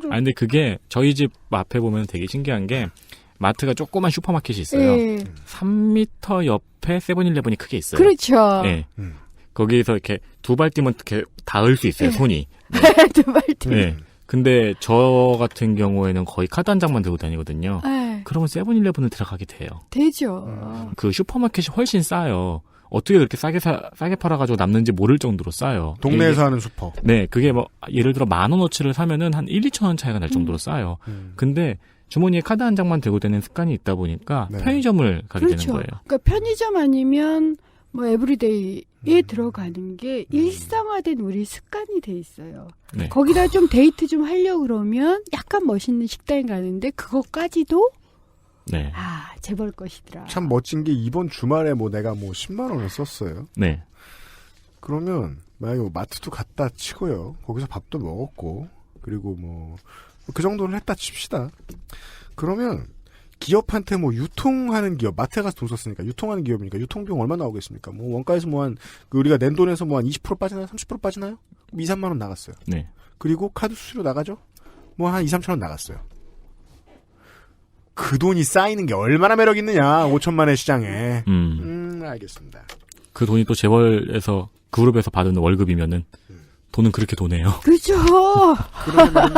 아 근데 그게 저희 집 앞에 보면 되게 신기한 게 마트가 조그만 슈퍼마켓이 있어요. 네. 3m 옆에 세븐일레븐이 크게 있어요. 그렇죠. 네. 거기에서 이렇게 두 발 뛰면 이렇게 닿을 수 있어요, 손이. 네. 두 발 뛰면. 네. 근데 저 같은 경우에는 거의 카드 한 장만 들고 다니거든요. 네. 그러면 세븐일레븐을 들어가게 돼요. 되죠. 그 슈퍼마켓이 훨씬 싸요. 어떻게 그렇게 싸게 팔아가지고 남는지 모를 정도로 싸요. 동네에서 하는 슈퍼. 네, 그게 뭐 예를 들어 10,000원어치를 사면은 한 1-2,000원 차이가 날 정도로 싸요. 근데 주머니에 카드 한 장만 들고 다니는 습관이 있다 보니까 편의점을 가게 그렇죠. 되는 거예요. 그러니까 편의점 아니면 뭐 에브리데이에 들어가는 게 일상화된 우리 습관이 돼 있어요. 네. 거기다 좀 데이트 좀 하려고 그러면 약간 멋있는 식당에 가는데 그것까지도 네. 재벌 것이더라. 참 멋진 게 이번 주말에 내가 10만 원을 썼어요. 네. 그러면 만약에 마트도 갔다 치고요. 거기서 밥도 먹었고 그리고 그 정도는 했다 칩시다. 그러면 기업한테 유통하는 기업, 마트에 가서 돈 썼으니까 유통하는 기업이니까 유통비용 얼마 나오겠습니까? 원가에서 우리가 낸 돈에서 한 20% 빠지나요? 30% 빠지나요? 2, 3만 원 나갔어요. 네. 그리고 카드 수수료 나가죠? 한 2, 3천 원 나갔어요. 그 돈이 쌓이는 게 얼마나 매력 있느냐, 5천만의 시장에. 알겠습니다. 그 돈이 또 재벌에서, 그룹에서 받은 월급이면은, 돈은 그렇게 도네요. 그렇죠.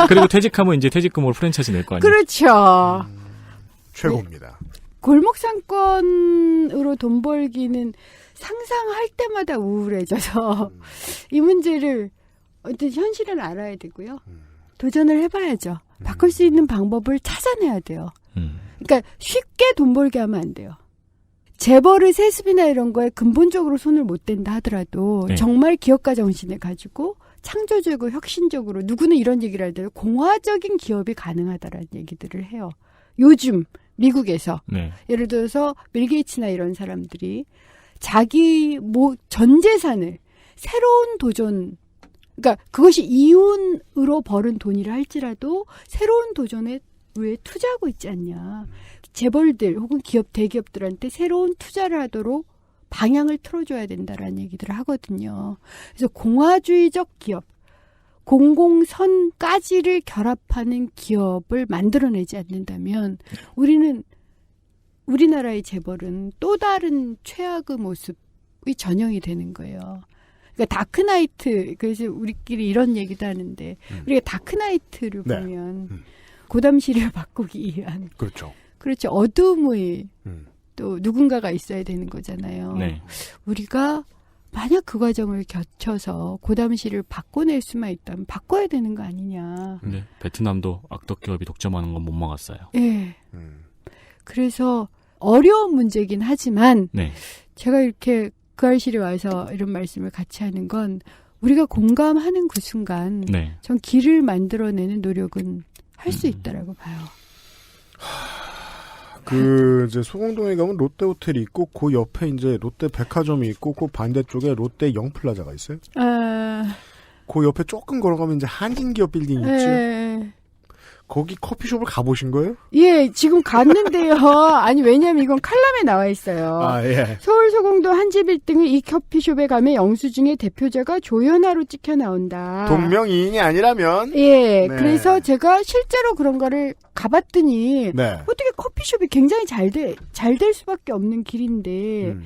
그리고 퇴직하면 이제 퇴직금으로 프랜차이즈 낼 거 아니에요? 그렇죠. 최고입니다. 골목 상권으로 돈 벌기는 상상할 때마다 우울해져서 이 문제를 어떤 현실을 알아야 되고요. 도전을 해봐야죠. 바꿀 수 있는 방법을 찾아내야 돼요. 그러니까 쉽게 돈 벌게 하면 안 돼요. 재벌의 세습이나 이런 거에 근본적으로 손을 못 댄다 하더라도 네. 정말 기업가 정신을 가지고 창조적이고 혁신적으로 누구는 이런 얘기를 하더라도 공화적인 기업이 가능하다라는 얘기들을 해요. 요즘 미국에서 네. 예를 들어서 빌 게이츠나 이런 사람들이 자기 전 재산을 새로운 도전, 그러니까 그것이 이윤으로 벌은 돈이라 할지라도 새로운 도전에 왜 투자하고 있지 않냐. 재벌들 혹은 기업 대기업들한테 새로운 투자를 하도록 방향을 틀어줘야 된다라는 얘기들을 하거든요. 그래서 공화주의적 기업, 공공선까지를 결합하는 기업을 만들어내지 않는다면 우리나라의 재벌은 또 다른 최악의 모습의 전형이 되는 거예요. 그러니까 다크나이트, 그래서 우리끼리 이런 얘기도 하는데 우리가 다크나이트를 네. 보면 고담시를 바꾸기 위한 그렇죠. 그렇죠. 어둠의 또 누군가가 있어야 되는 거잖아요. 네. 우리가 만약 그 과정을 거쳐서 고담시를 바꿔낼 수만 있다면 바꿔야 되는 거 아니냐. 네. 베트남도 악덕 기업이 독점하는 건 못 막았어요. 예. 그래서 어려운 문제긴 하지만 네. 제가 이렇게 그 알실에 와서 이런 말씀을 같이 하는 건 우리가 공감하는 그 순간 네. 전 길을 만들어내는 노력은 할 수 있다라고 봐요. 이제 소공동에 가면 롯데 호텔이 있고, 그 옆에 이제 롯데 백화점이 있고, 그 반대쪽에 롯데 영플라자가 있어요. 그 옆에 조금 걸어가면 이제 한진기업 빌딩이 있죠. 거기 커피숍을 가보신 거예요? 예, 지금 갔는데요. 아니, 왜냐면 이건 칼럼에 나와 있어요. 아, 예. 서울소공도 한지빌딩의 이 커피숍에 가면 영수증의 대표자가 조연아로 찍혀 나온다. 동명이인이 아니라면? 예, 네. 그래서 제가 실제로 그런 거를 가봤더니, 네. 어떻게 커피숍이 굉장히 잘 될 수밖에 없는 길인데,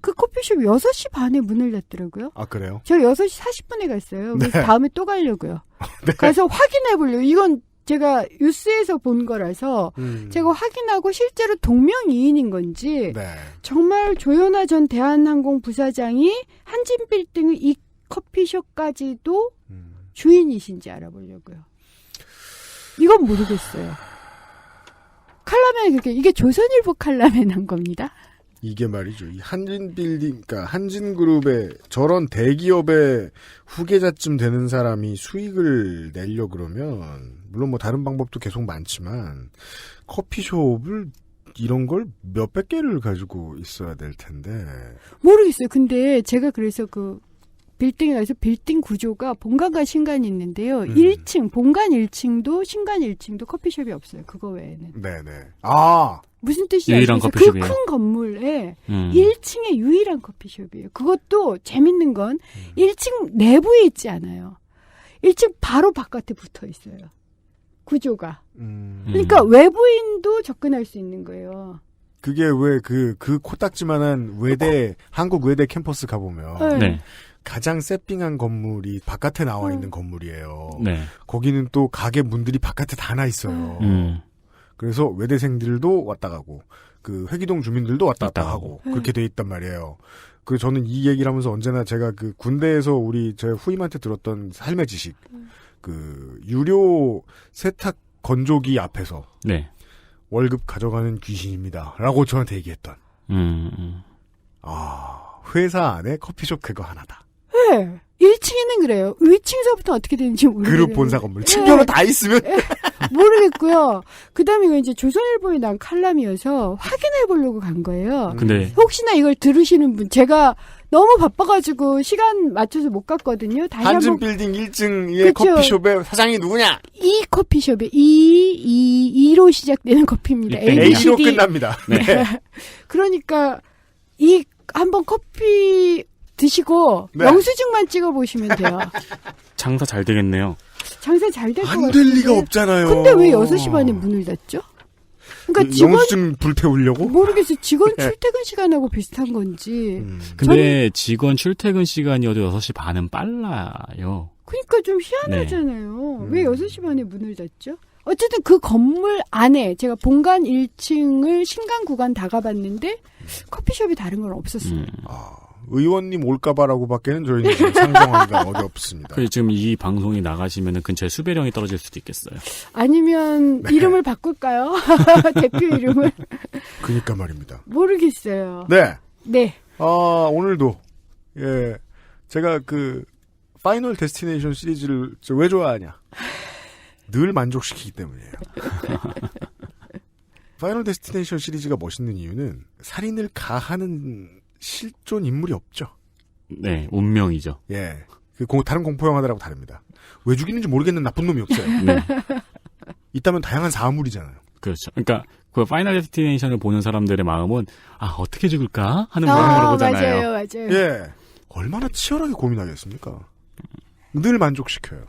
그 커피숍 6시 반에 문을 닫더라고요. 아, 그래요? 저 6시 40분에 갔어요. 그래서 네. 다음에 또 가려고요. 네. 가서 확인해 보려고. 이건 제가 뉴스에서 본 거라서 제가 확인하고 실제로 동명이인인 건지 네. 정말 조연아 전 대한항공 부사장이 한진빌딩의 이 커피숍까지도 주인이신지 알아보려고요. 이건 모르겠어요. 칼럼에 그렇게 이게 조선일보 칼럼에 난 겁니다. 이게 말이죠. 이 한진빌딩, 그러니까 한진그룹의 저런 대기업의 후계자쯤 되는 사람이 수익을 내려 그러면, 물론 뭐 다른 방법도 계속 많지만, 커피숍을 이런 걸 몇백 개를 가지고 있어야 될 텐데. 모르겠어요. 근데 제가 그래서 그 빌딩에 가서 빌딩 구조가 본관과 신관이 있는데요. 1층, 본관 1층도 신관 1층도 커피숍이 없어요. 그거 외에는. 네네. 아! 무슨 뜻이 유일한 아시겠어요? 커피숍이에요. 그 큰 건물에 1층에 유일한 커피숍이에요. 그것도 재밌는 건 1층 내부에 있지 않아요. 1층 바로 바깥에 붙어 있어요. 구조가. 그러니까 외부인도 접근할 수 있는 거예요. 그게 왜 그 코딱지만한 외대, 한국 외대 캠퍼스 가보면. 네. 가장 세핑한 건물이 바깥에 나와 있는 건물이에요. 네. 거기는 또 가게 문들이 바깥에 다 나 있어요. 그래서 외대생들도 왔다 가고, 그 회기동 주민들도 왔다 갔다 하고, 그렇게 돼 있단 말이에요. 저는 이 얘기를 하면서 언제나 제가 그 군대에서 제 후임한테 들었던 삶의 지식, 유료 세탁 건조기 앞에서, 네. 월급 가져가는 귀신입니다. 라고 저한테 얘기했던. 회사 안에 커피숍 그거 하나다. 네. 1층에는 그래요. 위층서부터 어떻게 되는지 모르겠어요. 그룹 본사 건물. 층별로 다 있으면. 모르겠고요. 그 다음에 이거 이제 조선일보에 난 칼럼이어서 확인해 보려고 간 거예요. 근데 혹시나 이걸 들으시는 분, 제가 너무 바빠가지고 시간 맞춰서 못 갔거든요. 다시 한진 빌딩 1층의 그쵸. 커피숍의 사장이 누구냐? 이 커피숍에 2로 시작되는 커피입니다. A로 끝납니다. 네. 그러니까 한번 커피 드시고 네. 영수증만 찍어보시면 돼요. 장사 잘 되겠네요. 장사 잘 될 것 같은데. 안 될 리가 없잖아요. 근데 왜 6시 반에 문을 닫죠? 그러니까 직원 영수증 불태우려고? 모르겠어요. 직원 출퇴근 시간하고 비슷한 건지. 근데 직원 출퇴근 시간이어도 6시 반은 빨라요. 그러니까 좀 희한하잖아요. 왜 6시 반에 문을 닫죠? 어쨌든 그 건물 안에 제가 본관 1층을 신관 구간 다 가봤는데 커피숍이 다른 건 없었어요. 의원님 올까봐라고 밖에는 저희는 지금 상정하기가 어렵습니다. 지금 이 방송이 나가시면 근처에 수배령이 떨어질 수도 있겠어요. 아니면 이름을 바꿀까요? 대표 이름을. 그니까 말입니다. 모르겠어요. 네. 네. 오늘도 제가 파이널 데스티네이션 시리즈를 왜 좋아하냐? 늘 만족시키기 때문이에요. 파이널 데스티네이션 시리즈가 멋있는 이유는 살인을 가하는 실존 인물이 없죠. 네, 운명이죠. 예. 다른 공포 영화들하고 다릅니다. 왜 죽이는지 모르겠는 나쁜 놈이 없어요. 네. 있다면 다양한 사물이잖아요. 그렇죠. 그러니까 그 파이널 데스티네이션을 보는 사람들의 마음은 어떻게 죽을까 하는 마음으로 보잖아요. 맞아요. 예, 얼마나 치열하게 고민하겠습니까? 늘 만족시켜요.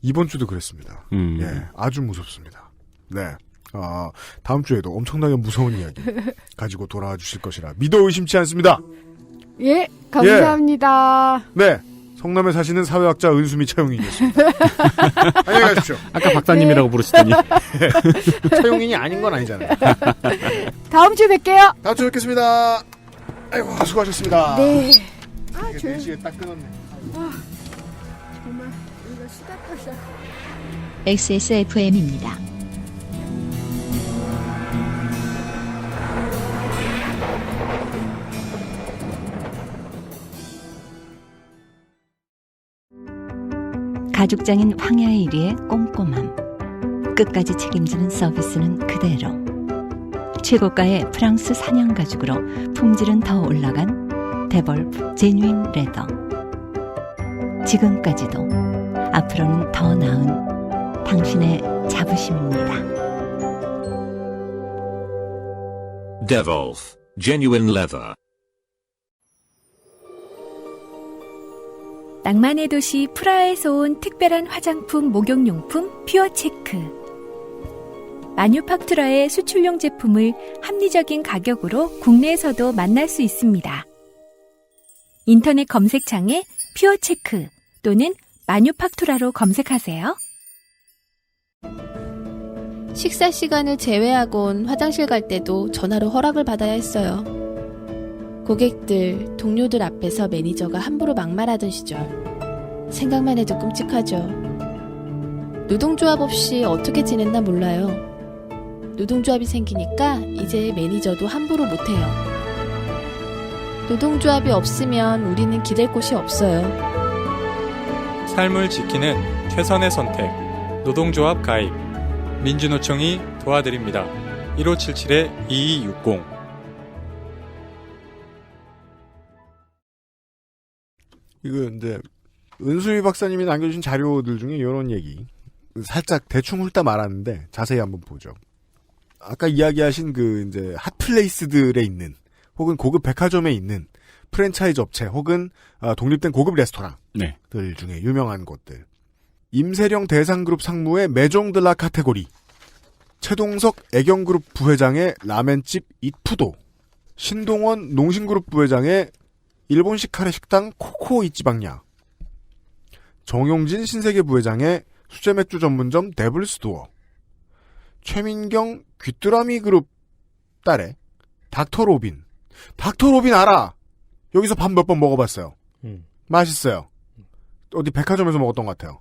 이번 주도 그랬습니다. 예, 아주 무섭습니다. 네. 다음 주에도 엄청나게 무서운 이야기 가지고 돌아와 주실 것이라 믿어 의심치 않습니다. 예, 감사합니다. 네. 성남에 사시는 사회학자 은수미 차용인이었습니다. 안녕히 가십시오. 아까 박사님이라고 부르시더니. 차용인이 아닌 건 아니잖아요. 다음 주에 뵐게요. 다음 주에 뵙겠습니다. 아이고, 수고하셨습니다. 네. 이게 4시에 딱 끊었네. 정말 이거 수다 떨자. XSFM입니다. 가죽장인 황야의 1위의 꼼꼼함. 끝까지 책임지는 서비스는 그대로. 최고가의 프랑스 사냥 가죽으로 품질은 더 올라간 데볼프 제뉴인 레더. 지금까지도 앞으로는 더 나은 당신의 자부심입니다. Devolf Genuine Leather. 낭만의 도시 프라하에서 온 특별한 화장품 목욕용품 퓨어체크. 마뉴팍투라의 수출용 제품을 합리적인 가격으로 국내에서도 만날 수 있습니다. 인터넷 검색창에 퓨어체크 또는 마뉴팍투라로 검색하세요. 식사 시간을 제외하곤 화장실 갈 때도 전화로 허락을 받아야 했어요. 고객들, 동료들 앞에서 매니저가 함부로 막말하던 시절. 생각만 해도 끔찍하죠. 노동조합 없이 어떻게 지냈나 몰라요. 노동조합이 생기니까 이제 매니저도 함부로 못해요. 노동조합이 없으면 우리는 기댈 곳이 없어요. 삶을 지키는 최선의 선택. 노동조합 가입. 민주노총이 도와드립니다. 1577-2260. 이거 이제 은수미 박사님이 남겨주신 자료들 중에 이런 얘기 살짝 대충 훑다 말았는데 자세히 한번 보죠. 아까 이야기하신 그 이제 핫플레이스들에 있는 혹은 고급 백화점에 있는 프랜차이즈 업체 혹은 독립된 고급 레스토랑들 중에 유명한 곳들. 임세령 대상그룹 상무의 메종드라 카테고리, 최동석 애경그룹 부회장의 라멘집 이푸도, 신동원 농신그룹 부회장의 일본식 카레 식당 코코 이찌방야, 정용진 신세계 부회장의 수제맥주 전문점 데블스도어, 최민경 귀뚜라미 그룹 딸의 닥터로빈. 닥터로빈 알아? 여기서 밥 몇 번 먹어봤어요. 맛있어요. 어디 백화점에서 먹었던 것 같아요.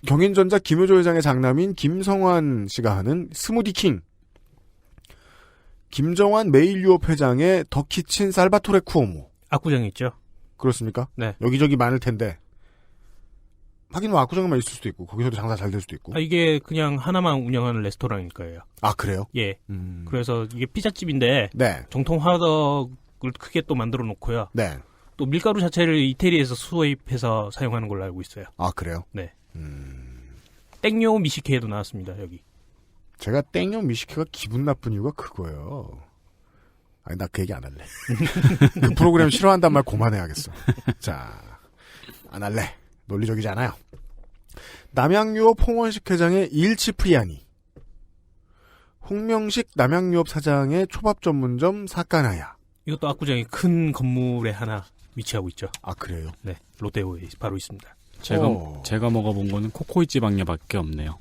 경인전자 김효조 회장의 장남인 김성환 씨가 하는 스무디킹, 김정환 메일유업 회장의 더키친 살바토레 쿠오모. 압구정에 있죠. 그렇습니까? 네. 여기저기 많을 텐데. 하긴 뭐 압구정에만 있을 수도 있고 거기서도 장사 잘 될 수도 있고. 이게 그냥 하나만 운영하는 레스토랑일 거예요. 아, 그래요? 예. 그래서 이게 피자집인데 네. 정통 화덕을 크게 또 만들어 놓고요. 네. 또 밀가루 자체를 이태리에서 수입해서 사용하는 걸로 알고 있어요. 아, 그래요? 네. 땡요 미식회도 나왔습니다. 여기. 제가 땡요 미식회가 기분 나쁜 이유가 그거예요. 아니, 나 그 얘기 안 할래. 그 프로그램 싫어한단 말 그만해야겠어. 자, 안 할래. 논리적이지 않아요. 남양유업 홍원식 회장의 일치프리아니, 홍명식 남양유업 사장의 초밥 전문점 사카나야. 이것도 압구정의 큰 건물에 하나 위치하고 있죠. 아, 그래요? 네, 롯데호에 바로 있습니다. 제가 먹어본 거는 코코이찌방야밖에 없네요.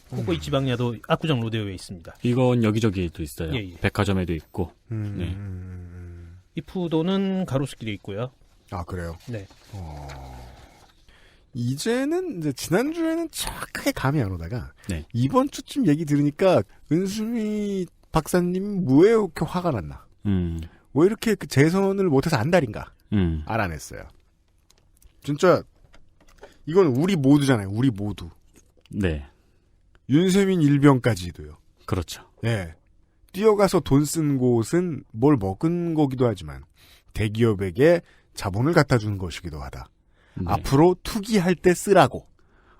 코코이찌방야도 압구정 롯데호에 있습니다. 이건 여기저기에도 있어요. 예. 백화점에도 있고. 네. 이푸도는 가로수길에 있고요. 아, 그래요? 네. 이제는 이제 지난주에는 정확하게 감이 안 오다가 네. 이번 주쯤 얘기 들으니까 은수미 박사님 왜 이렇게 화가 났나? 왜 이렇게 그 재선을 못해서 안달인가? 알아냈어요. 진짜 이건 우리 모두잖아요. 우리 모두. 네. 윤세민 일병까지도요. 그렇죠. 네. 뛰어가서 돈 쓴 곳은 뭘 먹은 거기도 하지만 대기업에게 자본을 갖다 주는 것이기도 하다. 네. 앞으로 투기할 때 쓰라고.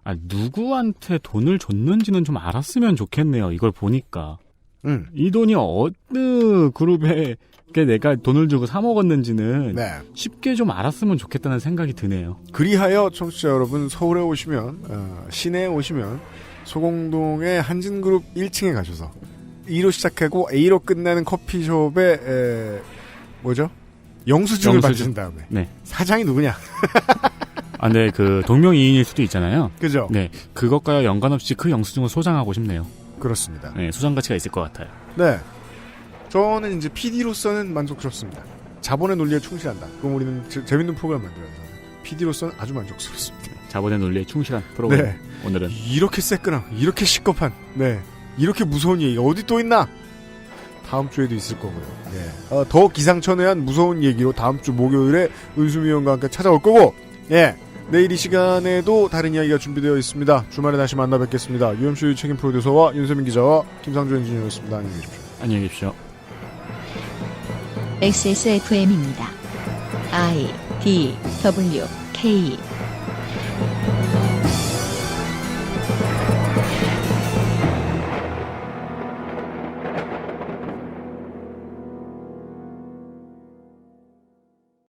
누구한테 돈을 줬는지는 좀 알았으면 좋겠네요. 이걸 보니까. 이 돈이 어느 그룹에 내가 돈을 주고 사 먹었는지는 네. 쉽게 좀 알았으면 좋겠다는 생각이 드네요. 그리하여 청취자 여러분 서울에 오시면 시내에 오시면 소공동의 한진그룹 1층에 가셔서 E로 시작하고 A로 끝나는 커피숍에 뭐죠? 영수증을 받으신 다음에 네. 사장이 누구냐? 네, 그 동명이인일 수도 있잖아요. 그죠? 네, 그것과 연관없이 그 영수증을 소장하고 싶네요. 그렇습니다. 네, 소장 가치가 있을 것 같아요. 네, 저는 이제 PD로서는 만족스럽습니다. 자본의 논리에 충실한다. 그럼 우리는 재밌는 프로그램 만들어서 PD로서는 아주 만족스럽습니다. 자본의 논리에 충실한 프로그램. 네. 오늘은 이렇게 새끈한, 이렇게 시급한, 네, 이렇게 무서운 얘기가 어디 또 있나? 다음 주에도 있을 거고요. 네. 더 기상천외한 무서운 얘기로 다음 주 목요일에 은수미 의원과 함께 찾아올 거고, 예. 내일 이 시간에도 다른 이야기가 준비되어 있습니다. 주말에 다시 만나 뵙겠습니다. UMC 책임 프로듀서와 윤세민 기자와 김상조 엔지니어였습니다. 안녕히 계십시오. 안녕히 계십시오. XSFM입니다. I, D, W, K